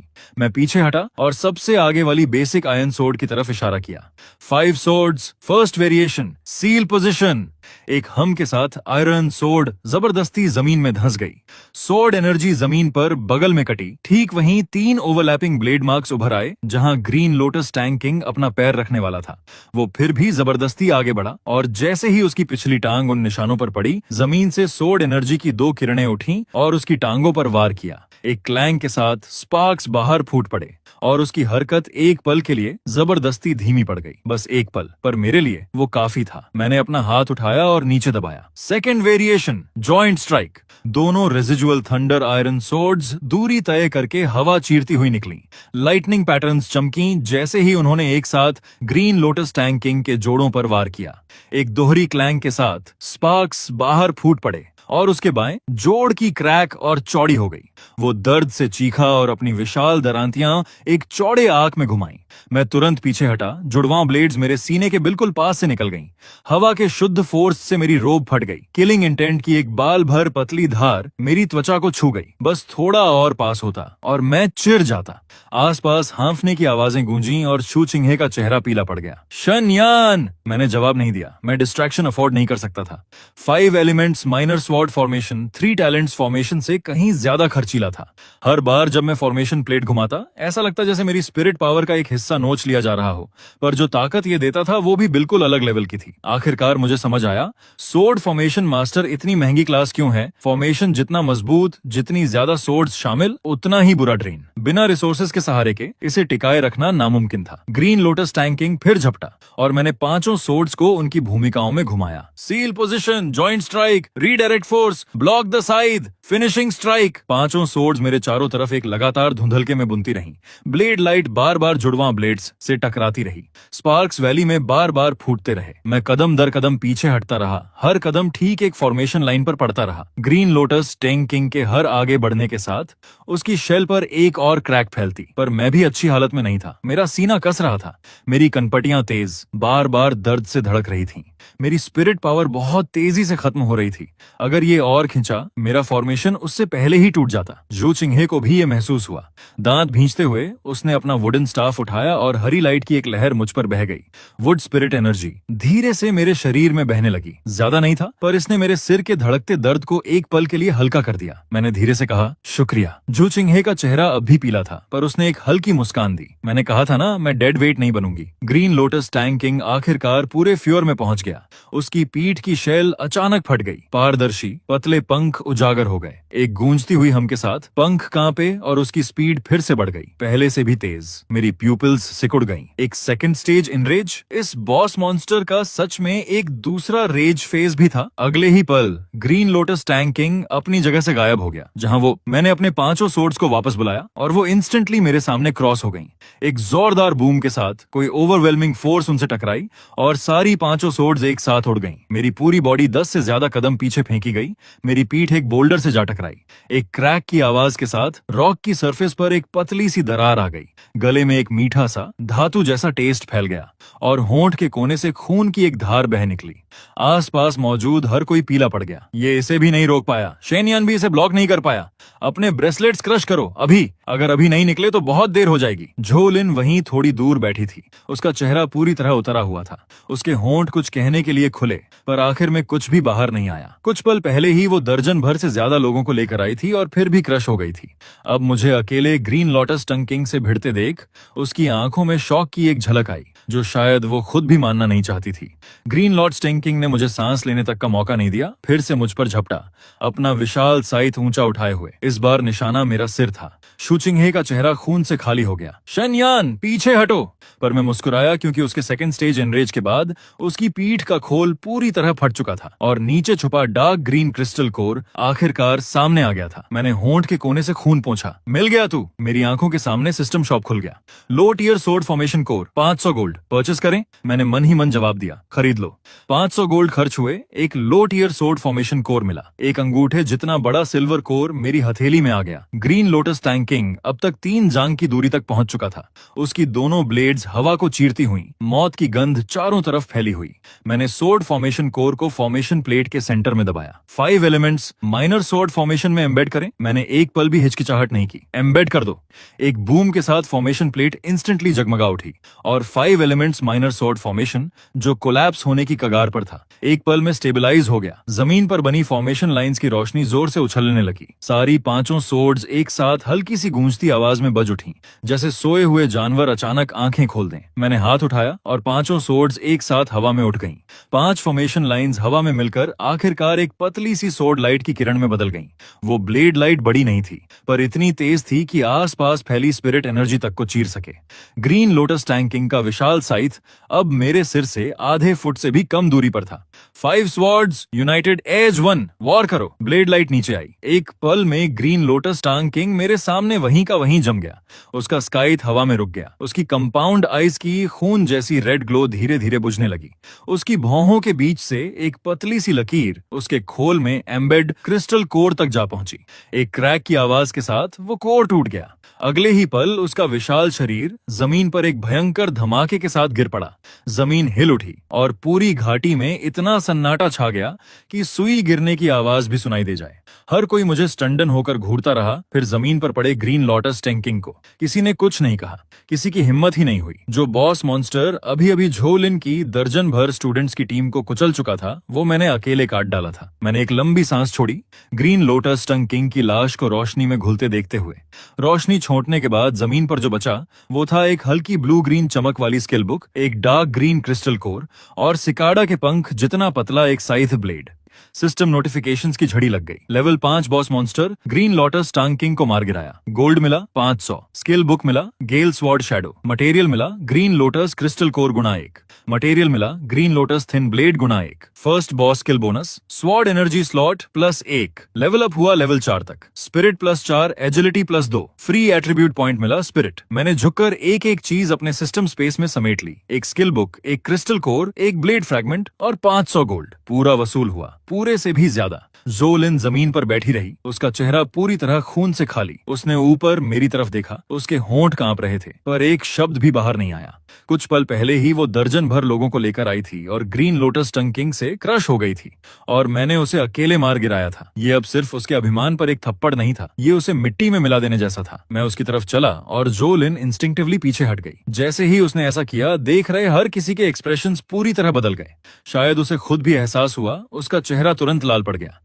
मैं पीछे हटा और सबसे आगे वाली बेसिक आयरन सोर्ड की तरफ इशारा किया। 5 swords, first variation, seal position. एक हम के साथ आयरन सोर्ड जबरदस्ती जमीन में धंस गई। सोर्ड एनर्जी जमीन पर बगल में कटी। ठीक वहीं 3 ओवरलैपिंग ब्लेड मार्क्स उभर आए, जहां ग्रीन लोटस टैंक किंग अपना पैर रखने वाला था। वो फिर भी जबरदस्ती आगे बढ़ा और जैसे ही उसकी पिछली टांग उन निशानों पर पड़ी, जमीन से सोर्ड एनर्जी की 2 किरणें उठी और उसकी टांगों पर वार किया। एक क्लैंग के साथ स्पार्क्स बाहर फूट पड़े और उसकी हरकत एक पल के लिए जबरदस्ती धीमी पड़ गई। बस एक पल, पर मेरे लिए वो काफी था। मैंने अपना हाथ उठाया और नीचे दबाया। Second variation, joint strike. दोनों रेजिजुअल थंडर आयरन सोर्ड्स दूरी तय करके हवा चीरती हुई निकली। लाइटनिंग पैटर्न्स चमकी जैसे ही उन्होंने एक साथ ग्रीन लोटस टैंक किंग के जोड़ों पर वार किया। एक दोहरी क्लैंग के साथ स्पार्क्स बाहर फूट पड़े और उसके बाएं जोड़ की क्रैक और चौड़ी हो गई। वो दर्द से चीखा और अपनी विशाल दरांतियां एक चौड़े आंख में घुमाई। मैं तुरंत पीछे हटा। जुड़वां ब्लेड्स मेरे सीने के बिल्कुल पास से निकल गईं। हवा के शुद्ध फोर्स से मेरी रोब फट गई। किलिंग इंटेंट की एक बाल भर पतली धार मेरी त्वचा को छू गई। बस थोड़ा और पास होता और मैं चिर जाता। आसपास हांफने की आवाजें गूंजी और चूचिंगे का चेहरा पीला पड़ गया। शनयान, मैंने जवाब नहीं दिया। मैं डिस्ट्रैक्शन अफोर्ड नहीं कर सकता था। 5 elements minor sword formation 3 talents formation से कहीं ज्यादा खर्चीला था। हर बार जब मैं फॉर्मेशन प्लेट घुमाता, ऐसा लगता जैसे मेरी स्पिरिट पावर का एक हिस्सा हिस्सा नोच लिया जा रहा हो, पर जो ताकत ये देता था वो भी बिल्कुल अलग लेवल की थी। आखिरकार मुझे समझ आया सोर्ड फॉर्मेशन मास्टर इतनी महंगी क्लास क्यों है। फॉर्मेशन जितना मजबूत, जितनी ज्यादा सोर्ड्स शामिल, उतना ही बुरा ड्रेन। बिना रिसोर्सेज के सहारे के इसे टिकाए रखना नामुमकिन था। ग्रीन लोटस टैंक किंग फिर झपटा और मैंने पांचों सोर्ड्स को उनकी भूमिकाओं में घुमाया। Seal position, joint strike, redirect force, block the side, finishing strike. पांचों सोर्ड्स मेरे चारों तरफ एक लगातार धुंधलके में बुनती रहीं। ब्लेड लाइट बार बार जुड़वां ब्लेड्स से टकराती रही। स्पार्क्स वैली में बार बार फूटते रहे। मैं कदम दर कदम पीछे हटता रहा, हर कदम ठीक एक फॉर्मेशन लाइन पर पड़ता रहा। ग्रीन लोटस टैंक किंग के हर आगे बढ़ने के साथ उसकी शेल पर एक और क्रैक फैलती, पर मैं भी अच्छी हालत में नहीं था। मेरा सीना कस रहा था, मेरी कनपटियां तेज, बार बार दर्द से धड़क रही थीं। मेरी स्पिरिट पावर बहुत तेजी से खत्म हो रही थी। अगर ये और खिंचा, मेरा फॉर्मेशन उससे पहले ही टूट जाता। जू चिंहे को भी ये महसूस हुआ। दांत भींचते हुए उसने अपना वुडन स्टाफ उठाया और हरी लाइट की एक लहर मुझ पर बह गई। वुड स्पिरिट एनर्जी धीरे से मेरे शरीर में बहने लगी। ज्यादा नहीं था, पर इसने मेरे सिर के धड़कते दर्द को एक पल के लिए हल्का कर दिया। मैंने धीरे से कहा, शुक्रिया। जू चिंहे का चेहरा अब भी पीला था, पर उसने एक हल्की मुस्कान दी। मैंने कहा था ना, मैं डेड वेट नहीं बनूंगी। ग्रीन लोटस टैंक किंग आखिरकार पूरे फ्योर में पहुंच गया। उसकी पीठ की शेल अचानक फट गई। पारदर्शी पतले पंख उजागर हो गए। एक गूंजती हुई हम के साथ पंख कांपे और उसकी स्पीड फिर से बढ़ गई, पहले से भी तेज। मेरी प्यूपिल्स सिकुड़ गईं। एक सेकंड स्टेज इन रेज। इस बॉस मॉन्स्टर का सच में एक दूसरा रेज फेज भी था। अगले ही पल ग्रीन लोटस टैंक किंग अपनी जगह से गायब हो गया। जहां वो, मैंने अपने पांचों सोर्ड्स को वापस बुलाया और वो इंस्टेंटली मेरे सामने क्रॉस हो गईं। एक जोरदार बूम के साथ कोई ओवरवेलमिंग फोर्स उनसे टकराई और सारी पांचों सोर्ड्स एक साथ उड़ गईं। मेरी पूरी बॉडी 10 से ज्यादा कदम पीछे फेंकी गई। मेरी पीठ एक बोल्डर से जा टकराई। एक क्रैक की आवाज के साथ रॉक की सरफेस पर एक पतली सी दरार आ गई। गले में एक मीठा सा धातु जैसा टेस्ट फैल गया और होंठ के कोने से खून की एक धार बह निकली। आसपास मौजूद हर कोई पीला पड़ गया। ये इसे भी नहीं रोक पाया। शेनयान भी इसे ब्लॉक नहीं कर पाया। अपने ब्रेसलेट्स क्रश करो अभी, अगर अभी नहीं निकले तो बहुत देर हो जाएगी। झोलिन वहीं थोड़ी दूर बैठी थी। उसका चेहरा पूरी तरह उतरा हुआ था। उसके होंठ कुछ कहने के लिए खुले, पर आखिर में कुछ भी बाहर नहीं आया। कुछ पल पहले ही वो दर्जन भर से ज्यादा लोगों को लेकर आई थी और फिर भी क्रश हो गई थी। अब मुझे अकेले ग्रीन लोटस टैंक किंग से भिड़ते देख उसकी आंखों में शौक की एक झलक आई, जो शायद वो खुद भी मानना नहीं चाहती थी। ग्रीन लोटस टैंक किंग ने मुझे सांस लेने तक का मौका नहीं दिया। फिर से मुझ पर झपटा, अपना विशाल साइथ ऊंचा उठाए हुए। इस बार निशाना मेरा सिर था। शू चिंहे का चेहरा खून से खाली हो गया। शेनयान, पीछे हटो। पर मैं मुस्कुराया, क्योंकि उसके सेकंड स्टेज एनरेज के बाद उसकी पीठ का खोल पूरी तरह फट चुका था और नीचे छुपा डार्क ग्रीन क्रिस्टल कोर आखिरकार सामने आ गया था। मैंने होंठ के कोने से खून पोंछा। मिल गया तू। मेरी आंखों के सामने सिस्टम शॉप खुल गया। Low tier sword formation core 500 gold. Purchase करें? मैंने मन ही मन जवाब दिया, खरीद लो। 500 गोल्ड खर्च हुए। एक low tier sword formation core मिला। एक अंगूठे जितना बड़ा सिल्वर कोर मेरी हथेली में आ गया। ग्रीन लोटस टैंक किंग अब तक 3 जांग की दूरी तक पहुंच चुका था। उसकी दोनों ब्लेड्स हवा को चीरती हुई, मौत की गंध चारों तरफ फैली हुई। मैंने सोर्ड फॉर्मेशन कोर को फॉर्मेशन प्लेट के सेंटर में दबाया। 5 एलिमेंट्स माइनर सोर्ड फॉर्मेशन में एम्बेड करें। मैंने एक पल भी हिचकिचाहट नहीं की। एम्बेड कर दो। एक बूम के साथ फॉर्मेशन प्लेट इंस्टेंटली जगमगा उठी और 5 एलिमेंट्स माइनर सोर्ड फॉर्मेशन, जो कोलैप्स होने की कगार पर था, एक पल में स्टेबलाइज हो गया। जमीन पर बनी फॉर्मेशन लाइंस की रोशनी जोर से उछलने लगी। सारी पांचों सोर्ड्स एक साथ हल्की सी गूंजती आवाज में बज उठी, जैसे सोए हुए जानवर अचानक आंखें खोल दें। मैंने हाथ उठाया और पांचों सोर्ड्स एक साथ हवा में उठ गईं। 5 फॉर्मेशन लाइंस हवा में मिलकर आखिरकार एक पतली सी सोर्ड लाइट की किरण में बदल गईं। वो ब्लेड लाइट बड़ी नहीं थी, पर इतनी तेज थी कि आसपास फैली स्पिरिट एनर्जी तक को चीर सके। ग्रीन लोटस टैंक किंग का विशाल साइथ अब मेरे सिर से आधे फुट से भी कम दूरी पर था। 5 स्वॉर्ड्स यूनाइटेड एज 1, वॉर करो। ब्लेड लाइट नीचे आई। एक पल में ग्रीन लोटस टैंक किंग मेरे सामने वहीं का वहीं जम गया। उसका स्काइथ हवा में रुक गया। उसकी कंपाउंड आइज की खून जैसी रेड ग्लो धीरे धीरे बुझने लगी। उसकी भौहों के बीच से एक पतली सी लकीर उसके खोल में एम्बेड क्रिस्टल कोर तक जा पहुंची। एक क्रैक की आवाज के साथ वो कोर टूट गया। अगले ही पल उसका विशाल शरीर जमीन पर एक भयंकर धमाके के साथ गिर पड़ा। जमीन हिल उठी और पूरी घाटी में इतना इतना सन्नाटा छा गया कि सुई गिरने की आवाज भी सुनाई दे जाए। हर कोई मुझे स्टंडन होकर घूरता रहा, फिर जमीन पर पड़े ग्रीन लोटस टैंकिंग को। किसी ने कुछ नहीं कहा, किसी की हिम्मत ही नहीं हुई। जो बॉस मॉन्स्टर अभी अभी झोलिन की दर्जन भर स्टूडेंट्स की टीम को कुचल चुका था, वो मैंने अकेले काट डाला था। मैंने एक लंबी सांस छोड़ी, ग्रीन लोटस टंग किंग की लाश को रोशनी में घुलते देखते हुए। रोशनी छोड़ने के बाद जमीन पर जो बचा वो था एक हल्की ब्लू ग्रीन चमक वाली स्किल बुक, एक डार्क ग्रीन क्रिस्टल कोर और सिकाडा के पंख जितना पतला एक साइथ ब्लेड। सिस्टम नोटिफिकेशंस की झड़ी लग गई। Level 5 boss monster green lotus टांग किंग को मार गिराया। गोल्ड मिला 500, स्किल बुक मिला गेल स्वॉर्ड शैडो, मटेरियल मिला ग्रीन लोटस क्रिस्टल कोर गुणा 1, मटेरियल मिला ग्रीन लोटस थिन ब्लेड गुणा 1। First boss skill bonus sword energy slot +1। Level up हुआ लेवल 4 तक। Spirit +4, agility +2, free attribute point मिला स्पिरिट। मैंने झुककर एक एक चीज अपने सिस्टम स्पेस में समेट ली। एक स्किल बुक, एक क्रिस्टल कोर, एक ब्लेड फ्रैगमेंट और 500 गोल्ड। पूरा वसूल हुआ, पूरे से भी ज्यादा। जोलिन जमीन पर बैठी रही, उसका चेहरा पूरी तरह खून से खाली। उसने ऊपर मेरी तरफ देखा, उसके होंठ कांप रहे थे, पर एक शब्द भी बाहर नहीं आया। कुछ पल पहले ही वो दर्जन भर लोगों को लेकर आई थी और ग्रीन लोटस टंग किंग से क्रश हो गई थी, और मैंने उसे अकेले मार गिराया था। ये अब सिर्फ उसके अभिमान पर एक थप्पड़ नहीं था, ये उसे मिट्टी में मिला देने जैसा था। मैं उसकी तरफ चला और जोलिन इंस्टिंक्टिवली पीछे हट गई। जैसे ही उसने ऐसा किया, देख रहे हर किसी के एक्सप्रेशंस पूरी तरह बदल गए। शायद उसे खुद भी एहसास हुआ, उसका चेहरा तुरंत लाल पड़ गया।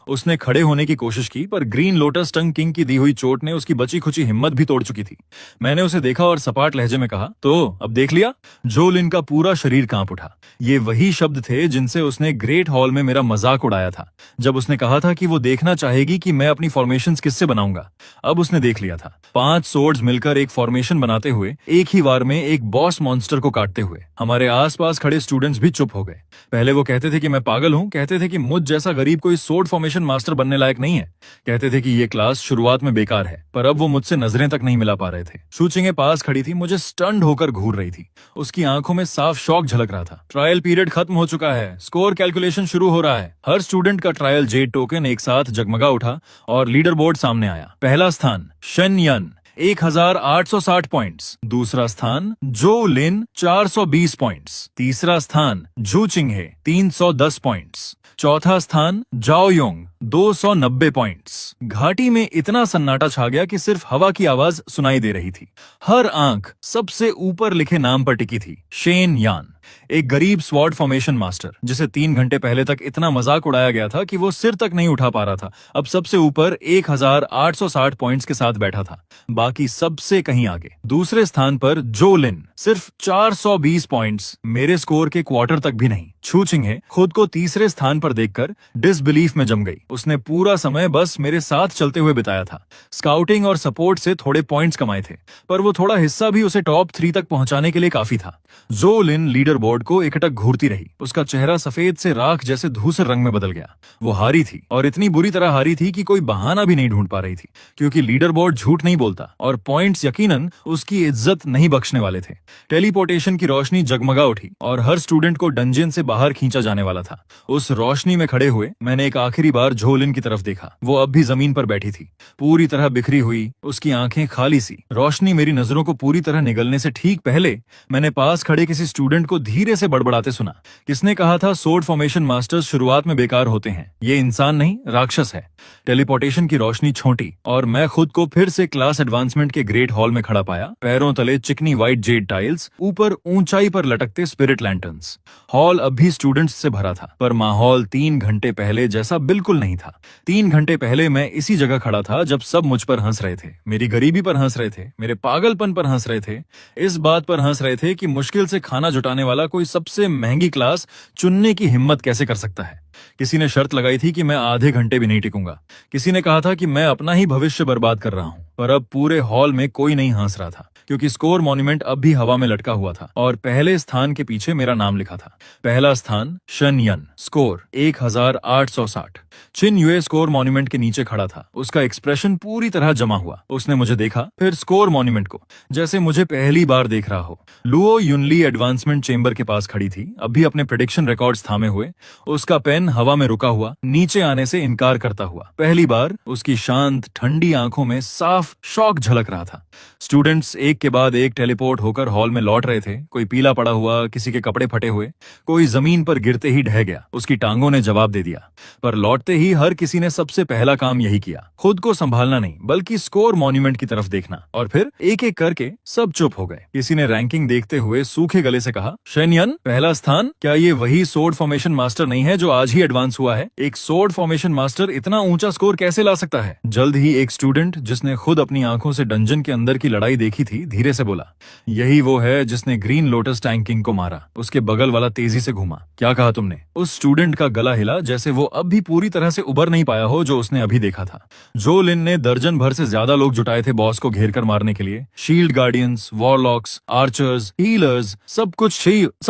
उसने खड़े होने की कोशिश की, पर ग्रीन लोटस टंग किंग की दी हुई चोट ने उसकी बची खुची हिम्मत भी तोड़ चुकी थी। मैंने उसे देखा और सपाट लहजे में कहा, तो अब देख लिया? जोलिन का पूरा शरीर कांप उठा। ये वही शब्द थे जिनसे उसने ग्रेट हॉल में मेरा मजाक उड़ाया था, जब उसने कहा था कि वो देखना चाहेगी कि मैं अपनी फॉर्मेशंस किससे बनाऊंगा। अब उसने देख लिया था। 5 सोर्ड्स मिलकर एक फॉर्मेशन बनाते हुए, एक ही वार में एक बॉस मॉन्स्टर को काटते हुए। हमारे आसपास खड़े स्टूडेंट्स भी चुप हो गए। पहले वो कहते थे कि मैं पागल हूं, कहते थे कि मुझ जैसा गरीब कोई सोर्ड फॉर्मेशन मास्टर बनने लायक नहीं है, कहते थे कि ये क्लास शुरुआत में बेकार है, पर अब वो मुझसे नजरें तक नहीं मिला पा रहे थे। शूचिंगे पास खड़ी थी, मुझे स्टंड होकर घूर रही थी। उसकी आंखों में साफ शौक झलक रहा था। ट्रायल पीरियड खत्म हो चुका है, स्कोर कैलकुलेशन शुरू हो रहा है। हर स्टूडेंट का ट्रायल जेड टोकन एक साथ जगमगा उठा और लीडर बोर्ड सामने आया। पहला स्थान शन यन 1860 पॉइंट्स। दूसरा स्थान जो लिन 420 पॉइंट्स। तीसरा स्थान जू चिंगहे 310 पॉइंट्स। चौथा स्थान जाओ योंग 290 पॉइंट्स। घाटी में इतना सन्नाटा छा गया कि सिर्फ हवा की आवाज सुनाई दे रही थी। हर आंख सबसे ऊपर लिखे नाम पर टिकी थी, शेन यान, एक गरीब स्वॉर्ड फॉर्मेशन मास्टर जिसे 3 घंटे पहले तक इतना मजाक उड़ाया गया था कि वो सिर तक नहीं उठा पा रहा था। अब सबसे ऊपर 1860 पॉइंट्स के साथ बैठा था, बाकी सबसे कहीं आगे। दूसरे स्थान पर जो लिन सिर्फ 420 पॉइंट्स, मेरे स्कोर के क्वार्टर तक भी नहीं। छू चिंगे खुद को तीसरे स्थान पर देखकर डिसबिलीफ में जम गई। उसने पूरा समय बस मेरे साथ चलते हुए बिताया था, स्काउटिंग और सपोर्ट से थोड़े पॉइंट्स कमाए थे, पर वो थोड़ा हिस्सा भी उसे टॉप 3 तक पहुंचाने के लिए काफी था। जो लिन लीडर बोर्ड को एकटक घूरती रही। उसका चेहरा सफेद से राख जैसे धूसर रंग में बदल गया। वो हारी थी, और इतनी बुरी तरह हारी थी कि कोई बहाना भी नहीं ढूंढ पा रही थी, क्योंकि लीडर बोर्ड झूठ नहीं बोलता और पॉइंट्स यकीनन उसकी इज्जत नहीं बख्शने वाले थे। टेलीपोर्टेशन की रोशनी जगमगा उठी और हर स्टूडेंट को डंजन से बाहर खींचा जाने वाला था। उस रोशनी में खड़े हुए मैंने एक आखिरी बार झोलिन की तरफ देखा। वो अब भी जमीन पर बैठी थी, पूरी तरह बिखरी हुई, उसकी आंखें खाली सी। रोशनी मेरी नजरों को पूरी तरह निगलने से ठीक पहले मैंने पास खड़े किसी स्टूडेंट को धीरे से बड़बड़ाते सुना। किसने कहा था सोर्ड फॉर्मेशन मास्टर्स शुरुआत में बेकार होते हैं? ये इंसान नहीं, राक्षस है। टेलीपोर्टेशन की रोशनी छोटी और मैं खुद को फिर से क्लास एडवांसमेंट के ग्रेट हॉल में खड़ा पाया। पैरों तले चिकनी व्हाइट जेड टाइल्स, ऊपर ऊंचाई पर लटकते स्पिरिट लैंटर्न्स। हॉल अब भी स्टूडेंट्स से भरा था, पर माहौल 3 घंटे पहले जैसा बिल्कुल नहीं था। 3 घंटे पहले मैं इसी जगह खड़ा था जब सब मुझ पर हंस रहे थे, मेरी गरीबी पर हंस रहे थे, मेरे पागलपन पर हंस रहे थे, इस बात पर हंस रहे थे कि मुश्किल से खाना जुटाने वाला कोई सबसे महंगी क्लास चुनने की हिम्मत कैसे कर सकता है। किसी ने शर्त लगाई थी कि मैं आधे घंटे भी नहीं टिकूंगा। किसी ने कहा था कि मैं अपना ही भविष्य बर्बाद कर रहा हूं, पर अब पूरे हॉल में कोई नहीं हंस रहा था, क्योंकि स्कोर मॉन्यूमेंट अब भी हवा में लटका हुआ था और पहले स्थान के पीछे मेरा नाम लिखा था। पहला स्थान शन यन, स्कोर 1860। चिन यूए स्कोर मॉन्यूमेंट के नीचे खड़ा था। उसका एक्सप्रेशन पूरी तरह जमा हुआ। उसने मुझे देखा, फिर स्कोर मॉन्यूमेंट को, जैसे मुझे पहली बार देख रहा हो। लुओ युनली एडवांसमेंट चेंबर के पास खड़ी थी, अभी अपने प्रेडिक्शन रिकॉर्ड्स थामे हुए, उसका पेन हवा में रुका हुआ, नीचे आने से इनकार करता हुआ। पहली बार उसकी शांत ठंडी आंखों में साफ शॉक झलक रहा था। स्टूडेंट्स एक के बाद एक टेलीपोर्ट होकर हॉल में लौट रहे थे। कोई पीला पड़ा हुआ, किसी के कपड़े फटे हुए, कोई जमीन पर गिरते ही ढह गया। उसकी टांगों ने जवाब दे दिया, पर लौटते ही हर किसी ने सबसे पहला काम यही किया, खुद को संभालना नहीं बल्कि स्कोर मॉन्यूमेंट की तरफ देखना। और फिर एक एक करके सब चुप हो गए। किसी ने रैंकिंग देखते हुए सूखे गले से कहा, शेनयन पहला स्थान, क्या ये वही सोर्ड फॉर्मेशन मास्टर नहीं है जो आज ही एडवांस हुआ है? एक सोर्ड फॉर्मेशन मास्टर इतना ऊंचा स्कोर कैसे ला सकता है? जल्द ही एक स्टूडेंट जिसने खुद अपनी आंखों से डंजन के अंदर की लड़ाई देखी थी, धीरे से बोला, यही वो है जिसने ग्रीन लोटस टैंक किंग को मारा। उसके बगल वाला तेजी से घूमा। क्या कहा तुमने? उस स्टूडेंट का गला हिला, जैसे वो अब भी पूरी तरह से उबर नहीं पाया हो जो उसने अभी देखा था। जो लिन ने दर्जन भर से ज्यादा लोग जुटाए थे बॉस को घेर कर मारने के लिए। शील्ड गार्डियंस, वॉरलॉक्स, आर्चर्स, हीलर्स, सब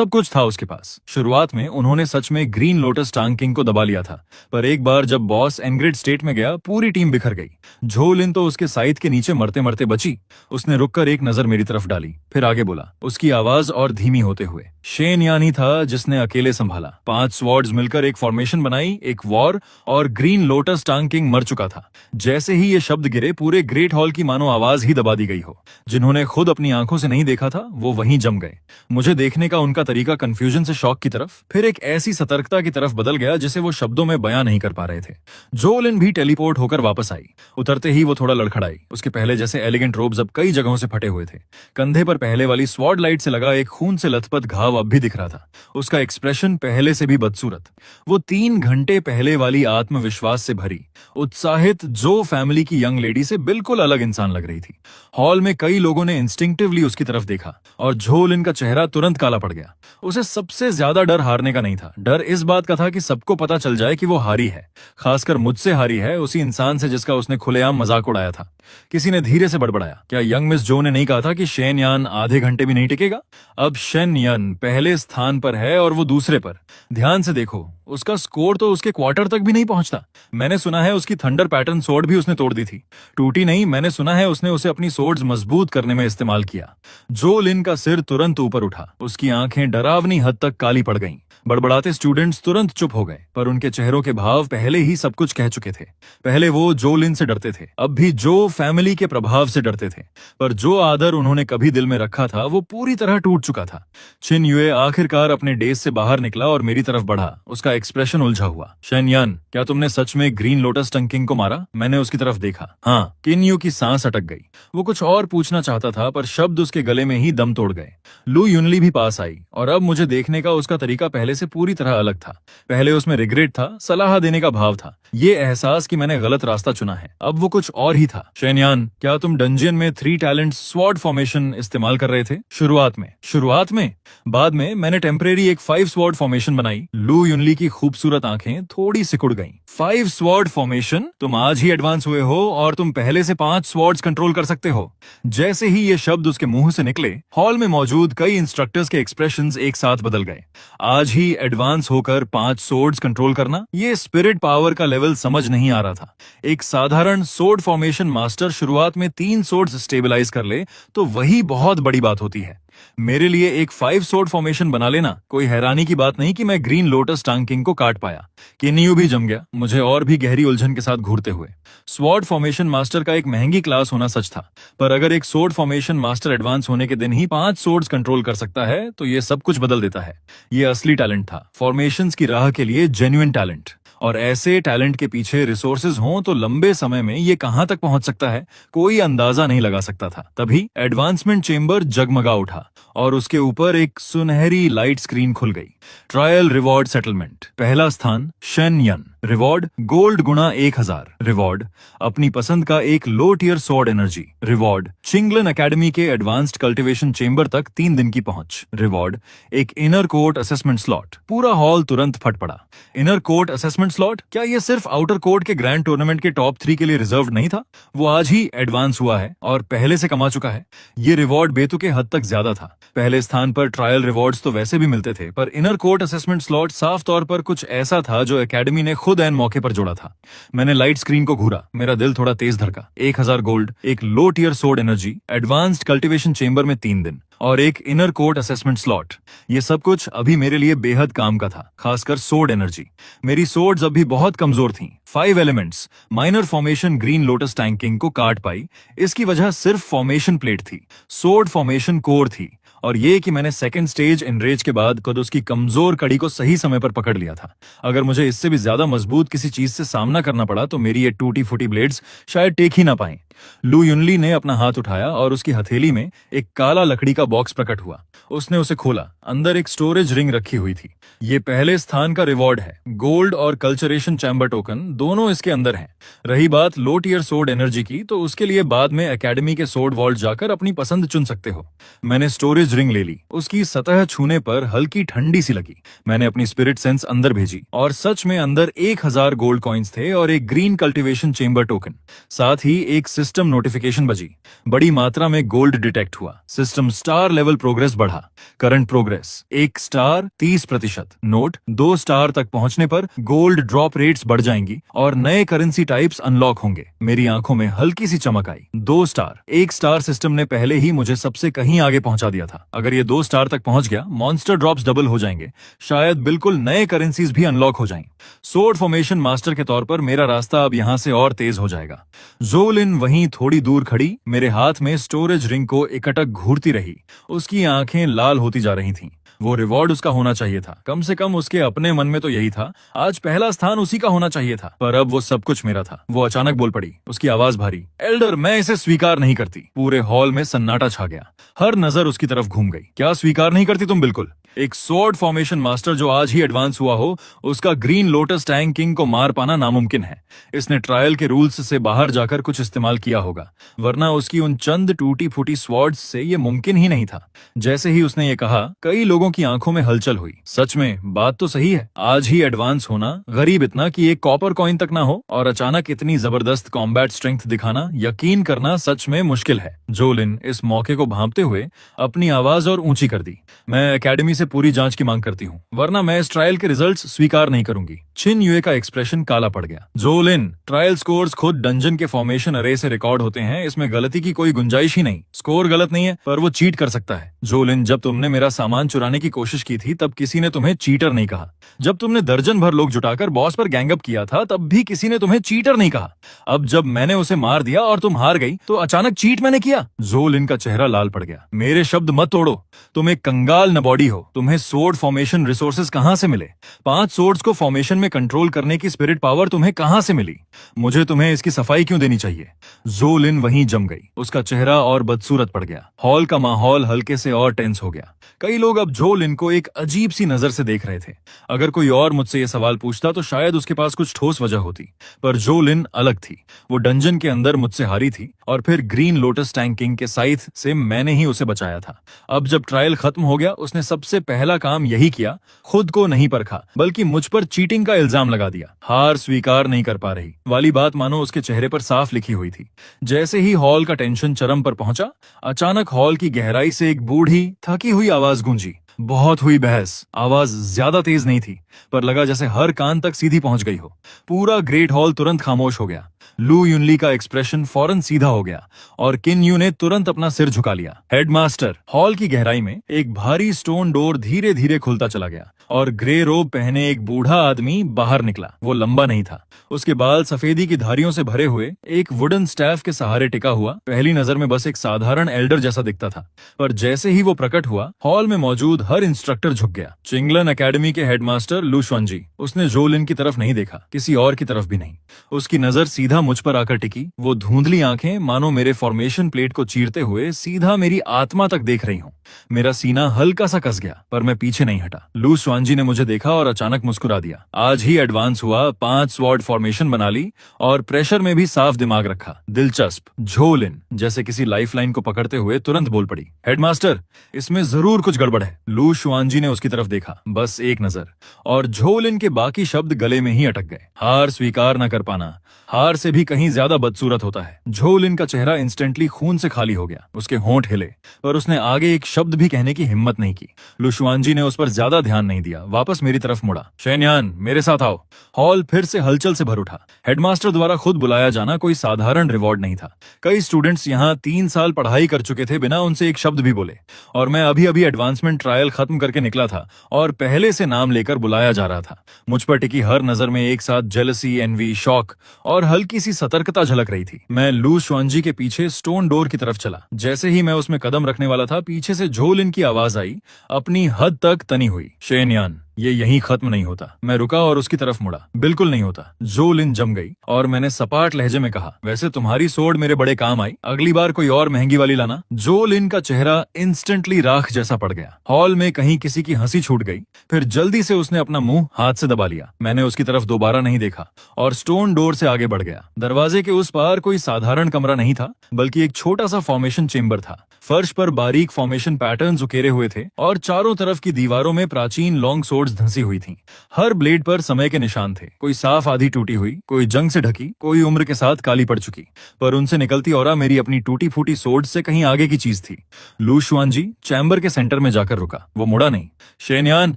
कुछ था उसके पास। शुरुआत में उन्होंने सच में ग्रीन लोटस टैंक किंग को दबा लिया था, पर एक बार जब बॉस एनग्रिड स्टेट में गया, पूरी टीम बिखर गई। झो लिन तो उसके साइड के नीचे मरते मरते बची। उसने रुककर एक नजर मेरी तरफ डाली, फिर आगे बोला, उसकी आवाज और धीमी होते हुए, शेन यानी था जिसने अकेले संभाला। 5 स्वॉर्ड्स मिलकर एक फॉर्मेशन बनाई, एक वॉर, और ग्रीन लोटस टैंक किंग मर चुका था। जैसे ही ये शब्द गिरे, पूरे ग्रेट हॉल की मानो आवाज ही दबा दी गई हो। जिन्होंने खुद अपनी आंखों से नहीं देखा था, वो वहीं जम गए। मुझे देखने का उनका तरीका कंफ्यूजन से शॉक की तरफ, फिर एक ऐसी सतर्कता की तरफ बदल गया जिसे वो शब्दों में बयां नहीं कर पा रहे थे। जो लिन भी टेलीपोर्ट होकर वापस आई। उतरते ही वो थोड़ा लड़खड़ाई। उसके पहले जैसे एलिगेंट रोब्स अब कई जगहों से फटे हुए थे। कंधे पर पहले वाली स्वॉर्ड लाइट से लगा एक खून से लथपथ घाव अब भी दिख रहा था। उसका एक्सप्रेशन पहले से भी बदसूरत। वो 3 घंटे पहले वाली आत्मविश्वास से भरी, उत्साहित जो फैमिली की यंग लेडी से बिल्कुल अलग इंसान लग रही थी। हॉल में कई लोगों ने इंस्टिंक्टिवली उसकी तरफ देखा और झो लिन का चेहरा तुरंत काला पड़ गया। उसे सबसे ज्यादा डर हारने का नहीं था, डर इस बात का था कि सबको पता चल जाए कि वो हारी है, खासकर मुझसे हारी है, उसी इंसान से जिसका उसने खुलेआम मजाक उड़ाया था। किसी ने धीरे से बड़बड़ाया, क्या यंग मिस जो ने नहीं कहा था कि शेन यान आधे घंटे भी नहीं टिकेगा? अब शेन यान पहले स्थान पर है और वो दूसरे पर। ध्यान से देखो, उसका स्कोर तो उसके क्वार्टर तक भी नहीं पहुंचता। मैंने सुना है उसकी थंडर पैटर्न सोर्ड भी उसने तोड़ दी थी। टूटी नहीं, मैंने सुना है उसने उसे अपनी सोर्ड्स मजबूत करने में इस्तेमाल किया। जो लिन का सिर तुरंत ऊपर उठा, उसकी आंखें डरावनी हद तक काली पड़ गईं। बड़बड़ाते स्टूडेंट्स तुरंत चुप हो गए, पर उनके चेहरों के भाव पहले ही सब कुछ कह चुके थे। पहले वो जो लिन से डरते थे, अब भी जो फैमिली के प्रभाव से डरते थे, पर जो आदर उन्होंने कभी दिल में रखा था वो पूरी तरह टूट चुका था। चिन यूए आखिरकार अपने डेज से बाहर निकला और मेरी तरफ बढ़ा। उसका एक्सप्रेशन उलझा हुआ। शेन यान, क्या तुमने सच में ग्रीन लोटस टैंक किंग को मारा? मैंने उसकी तरफ देखा। हाँ। किन यू की सांस अटक गई। वो कुछ और पूछना चाहता था, पर शब्द उसके गले में ही दम तोड़ गए। लू युनली भी पास आई, और अब मुझे देखने का उसका तरीका पहले से पूरी तरह अलग था। पहले उसमें रिग्रेट था, सलाह देने का भाव था, ये एहसास कि मैंने गलत रास्ता चुना है। अब वो कुछ और ही था। शेन यान, क्या तुम डंजियन में 3 टैलेंट स्वॉर्ड फॉर्मेशन इस्तेमाल कर रहे थे? शुरुआत में। बाद में मैंने टेम्परेरी एक 5 स्वॉर्ड फॉर्मेशन बनाई। लू युनली की खूबसूरत आंखें थोड़ी सिकुड़ गईं। 5 स्वॉर्ड फॉर्मेशन? तुम आज ही एडवांस हुए हो और तुम पहले से 5 स्वॉर्ड्स कंट्रोल कर सकते हो। जैसे ही ये शब्द उसके मुंह से निकले, हॉल में मौजूद कई इंस्ट्रक्टर्स के एक्सप्रेशंस एक साथ बदल गए। आज ही एडवांस होकर 5 सोर्ड्स कंट्रोल करना, ये स्पिरिट पावर का लेवल समझ नहीं आ रहा था। एक साधारण सोर्ड फॉर्मेशन मास्टर शुरुआत में 3 सोर्ड्स स्टेबलाइज कर ले तो वही बहुत बड़ी बात होती है। मेरे लिए एक 5 सोर्ड फॉर्मेशन बना लेना कोई हैरानी की बात नहीं कि मैं ग्रीन लोटस टैंक किंग को काट पाया। किन्यू भी जम गया, मुझे और भी गहरी उलझन के साथ घूरते हुए। स्वॉर्ड फॉर्मेशन मास्टर का एक महंगी क्लास होना सच था, पर अगर एक सोर्ड फॉर्मेशन मास्टर एडवांस होने के दिन ही 5 सोर्ड्स कंट्रोल कर सकता है तो ये सब कुछ बदल देता है। ये असली टैलेंट था, फॉर्मेशंस की राह के लिए जेन्युइन टैलेंट। और ऐसे टैलेंट के पीछे रिसोर्सेज हों तो लंबे समय में ये कहां तक पहुंच सकता है कोई अंदाजा नहीं लगा सकता था। तभी एडवांसमेंट चेंबर जगमगा उठा और उसके ऊपर एक सुनहरी लाइट स्क्रीन खुल गई। Trial reward settlement. पहला स्थान शेन यन। रिवॉर्ड गोल्ड गुणा 1000। रिवॉर्ड अपनी पसंद का एक low tier sword energy. Reward Qinglan academy के एडवांस्ड कल्टीवेशन चेंबर तक 3 दिन की पहुंच। रिवॉर्ड एक इनर कोर्ट असेसमेंट स्लॉट। पूरा हॉल तुरंत फट पड़ा। Inner court assessment assessment slot, क्या ये सिर्फ आउटर कोर्ट के ग्रैंड टूर्नामेंट के टॉप 3 के लिए रिजर्व नहीं था? वो आज ही एडवांस हुआ है और पहले से कमा चुका है। ये रिवॉर्ड बेतुके हद तक ज्यादा था। पहले स्थान पर ट्रायल रिवॉर्ड्स तो वैसे भी मिलते थे, पर इनर कोर्ट असेसमेंट स्लॉट साफ तौर पर कुछ ऐसा था जो एकेडमी ने खुद एन मौके पर जोड़ा था। मैंने लाइट स्क्रीन को घूरा, मेरा दिल थोड़ा तेज धड़का। 1000 गोल्ड, एक low tier sword energy, advanced cultivation chamber में 3 दिन और एक इनर कोर्ट असेसमेंट स्लॉट। ये सब कुछ अभी मेरे लिए बेहद काम का था, खासकर सोर्ड एनर्जी। मेरी सोर्ड्स अभी बहुत कमजोर थीं। 5 elements minor formation green lotus tanking को काट पाई। इसकी वजह सिर्फ फॉर्मेशन प्लेट थी, सोर्ड फॉर्मेशन कोर थी, और ये कि मैंने सेकंड स्टेज एनरेज के बाद खुद उसकी कमजोर कड़ी को सही समय पर पकड़ लिया था। अगर मुझे इससे भी ज्यादा मजबूत किसी चीज से सामना करना पड़ा तो मेरी ये टूटी फूटी ब्लेड्स शायद टेक ही ना पाएं। लू युनली ने अपना हाथ उठाया और उसकी हथेली में एक काला लकड़ी का बॉक्स प्रकट हुआ। उसने उसे खोला। अंदर एक स्टोरेज रिंग रखी हुई थी। ये पहले स्थान का रिवॉर्ड है। गोल्ड और कल्चरेशन चैम्बर टोकन दोनों इसके अंदर हैं। रही बात लो टियर सोर्ड एनर्जी की, तो उसके लिए बाद में एकेडमी के सोर्ड वॉल्ट जाकर अपनी पसंद चुन सकते हो। मैंने स्टोरेज रिंग ले ली। उसकी सतह छूने पर हल्की ठंडी सी लगी। मैंने अपनी स्पिरिट सेंस अंदर भेजी और सच में अंदर 1000 गोल्ड कॉइन्स थे और एक ग्रीन कल्टीवेशन चेंबर टोकन। साथ ही एक सिस्टम नोटिफिकेशन बजी। बड़ी मात्रा में गोल्ड डिटेक्ट हुआ। सिस्टम स्टार लेवल प्रोग्रेस बढ़ा। Current progress 1 star 30%। Note 2 star तक पहुंचने पर गोल्ड ड्रॉप रेट्स बढ़ जाएंगी और नए करेंसी टाइप्स अनलॉक होंगे। मेरी आंखों में हल्की सी चमक आई। 2 स्टार 1 स्टार सिस्टम ने पहले ही मुझे सबसे कहीं आगे पहुंचा दिया था। अगर ये 2 स्टार तक पहुंच गया, मॉन्स्टर ड्रॉप्स डबल हो जाएंगे। शायद बिल्कुल नए करेंसीज भी अनलॉक हो जाएं। सोर्ड फॉर्मेशन मास्टर के तौर पर मेरा रास्ता अब यहां से और तेज हो जाएगा। जोलिन वहीं थोड़ी दूर खड़ी मेरे हाथ में स्टोरेज रिंग को एकटक घूरती रही। उसकी आंखें लाल होती जा रही थीं। वो रिवॉर्ड उसका होना चाहिए था। कम से कम उसके अपने मन में तो यही था। आज पहला स्थान उसी का होना चाहिए था, पर अब वो सब कुछ मेरा था। वो अचानक बोल पड़ी, उसकी आवाज भारी। एल्डर, मैं इसे स्वीकार नहीं करती। पूरे हॉल में सन्नाटा छा गया। हर नजर उसकी तरफ घूम गई। क्या स्वीकार नहीं करती तुम? बिल्कुल। एक सोर्ड फॉर्मेशन मास्टर जो आज ही एडवांस हुआ हो, उसका ग्रीन लोटस टैंक किंग को मार पाना नामुमकिन है। इसने ट्रायल के रूल्स से बाहर जाकर कुछ इस्तेमाल किया होगा, वरना उसकी उन चंद टूटी फूटी स्वॉर्ड्स से ये मुमकिन ही नहीं था। जैसे ही उसने ये कहा, कई लोगों की आंखों में हलचल हुई। सच में बात तो सही है। आज ही एडवांस होना, गरीब इतना कि एक कॉपर कॉइन तक ना हो, और अचानक इतनी जबरदस्त कॉम्बैट स्ट्रेंथ दिखाना, यकीन करना सच में मुश्किल है। जोलिन इस मौके को भांपते हुए अपनी आवाज और ऊंची कर दी। मैं एकेडमी से पूरी जांच की मांग करती हूँ, वरना मैं इस ट्रायल के रिजल्ट्स स्वीकार नहीं करूंगी। चिन युए का एक्सप्रेशन काला पड़ गया। जोलिन, ट्रायल स्कोर्स खुद डंजन के फॉर्मेशन अरे से रिकॉर्ड होते हैं। इसमें गलती की कोई गुंजाइश ही नहीं। स्कोर गलत नहीं है, पर वो चीट कर सकता है। जोलिन, जब तुमने मेरा सामान चुराने की कोशिश की थी, तब किसी ने तुम्हें चीटर नहीं कहा। जब तुमने दर्जन भर लोग जुटाकर बॉस पर गैंगअप किया था, तब भी किसी ने तुम्हें चीटर नहीं कहा। अब जब मैंने उसे मार दिया और तुम हार गई, तो अचानक चीट मैंने किया। जोलिन का चेहरा लाल पड़ गया। मेरे शब्द मत तोड़ो। तुम एक कंगाल नबॉडी हो। तुम्हें सोर्ड फॉर्मेशन रिसोर्सेज कहां से मिले? 5 सोर्ड्स को फॉर्मेशन में कंट्रोल करने की स्पिरिट पावर तुम्हें कहां से मिली? मुझे तुम्हें इसकी सफाई क्यों देनी चाहिए? जोलिन वहीं जम गई। उसका चेहरा और बदसूरत पड़ गया। हॉल का माहौल हल्के से और टेंस हो गया। कई लोग अब जोलिन को एक अजीब सी नजर से देख रहे थे। अगर कोई और मुझसे ये सवाल पूछता तो शायद उसके पास कुछ ठोस वजह होती, पर जोलिन अलग थी। वो डंजन के अंदर मुझसे हारी थी, और फिर ग्रीन लोटस टैंक किंग के साइथ से मैंने ही उसे बचाया था। अब जब ट्रायल खत्म हो गया, उसने सबसे पहला काम यही किया। खुद को नहीं परखा, बल्कि मुझ पर चीटिंग का इल्जाम लगा दिया। हार स्वीकार नहीं कर पा रही वाली बात मानो उसके चेहरे पर साफ लिखी हुई थी। जैसे ही हॉल का टेंशन चरम पर पहुंचा, अचानक हॉल की गहराई से एक बूढ़ी थकी हुई आवाज गूंजी। बहुत हुई बहस। आवाज ज्यादा तेज नहीं थी, पर लगा जैसे हर कान तक सीधी पहुंच गई हो। पूरा ग्रेट हॉल तुरंत खामोश हो गया। लू युनली का एक्सप्रेशन फौरन सीधा हो गया और किन यू ने तुरंत अपना सिर झुका लिया। हेडमास्टर, हॉल की गहराई में एक भारी स्टोन डोर धीरे धीरे खुलता चला गया और ग्रे रोब पहने एक बूढ़ा आदमी बाहर निकला। वो लंबा नहीं था। उसके बाल सफेदी की धारियों से भरे हुए एक वुडन स्टैफ के सहारे टिका हुआ। पहली नजर में बस एक साधारण एल्डर जैसा दिखता था, पर जैसे ही वो प्रकट हुआ, हॉल में मौजूद हर इंस्ट्रक्टर झुक गया। चिंगलन एकेडमी के हेडमास्टर लू शुआनजी। उसने जोलिन की तरफ नहीं देखा, किसी और की तरफ भी नहीं। उसकी नजर सीधा सीधा मुझ पर आकर टिकी। वो धुंधली आंखें मानो मेरे फॉर्मेशन प्लेट को चीरते हुए सीधा मेरी आत्मा तक देख रही हूँ। मेरा सीना हल्का सा कस गया, पर मैं पीछे नहीं हटा। लू स्वांजी ने मुझे देखा और अचानक मुस्कुरा दिया। आज ही एडवांस हुआ, 5 स्वॉर्ड फॉर्मेशन बना ली और प्रेशर में भी साफ दिमाग रखा। दिलचस्प। झोलिन जैसे किसी लाइफलाइन को पकड़ते हुए तुरंत बोल पड़ी, हेडमास्टर, इसमें जरूर कुछ गड़बड़ है। लू शुआनजी ने उसकी तरफ देखा, बस एक नजर, और झोलिन के बाकी शब्द गले में ही अटक गए। हार स्वीकार न कर पाना हार से भी कहीं ज्यादा बदसूरत होता है। झोलिन का चेहरा इंस्टेंटली खून से खाली हो गया। उसके होंठ हिले, पर उसने आगे एक शब्द भी कहने की हिम्मत नहीं की। लुशुआनजी ने उस पर ज्यादा ध्यान नहीं दिया, वापस मेरी तरफ मुड़ा। शेन्यान, मेरे साथ आओ। हॉल फिर से हलचल से भर उठा। हेडमास्टर द्वारा खुद बुलाया जाना कोई साधारण रिवॉर्ड नहीं था। कई स्टूडेंट्स यहाँ 3 साल पढ़ाई कर चुके थे बिना उनसे एक शब्द भी बोले, और मैं अभी अभी एडवांसमेंट ट्रायल खत्म करके निकला था और पहले से नाम लेकर बुलाया जा रहा था। मुझ पर टिकी हर नजर में एक साथ जेलसी, एनवी, शॉक और हल्की सी सतर्कता झलक रही थी। मैं लू शुआनजी के पीछे स्टोन डोर की तरफ चला। जैसे ही मैं उसमें कदम रखने वाला था, पीछे से झोलिन की आवाज आई, अपनी हद तक तनी हुई। शेन्यान, ये यहीं खत्म नहीं होता। मैं रुका और उसकी तरफ मुड़ा। बिल्कुल नहीं होता। जोलिन जम गई और मैंने सपाट लहजे में कहा, वैसे तुम्हारी सोड मेरे बड़े काम आई, अगली बार कोई और महंगी वाली लाना। जोलिन का चेहरा इंस्टेंटली राख जैसा पड़ गया। हॉल में कहीं किसी की हंसी छूट गई। फिर जल्दी से उसने अपना मुंह हाथ से दबा लिया। मैंने उसकी तरफ दोबारा नहीं देखा और स्टोन डोर से आगे बढ़ गया। दरवाजे के उस पार कोई साधारण कमरा नहीं था, बल्कि एक छोटा सा फॉर्मेशन चेम्बर था। फर्श पर बारीक फॉर्मेशन पैटर्न्स उकेरे हुए थे और चारों तरफ की दीवारों में प्राचीन लॉन्ग सोर्ड्स धंसी हुई थीं। हर ब्लेड पर समय के निशान थे, कोई साफ आधी टूटी हुई, कोई जंग से ढकी, कोई उम्र के साथ काली पड़ चुकी, पर उनसे निकलती ऑरा मेरी अपनी टूटी फूटी सोर्ड से कहीं आगे की चीज थी। लू शुआनजी चैम्बर के सेंटर में जाकर रुका। वो मुड़ा नहीं। शेन्यान,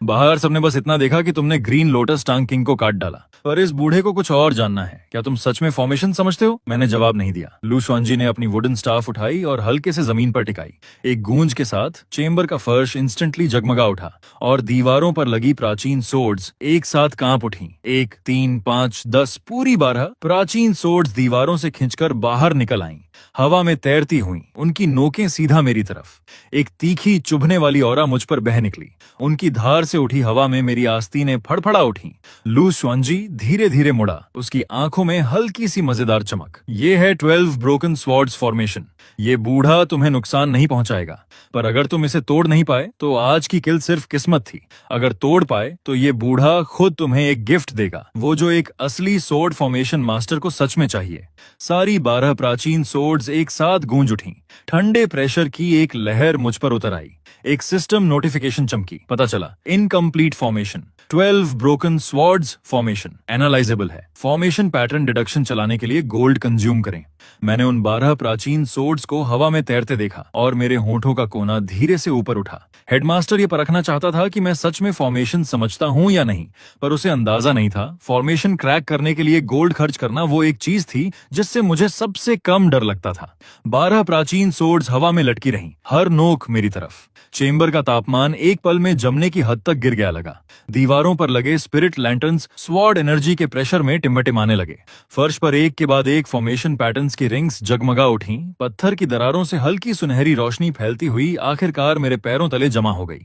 बाहर सबने बस इतना देखा कि तुमने ग्रीन लोटस टांग किंग को काट डाला, पर इस बूढ़े को कुछ और जानना है। क्या तुम सच में फॉर्मेशन समझते हो? मैंने जवाब नहीं दिया। लू शुआनजी ने अपनी वुडन स्टाफ उठाई और हल्के से जमीन पर टिकाई। एक गूंज के साथ चेम्बर का फर्श इंस्टेंटली जगमगा उठा और दीवारों पर लगी प्राचीन सोर्ड्स एक साथ कांप उठी। 1, 3, 5, 10, पूरी 12 प्राचीन सोर्ड्स दीवारों से खिंचकर बाहर निकल आईं, हवा में तैरती हुई, उनकी नोकें सीधा मेरी तरफ। एक तीखी चुभने वाली औरा मुझ पर बह निकली। उनकी धार से उठी हवा में मेरी आस्तीनें फड़फड़ा उठी। लू शुआनजी धीरे धीरे मुड़ा, उसकी आंखों में हल्की सी मजेदार चमक। ये है 12 ब्रोकन स्वॉर्ड्स फॉर्मेशन। ये बूढ़ा तुम्हें नुकसान नहीं पहुंचाएगा, पर अगर तुम इसे तोड़ नहीं पाए तो आज की किल सिर्फ किस्मत थी। अगर तोड़ पाए तो ये बूढ़ा खुद तुम्हें एक गिफ्ट देगा, वो जो एक असली सोर्ड फॉर्मेशन मास्टर को सच में चाहिए। सारी 12 प्राचीन सोर्ड्स एक साथ गूंज उठी। ठंडे प्रेशर की एक लहर मुझ पर उतर आई। एक सिस्टम नोटिफिकेशन चमकी। पता चला, incomplete formation, 12 broken swords formation analysable है। फॉर्मेशन पैटर्न डिडक्शन चलाने के लिए गोल्ड कंज्यूम करें। मैंने उन 12 प्राचीन सोर्ड्स को हवा में तैरते देखा और मेरे होंठों का कोना धीरे से ऊपर उठा। हेडमास्टर ये परखना चाहता था कि मैं सच में फॉर्मेशन समझता हूं या नहीं, पर उसे अंदाजा नहीं था फॉर्मेशन क्रैक करने के लिए गोल्ड खर्च करना वो एक चीज थी जिससे मुझे सबसे कम डर लगता था। 12 प्राचीन सोर्ड्स हवा में लटकी रहीं, हर नोक मेरी तरफ। चेम्बर का तापमान एक पल में जमने की हद तक गिर गया लगा। दीवारों पर लगे स्पिरिट लैंटर्न्स स्वॉर्ड एनर्जी के प्रेशर में टिमटिमाने लगे। फर्श पर एक के बाद एक फॉर्मेशन पैटर्न्स की रिंग्स जगमगा उठी। पत्थर की दरारों से हल्की सुनहरी रोशनी फैलती हुई आखिरकार मेरे पैरों तले जमा हो गई।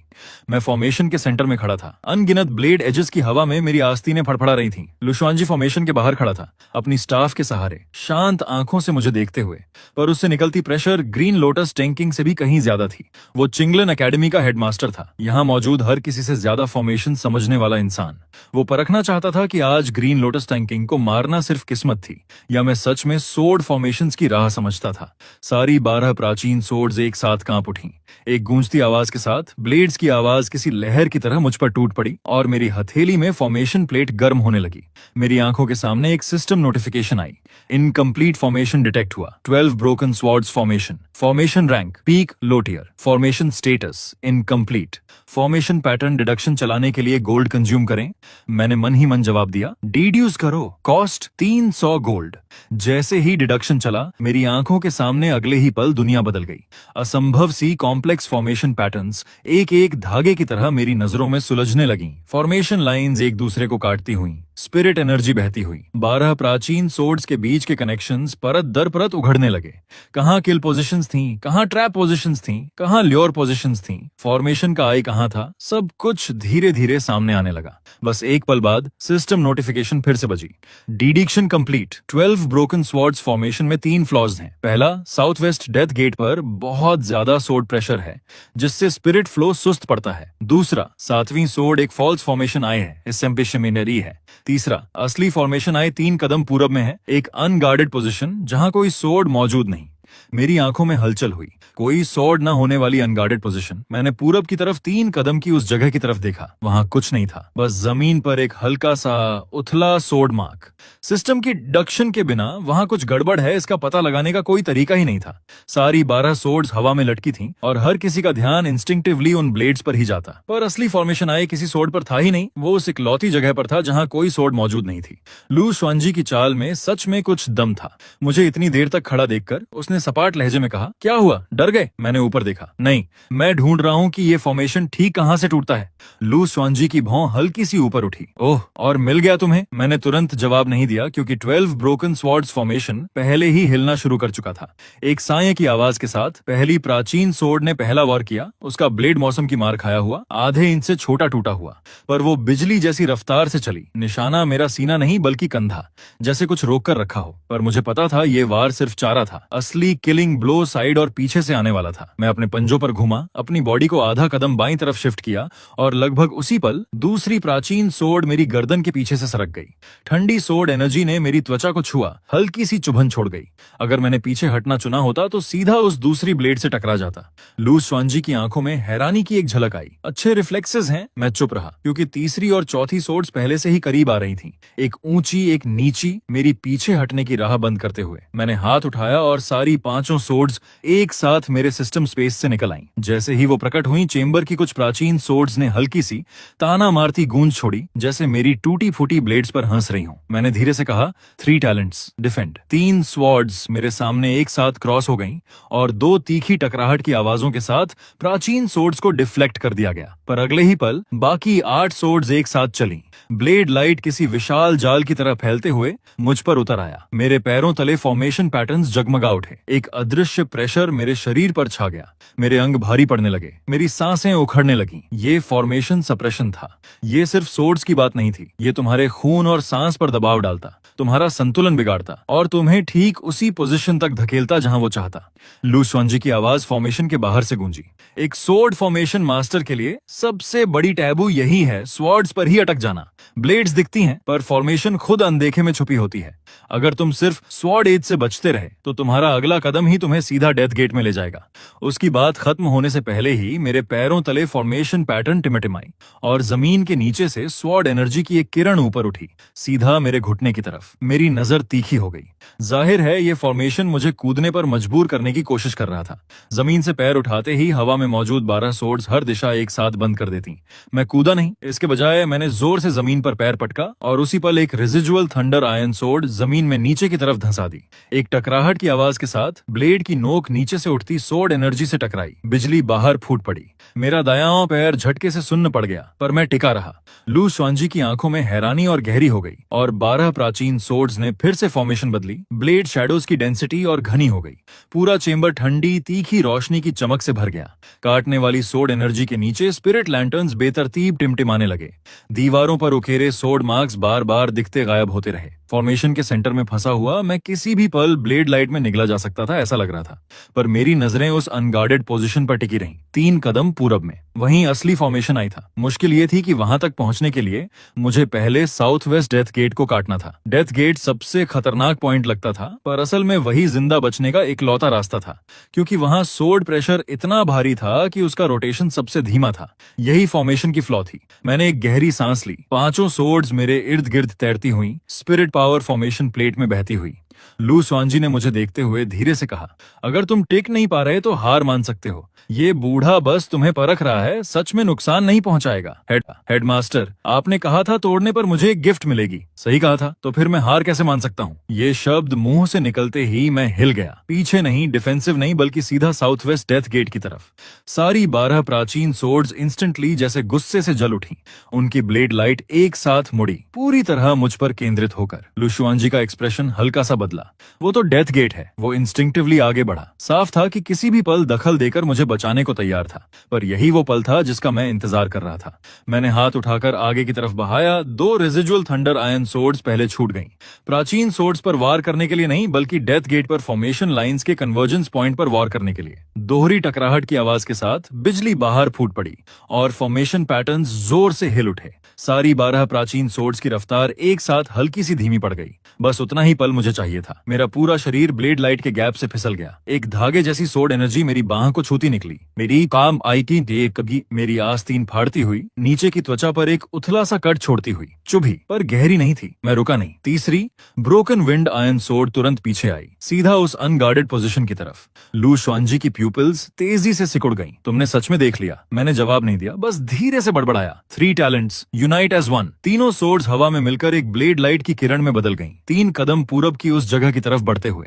मैं फॉर्मेशन के सेंटर में खड़ा था। अनगिनत ब्लेड एजेस की हवा में मेरी आस्तीनें फड़फड़ा रही थीं। लुशुआनजी फॉर्मेशन के बाहर खड़ा था, अपनी स्टाफ के सहारे, शांत आंखों से मुझे देखते हुए, पर उससे निकलती प्रेशर ग्रीन लोटस टैंकिंग से भी कहीं ज्यादा थी। वो चिंगलन एकेडमी का हेडमास्टर था, यहाँ मौजूद हर किसी से ज्यादा फॉर्मेशन समझने वाला इंसान। वो परखना चाहता था कि आज ग्रीन लोटस टैंकिंग को मारना सिर्फ किस्मत थी या मैं सच में सोर्ड फॉर्मेशंस की राह समझता था। सारी 12 प्राचीन सोर्ड्स एक साथ कांप उठी। एक गूंजती आवाज के साथ ब्लेड्स की आवाज किसी लहर की तरह मुझ पर टूट पड़ी और मेरी हथेली में फॉर्मेशन प्लेट गर्म होने लगी। मेरी आंखों के सामने एक सिस्टम नोटिफिकेशन आई। इनकम्प्लीट फॉर्मेशन डिटेक्ट हुआ। 12 broken swords formation. Formation rank peak low tier. Formation status incomplete. Formation pattern deduction चलाने के लिए गोल्ड कंज्यूम करें। मैंने मन ही मन जवाब दिया, डिड्यूस करो, कॉस्ट 300 गोल्ड। जैसे ही डिडक्शन चला, मेरी आंखों के सामने अगले ही पल दुनिया बदल गई। असंभव सी कॉम्प्लेक्स फॉर्मेशन पैटर्न्स एक एक धागे की तरह मेरी नजरों में सुलझने लगीं। फॉर्मेशन लाइंस एक दूसरे को काटती हुई, स्पिरिट एनर्जी बहती हुई। 12 प्राचीन सोर्ड्स के बीच के कनेक्शंस परत दर परत उघड़ने लगे। कहां किल पोजीशंस थीं, कहां ट्रैप पोजीशंस थीं, कहां ल्योर पोजीशंस थीं, फॉर्मेशन का आई कहां था, सब कुछ धीरे धीरे सामने आने लगा। बस एक पल बाद सिस्टम नोटिफिकेशन फिर से बजी। Deduction complete. 12 broken swords formation में 3 फ्लॉज हैं। पहला, साउथ वेस्ट डेथ गेट पर बहुत ज्यादा सोड प्रेशर है जिससे स्पिरिट फ्लो सुस्त पड़ता है। दूसरा, 7वीं सोड एक फॉल्स फॉर्मेशन आए है, एसेम्पिशमिनरी है। तीसरा, असली फॉर्मेशन आए 3 कदम पूरब में है, एक अनगार्डेड पोजीशन जहां कोई सोड मौजूद नहीं। मेरी आंखों में हलचल हुई। कोई सॉर्ड ना होने वाली अनगार्डेड पोजीशन। मैंने पूरब की तरफ 3 कदम की उस जगह की तरफ देखा। वहां कुछ नहीं था, बस जमीन पर एक हल्का सा उथला सोड मार्क। सिस्टम की डिडक्शन के बिना वहां कुछ गड़बड़ है इसका पता लगाने का कोई तरीका ही नहीं था। सारी 12 सोर्ड्स हवा में लटकी थीं और हर किसी का ध्यान इंस्टिंक्टिवली उन ब्लेड्स पर ही जाता। पर असली फॉर्मेशन आए किसी सोर्ड पर था ही नहीं। वो उस इकलौती जगह पर था जहां कोई सोर्ड मौजूद नहीं थी। लू शुआंजी की चाल में सच में कुछ दम था। मुझे इतनी देर तक खड़ा देखकर उसने सपाट लहजे में कहा, क्या हुआ, डर गए? मैंने ऊपर देखा। नहीं, मैं ढूंढ रहा हूं कि ये फॉर्मेशन ठीक कहां से टूटता है। लू शुआंजी की भौं हल्की सी ऊपर उठी। ओह, और मिल गया तुम्हें? मैंने तुरंत जवाब नहीं दिया क्योंकि 12 ब्रोकन स्वॉर्ड्स फॉर्मेशन पहले ही हिलना शुरू कर चुका था। एक साये की आवाज के साथ पहली प्राचीन सोर्ड ने पहला वार किया। उसका ब्लेड मौसम की मार खाया हुआ, आधे इंच से छोटा टूटा हुआ, पर वो बिजली जैसी रफ्तार से चली। निशाना मेरा सीना नहीं बल्कि कंधा, जैसे कुछ रोक कर रखा हो। पर मुझे पता था ये वार सिर्फ चारा था। असली किलिंग ब्लो साइड और पीछे से आने वाला था। मैं अपने पंजों पर घूमा, अपनी बॉडी को आधा कदम बाईं तरफ शिफ्ट किया और लगभग उसी पल दूसरी प्राचीन सोर्ड मेरी गर्दन के पीछे से सरक गई। ठंडी सोर्ड एनर्जी ने मेरी त्वचा को छुआ, हल्की सी चुभन छोड़ गई। अगर मैंने पीछे हटना चुना होता तो सीधा उस दूसरी ब्लेड से टकरा जाता। लू शुआंजी की आंखों में हैरानी की एक झलक आई। अच्छे रिफ्लेक्सेस हैं। मैं चुप रहा क्योंकि तीसरी और चौथी सोर्ड्स पहले से ही करीब आ रही थीं। एक ऊंची एक नीची, मेरी पीछे हटने की राह बंद करते हुए मैंने हाथ उठाया और सारी 5 सोर्ड्स एक साथ मेरे सिस्टम स्पेस से निकल आईं। जैसे ही वो प्रकट हुई, चेंबर की कुछ प्राचीन सोर्ड्स ने हल्की सी ताना मारती गूंज छोड़ी, जैसे मेरी टूटी फूटी ब्लेड्स पर हंस रही हूं। मैंने धीरे से कहा, 3 टैलेंट्स, डिफेंड। 3 स्वॉर्ड्स मेरे सामने एक साथ क्रॉस हो गईं और 2 तीखी टकराहट की आवाजों के साथ प्राचीन सोर्ड्स को डिफ्लेक्ट कर दिया गया। पर अगले ही पल बाकी 8 सोर्ड्स एक साथ चली। ब्लेड लाइट किसी विशाल जाल की तरह फैलते हुए मुझ पर उतर आया। मेरे पैरों तले फॉर्मेशन पैटर्न्स जगमगा उठे। एक अदृश्य प्रेशर मेरे शरीर पर छा गया। मेरे अंग भारी पड़ने लगे, मेरी सांसें उखड़ने लगीं। ये फॉर्मेशन सप्रेशन था। ये सिर्फ सोर्ड्स की बात नहीं थी। ये तुम्हारे खून और सांस पर दबाव डालता, तुम्हारा संतुलन बिगाड़ता और तुम्हें ठीक उसी पोजीशन तक धकेलता जहां वो चाहता। लू शुआंजी की आवाज फॉर्मेशन के बाहर से गूंजी। एक सोर्ड फॉर्मेशन मास्टर के लिए सबसे बड़ी टैबू यही है, स्वॉर्ड्स पर ही अटक जाना। ब्लेड्स दिखती हैं पर फॉर्मेशन खुद अनदेखे में छुपी होती है। अगर तुम सिर्फ स्वॉर्ड एज से बचते रहे तो तुम्हारा अगला कदम ही तुम्हें सीधा डेथ गेट में ले जाएगा। उसकी बात खत्म होने से पहले ही मेरे पैरों तले फॉर्मेशन पैटर्न टिमटिमाई और जमीन के नीचे से स्वॉर्ड एनर्जी की एक किरण ऊपर उठी, सीधा मेरे घुटने की तरफ। मेरी नजर तीखी हो गई। जाहिर है ये फॉर्मेशन मुझे कूदने पर मजबूर करने की कोशिश कर रहा था। जमीन से पैर उठाते ही हवा में मौजूद 12 सोर्ड्स हर दिशा एक साथ बंद कर देती। मैं कूदा नहीं, इसके बजाय मैंने जोर से जमीन पर पैर पटका और उसी पल एक रेजिजुअल थंडर आयन सोर्ड जमीन में नीचे की तरफ धंसा दी। एक टकराहट की आवाज के साथ ब्लेड की नोक नीचे से उठती सोर्ड एनर्जी से टकराई। बिजली बाहर फूट पड़ी। मेरा दायां पैर झटके से सुन्न पड़ गया, पर मैं टिका रहा। लू शुआंजी की आंखों में हैरानी और गहरी हो गई और 12 प्राचीन सोर्ड्स ने फिर से फॉर्मेशन बदली। ब्लेड शैडोज की डेंसिटी और घनी हो गई। पूरा चेंबर ठंडी तीखी रोशनी की चमक से भर गया। काटने वाली सोर्ड एनर्जी के नीचे स्पिरिट लैंटर्न्स बेतरतीब टिमटिमाने लगे। दीवारों पर उकेरे सोर्ड मार्क्स बार बार दिखते गायब होते रहे। फॉर्मेशन के सेंटर में फंसा हुआ मैं किसी भी पल ब्लेड लाइट में निगला जा सकता था, ऐसा लग रहा था। पर मेरी नजरें उस अनगार्डेड पोजीशन पर टिकी रहीं, 3 कदम पूरब में। वहीं असली फॉर्मेशन आई था। मुश्किल ये थी कि वहां तक पहुंचने के लिए मुझे पहले साउथ वेस्ट डेथ गेट को काटना था। डेथ गेट सबसे खतरनाक पॉइंट लगता था, पर असल में वही जिंदा बचने का इकलौता रास्ता था, क्योंकि वहां सोर्ड प्रेशर इतना भारी था कि उसका रोटेशन सबसे धीमा था। यही फॉर्मेशन की फ्लॉ थी। मैंने एक गहरी सांस ली। 5 सोर्ड्स मेरे इर्द गिर्द तैरती हुई, स्पिरिट पावर फॉर्मेशन प्लेट में बहती हुई। लू शुआंजी ने मुझे देखते हुए धीरे से कहा, अगर तुम टिक नहीं पा रहे तो हार मान सकते हो। ये बूढ़ा बस तुम्हें परख रहा है, सच में नुकसान नहीं पहुंचाएगा। हेडमास्टर, आपने कहा था तोड़ने पर मुझे एक गिफ्ट मिलेगी। सही कहा था, तो फिर मैं हार कैसे मान सकता हूँ? ये शब्द मुंह से निकलते ही मैं हिल गया। पीछे नहीं, डिफेंसिव नहीं, बल्कि सीधा साउथ वेस्ट डेथ गेट की तरफ। सारी 12 प्राचीन सोर्ड्स इंस्टेंटली जैसे गुस्से से जल उठी। उनकी ब्लेड लाइट एक साथ मुड़ी, पूरी तरह मुझ पर केंद्रित होकर। लू शुआंजी का एक्सप्रेशन हल्का सा बदला। था। वो तो डेथ गेट है। वो इंस्टिंक्टिवली आगे बढ़ा। साफ था कि किसी भी पल दखल देकर मुझे बचाने को तैयार था, पर यही वो पल था जिसका मैं इंतजार कर रहा था। मैंने हाथ उठाकर आगे की तरफ बहाया। 2 रेजिजुअल थंडर आयन सोर्ड्स पहले छूट गईं। प्राचीन सोर्ड्स पर वार करने के लिए नहीं, बल्कि डेथ गेट पर फॉर्मेशन लाइंस के कन्वर्जेंस पॉइंट पर वार करने के लिए। दोहरी टकराहट की आवाज के साथ बिजली बाहर फूट पड़ी और फॉर्मेशन पैटर्न्स जोर से हिल उठे। सारी 12 प्राचीन सोर्ड्स की रफ्तार एक साथ हल्की सी धीमी पड़ गई। बस उतना ही पल मुझे चाहिए था। मेरा पूरा शरीर ब्लेड लाइट के गैप से फिसल गया। एक धागे जैसी सोर्ड एनर्जी मेरी बाह को छूती निकली। मेरी काम आई की डेग कभी मेरी आस्तीन फाड़ती हुई नीचे की त्वचा पर एक उथला सा कट छोड़ती हुई। चुभी, पर गहरी नहीं थी। मैं रुका नहीं। तीसरी ब्रोकन विंड आयन सोर्ड तुरंत पीछे आई, सीधा उस अनगार्डेड पोजीशन की तरफ। लू शुआनजी की प्यूपिल्स तेजी से सिकुड़ गईं। तुमने सच में देख लिया? मैंने जवाब नहीं दिया, बस धीरे से बड़बड़ाया। 3 टैलेंट्स यूनाइट एज वन। तीनों सोर्ड्स हवा में मिलकर एक ब्लेड लाइट की किरण में बदल गईं। 3 कदम पूरब की उस जगह की तरफ बढ़ते हुए।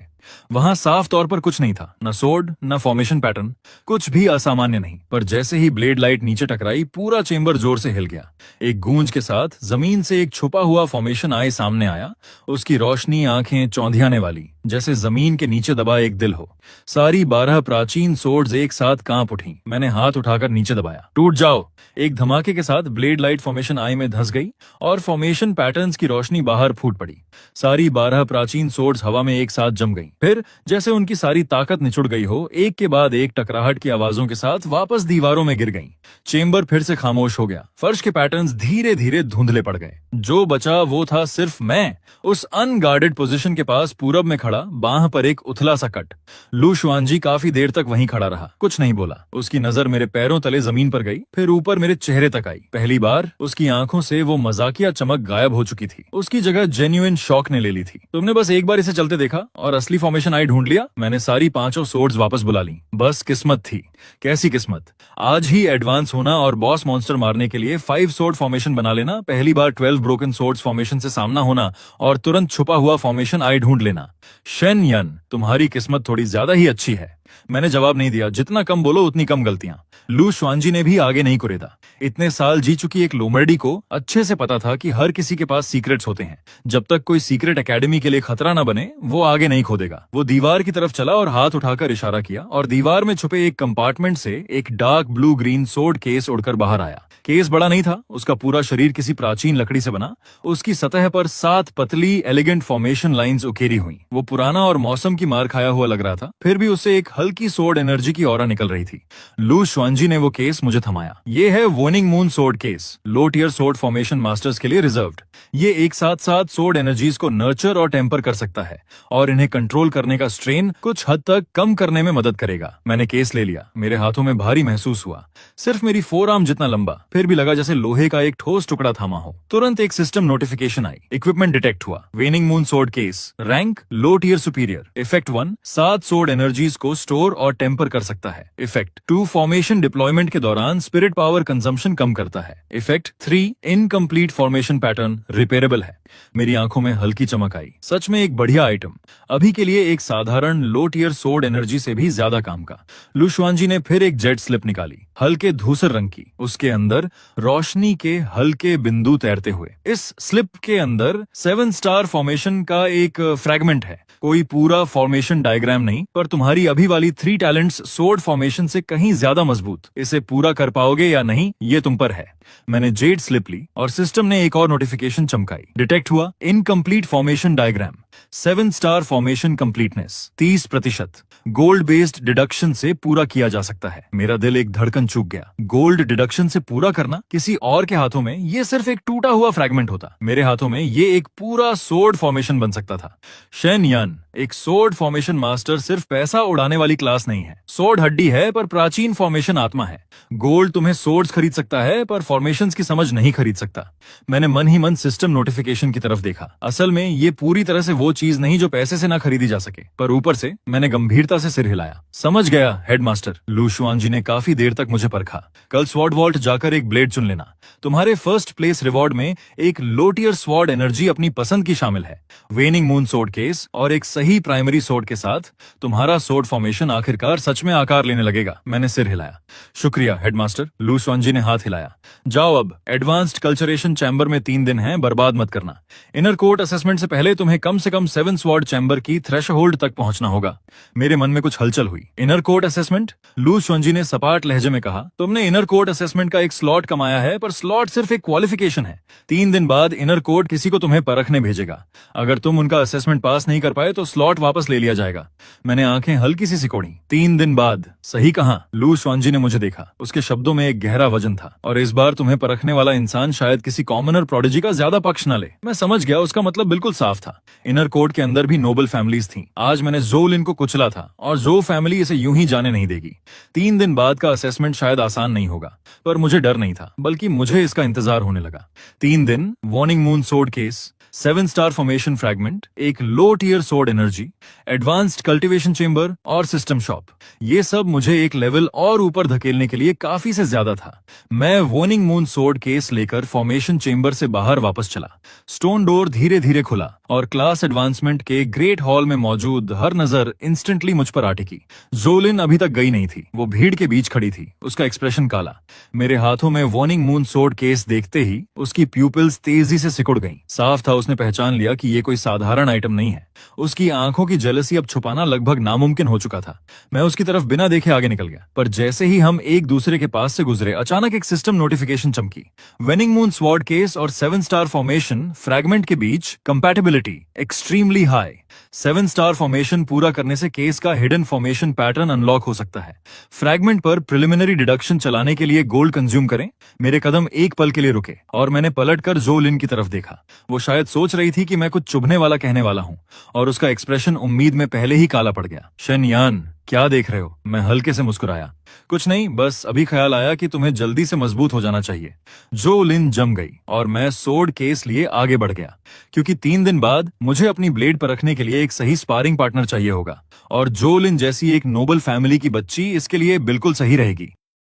वहां साफ तौर पर कुछ नहीं था, न सोर्ड न फॉर्मेशन पैटर्न, कुछ भी असामान्य नहीं। पर जैसे ही ब्लेड लाइट नीचे टकराई, पूरा चेंबर जोर से हिल गया। एक गूंज के साथ जमीन से एक छुपा हुआ फॉर्मेशन आए सामने आया। उसकी रोशनी आंखें चौंधियाने वाली, जैसे जमीन के नीचे दबा एक दिल हो। सारी 12 प्राचीन सोर्ड्स एक साथ कांप उठी। मैंने हाथ उठाकर नीचे दबाया। टूट जाओ। एक धमाके के साथ ब्लेड लाइट फॉर्मेशन आई में धंस गई और फॉर्मेशन पैटर्न्स की रोशनी बाहर फूट पड़ी। सारी 12 प्राचीन सोर्ड्स हवा में एक साथ जम गईं। फिर जैसे उनकी सारी ताकत निचुड़ गई हो, एक के बाद एक टकराहट की आवाजों के साथ वापस दीवारों में गिर गईं। चेंबर फिर से खामोश हो गया। फर्श के पैटर्न्स धीरे धीरे धुंधले पड़ गए। जो बचा वो था सिर्फ मैं, उस अनगार्डेड पोजीशन के पास पूरब में खड़ा, बाह पर एक उथला सा कट। लू शुआनजी काफी देर तक वहीं खड़ा रहा, कुछ नहीं बोला। उसकी नजर मेरे पैरों तले जमीन पर गई, फिर ऊपर मेरे चेहरे तक आई। पहली बार उसकी आंखों से वो मजाकिया चमक गायब हो चुकी थी। उसकी जगह जेन्युइन शॉक ने ले ली थी। तुमने बस एक बार इसे चलते देखा और असली फॉर्मेशन आई ढूंढ लिया? मैंने सारी 5 सोर्ड्स वापस बुला ली। बस किस्मत थी। कैसी किस्मत? आज ही एडवांस होना और बॉस मॉन्स्टर मारने के लिए 5 सोर्ड फॉर्मेशन बना लेना, पहली बार 12 ब्रोकन सोर्ड्स फॉर्मेशन से सामना होना और तुरंत छुपा हुआ फॉर्मेशन आई ढूंढ लेना। शेन यन, तुम्हारी किस्मत थोड़ी ज्यादा ही अच्छी है। मैंने जवाब नहीं दिया। जितना कम बोलो उतनी कम गलतियां। लू शुआनजी ने भी आगे नहीं कुरेदा। इतने साल जी चुकी एक लोमर्डी को अच्छे से पता था कि हर किसी के पास सीक्रेट्स होते हैं। जब तक कोई सीक्रेट एकेडमी के लिए खतरा न बने, वो आगे नहीं खोदेगा। वो दीवार की तरफ चला और हाथ उठाकर इशारा किया और दीवार में छुपे एक कंपार्टमेंट से एक dark blue green sword case उड़कर बाहर आया। केस बड़ा नहीं था। उसका पूरा शरीर किसी प्राचीन लकड़ी से बना। उसकी सतह पर 7 पतली एलिगेंट फॉर्मेशन लाइंस उकेरी हुई। वो पुराना और मौसम की मार खाया हुआ लग रहा था, फिर भी उससे एक हल्की सोर्ड एनर्जी की ऑरा निकल रही थी। लू शुआनजी ने वो केस मुझे थमाया। ये है वॉर्निंग मून सोर्ड केस, लो टियर सोर्ड फॉर्मेशन मास्टर्स के लिए रिजर्व्ड। ये एक साथ साथ सोर्ड एनर्जीज को नर्चर और टेम्पर कर सकता है और इन्हें कंट्रोल करने का स्ट्रेन कुछ हद तक कम करने में मदद करेगा। मैंने केस ले लिया। मेरे हाथों में भारी महसूस हुआ, सिर्फ मेरी फोरआर्म जितना लंबा, फिर भी लगा जैसे लोहे का एक ठोस टुकड़ा थामा हो। तुरंत एक सिस्टम नोटिफिकेशन आई। इक्विपमेंट डिटेक्ट हुआ। Waning moon sword case, rank low tier superior. Effect 1, 7 sword energies को स्टोर और टेम्पर कर सकता है। इफेक्ट 2, फॉर्मेशन डिप्लॉयमेंट के दौरान स्पिरिट पावर कंजम्पशन कम करता है। Effect 3, incomplete formation pattern repairable है। मेरी आंखों में हल्की चमक आई। सच में एक बढ़िया आइटम, अभी के लिए एक साधारण लो टियर सोर्ड एनर्जी से भी ज्यादा काम का। लू शुआनजी ने फिर एक जेट स्लिप निकाली, हल्के धूसर रंग की। उसके अंदर रोशनी के हल्के बिंदु तैरते हुए। इस स्लिप के अंदर 7 स्टार फॉर्मेशन का एक फ्रैगमेंट है। कोई पूरा फॉर्मेशन डायग्राम नहीं, पर तुम्हारी अभी वाली 3 टैलेंट्स सोर्ड फॉर्मेशन से कहीं ज्यादा मजबूत। इसे पूरा कर पाओगे या नहीं, ये तुम पर है। मैंने जेड स्लिप ली और सिस्टम ने एक और नोटिफिकेशन चमकाई। डिटेक्ट हुआ incomplete formation diagram, 7 star formation completeness, 30%। Gold based deduction से पूरा किया जा सकता है। मेरा दिल एक धड़कन चूक गया। गोल्ड डिडक्शन से पूरा करना? किसी और के हाथों में ये सिर्फ एक टूटा हुआ फ्रैगमेंट होता, मेरे हाथों में ये एक पूरा सोर्ड फॉर्मेशन बन सकता था। शेन यान, एक सोर्ड फॉर्मेशन मास्टर सिर्फ पैसा उड़ाने वाली क्लास नहीं है। सोर्ड हड्डी है, पर प्राचीन फॉर्मेशन आत्मा है। गोल्ड तुम्हें सोर्ड्स खरीद सकता है, पर फॉर्मेशंस की समझ नहीं खरीद सकता। मैंने मन ही मन सिस्टम नोटिफिकेशन की तरफ देखा। असल में ये पूरी तरह से वो चीज नहीं जो पैसे से ना खरीदी जा सके, पर ऊपर से मैंने गंभीरता से सिर हिलाया। समझ गया हेडमास्टर। लू शुआनजी ने काफी देर तक मुझे परखा। कल स्वॉर्ड वॉल्ट जाकर एक ब्लेड चुन लेना। तुम्हारे फर्स्ट प्लेस रिवॉर्ड में एक लो टियर स्वॉर्ड एनर्जी अपनी पसंद की शामिल है। वेनिंग मून सोर्ड केस और एक सही प्राइमरी सोर्ड के साथ तुम्हारा सोर्ड फॉर्मेशन आखिरकार सच में आकार लेने लगेगा। मैंने सिर हिलाया। शुक्रिया हेडमास्टर। लू शुआनजी ने हाथ हिलाया। जाओ अब, एडवांस्ड कल्चरेशन चैम्बर में 3 दिन हैं, बर्बाद मत करना। इनर कोर्ट असेसमेंट से पहले तुम्हें कम से कम कम 7 स्वॉर्ड चैम्बर की थ्रेशहोल्ड तक पहुंचना होगा। मेरे मन में कुछ हलचल हुई। Inner court assessment? लू शुआंजी ने सपाट लहजे में कहा, तुमने इनर कोर्ट असेसमेंट का एक स्लॉट कमाया है, पर स्लॉट सिर्फ एक क्वालिफिकेशन है। 3 दिन बाद इनर कोर्ट किसी को तुम्हें परखने भेजेगा। अगर तुम उनका असेसमेंट पास नहीं कर पाए तो स्लॉट वापस ले लिया जाएगा। मैंने आंखें हल्की सी सिकोड़ी। 3 दिन बाद? सही कहा। लू शुआंजी ने मुझे देखा। उसके शब्दों में एक गहरा वजन था। और इस बार तुम्हें परखने वाला इंसान शायद किसी कॉमनर प्रोडिजी का ज्यादा पक्ष न ले। मैं समझ गया, उसका मतलब बिल्कुल साफ था। इनर कोर्ट के अंदर भी नोबल फैमिलीज थीं। आज मैंने जो लिन को कुचला था और जो फैमिली इसे यूं ही जाने नहीं देगी। 3 दिन बाद का असेसमेंट शायद आसान नहीं होगा, पर मुझे डर नहीं था, बल्कि मुझे इसका इंतजार होने लगा। 3 दिन, warning moon sword case, 7 star formation fragment, एक low tier sword energy, advanced cultivation chamber और सिस्टम शॉप। ये सब मुझे एक लेवल और ऊपर धकेलने के लिए काफी से ज्यादा था। मैं वार्निंग मून सोर्ड केस लेकर फॉर्मेशन चेंबर से बाहर वापस चला। स्टोन डोर धीरे धीरे खुला और क्लास एडवांसमेंट के ग्रेट हॉल में मौजूद हर नजर इंस्टेंटली मुझ पर आ टिकी। जोलिन अभी तक गई नहीं थी। वो भीड़ के बीच खड़ी थी, उसका एक्सप्रेशन काला। मेरे हाथों में वार्निंग मून सोर्ड केस देखते ही उसकी प्यूपिल्स तेजी से सिकुड़ गईं। साफ था उसने पहचान लिया कि ये कोई साधारण आइटम नहीं है। उसकी आंखों की जेलसी अब छुपाना लगभग नामुमकिन हो चुका था। मैं उसकी तरफ बिना देखे आगे निकल गया, पर जैसे ही हम एक दूसरे के पास से गुजरे, अचानक एक सिस्टम नोटिफिकेशन चमकी। वार्निंग मून स्वॉर्ड केस और 7 स्टार फॉर्मेशन फ्रैगमेंट के बीच compatibility extremely high. 7 star formation पूरा करने से केस का हिडन फॉर्मेशन पैटर्न अनलॉक हो सकता है। फ्रैगमेंट पर प्रिलिमिनरी डिडक्शन चलाने के लिए गोल्ड कंज्यूम करें। मेरे कदम एक पल के लिए रुके और मैंने पलटकर जो लिन की तरफ देखा। वो शायद सोच रही थी कि मैं कुछ चुभने वाला कहने वाला हूं, और उसका एक्सप्रेशन उम्मीद में पहले ही काला पड़ गया। शेन यान, क्या देख रहे हो? मैं हल्के से मुस्कुराया। कुछ नहीं, बस अभी ख्याल आया कि तुम्हें जल्दी से मजबूत हो जाना चाहिए। जो लिन जम गई और मैं सोर्ड केस लिए आगे बढ़ गया, क्योंकि 3 दिन बाद मुझे अपनी ब्लेड पर रखने के लिए एक सही स्पारिंग पार्टनर चाहिए होगा, और जो लिन जैसी एक नोबल फैमिली की बच्ची इसके लिए बिल्कुल सही रहेगी।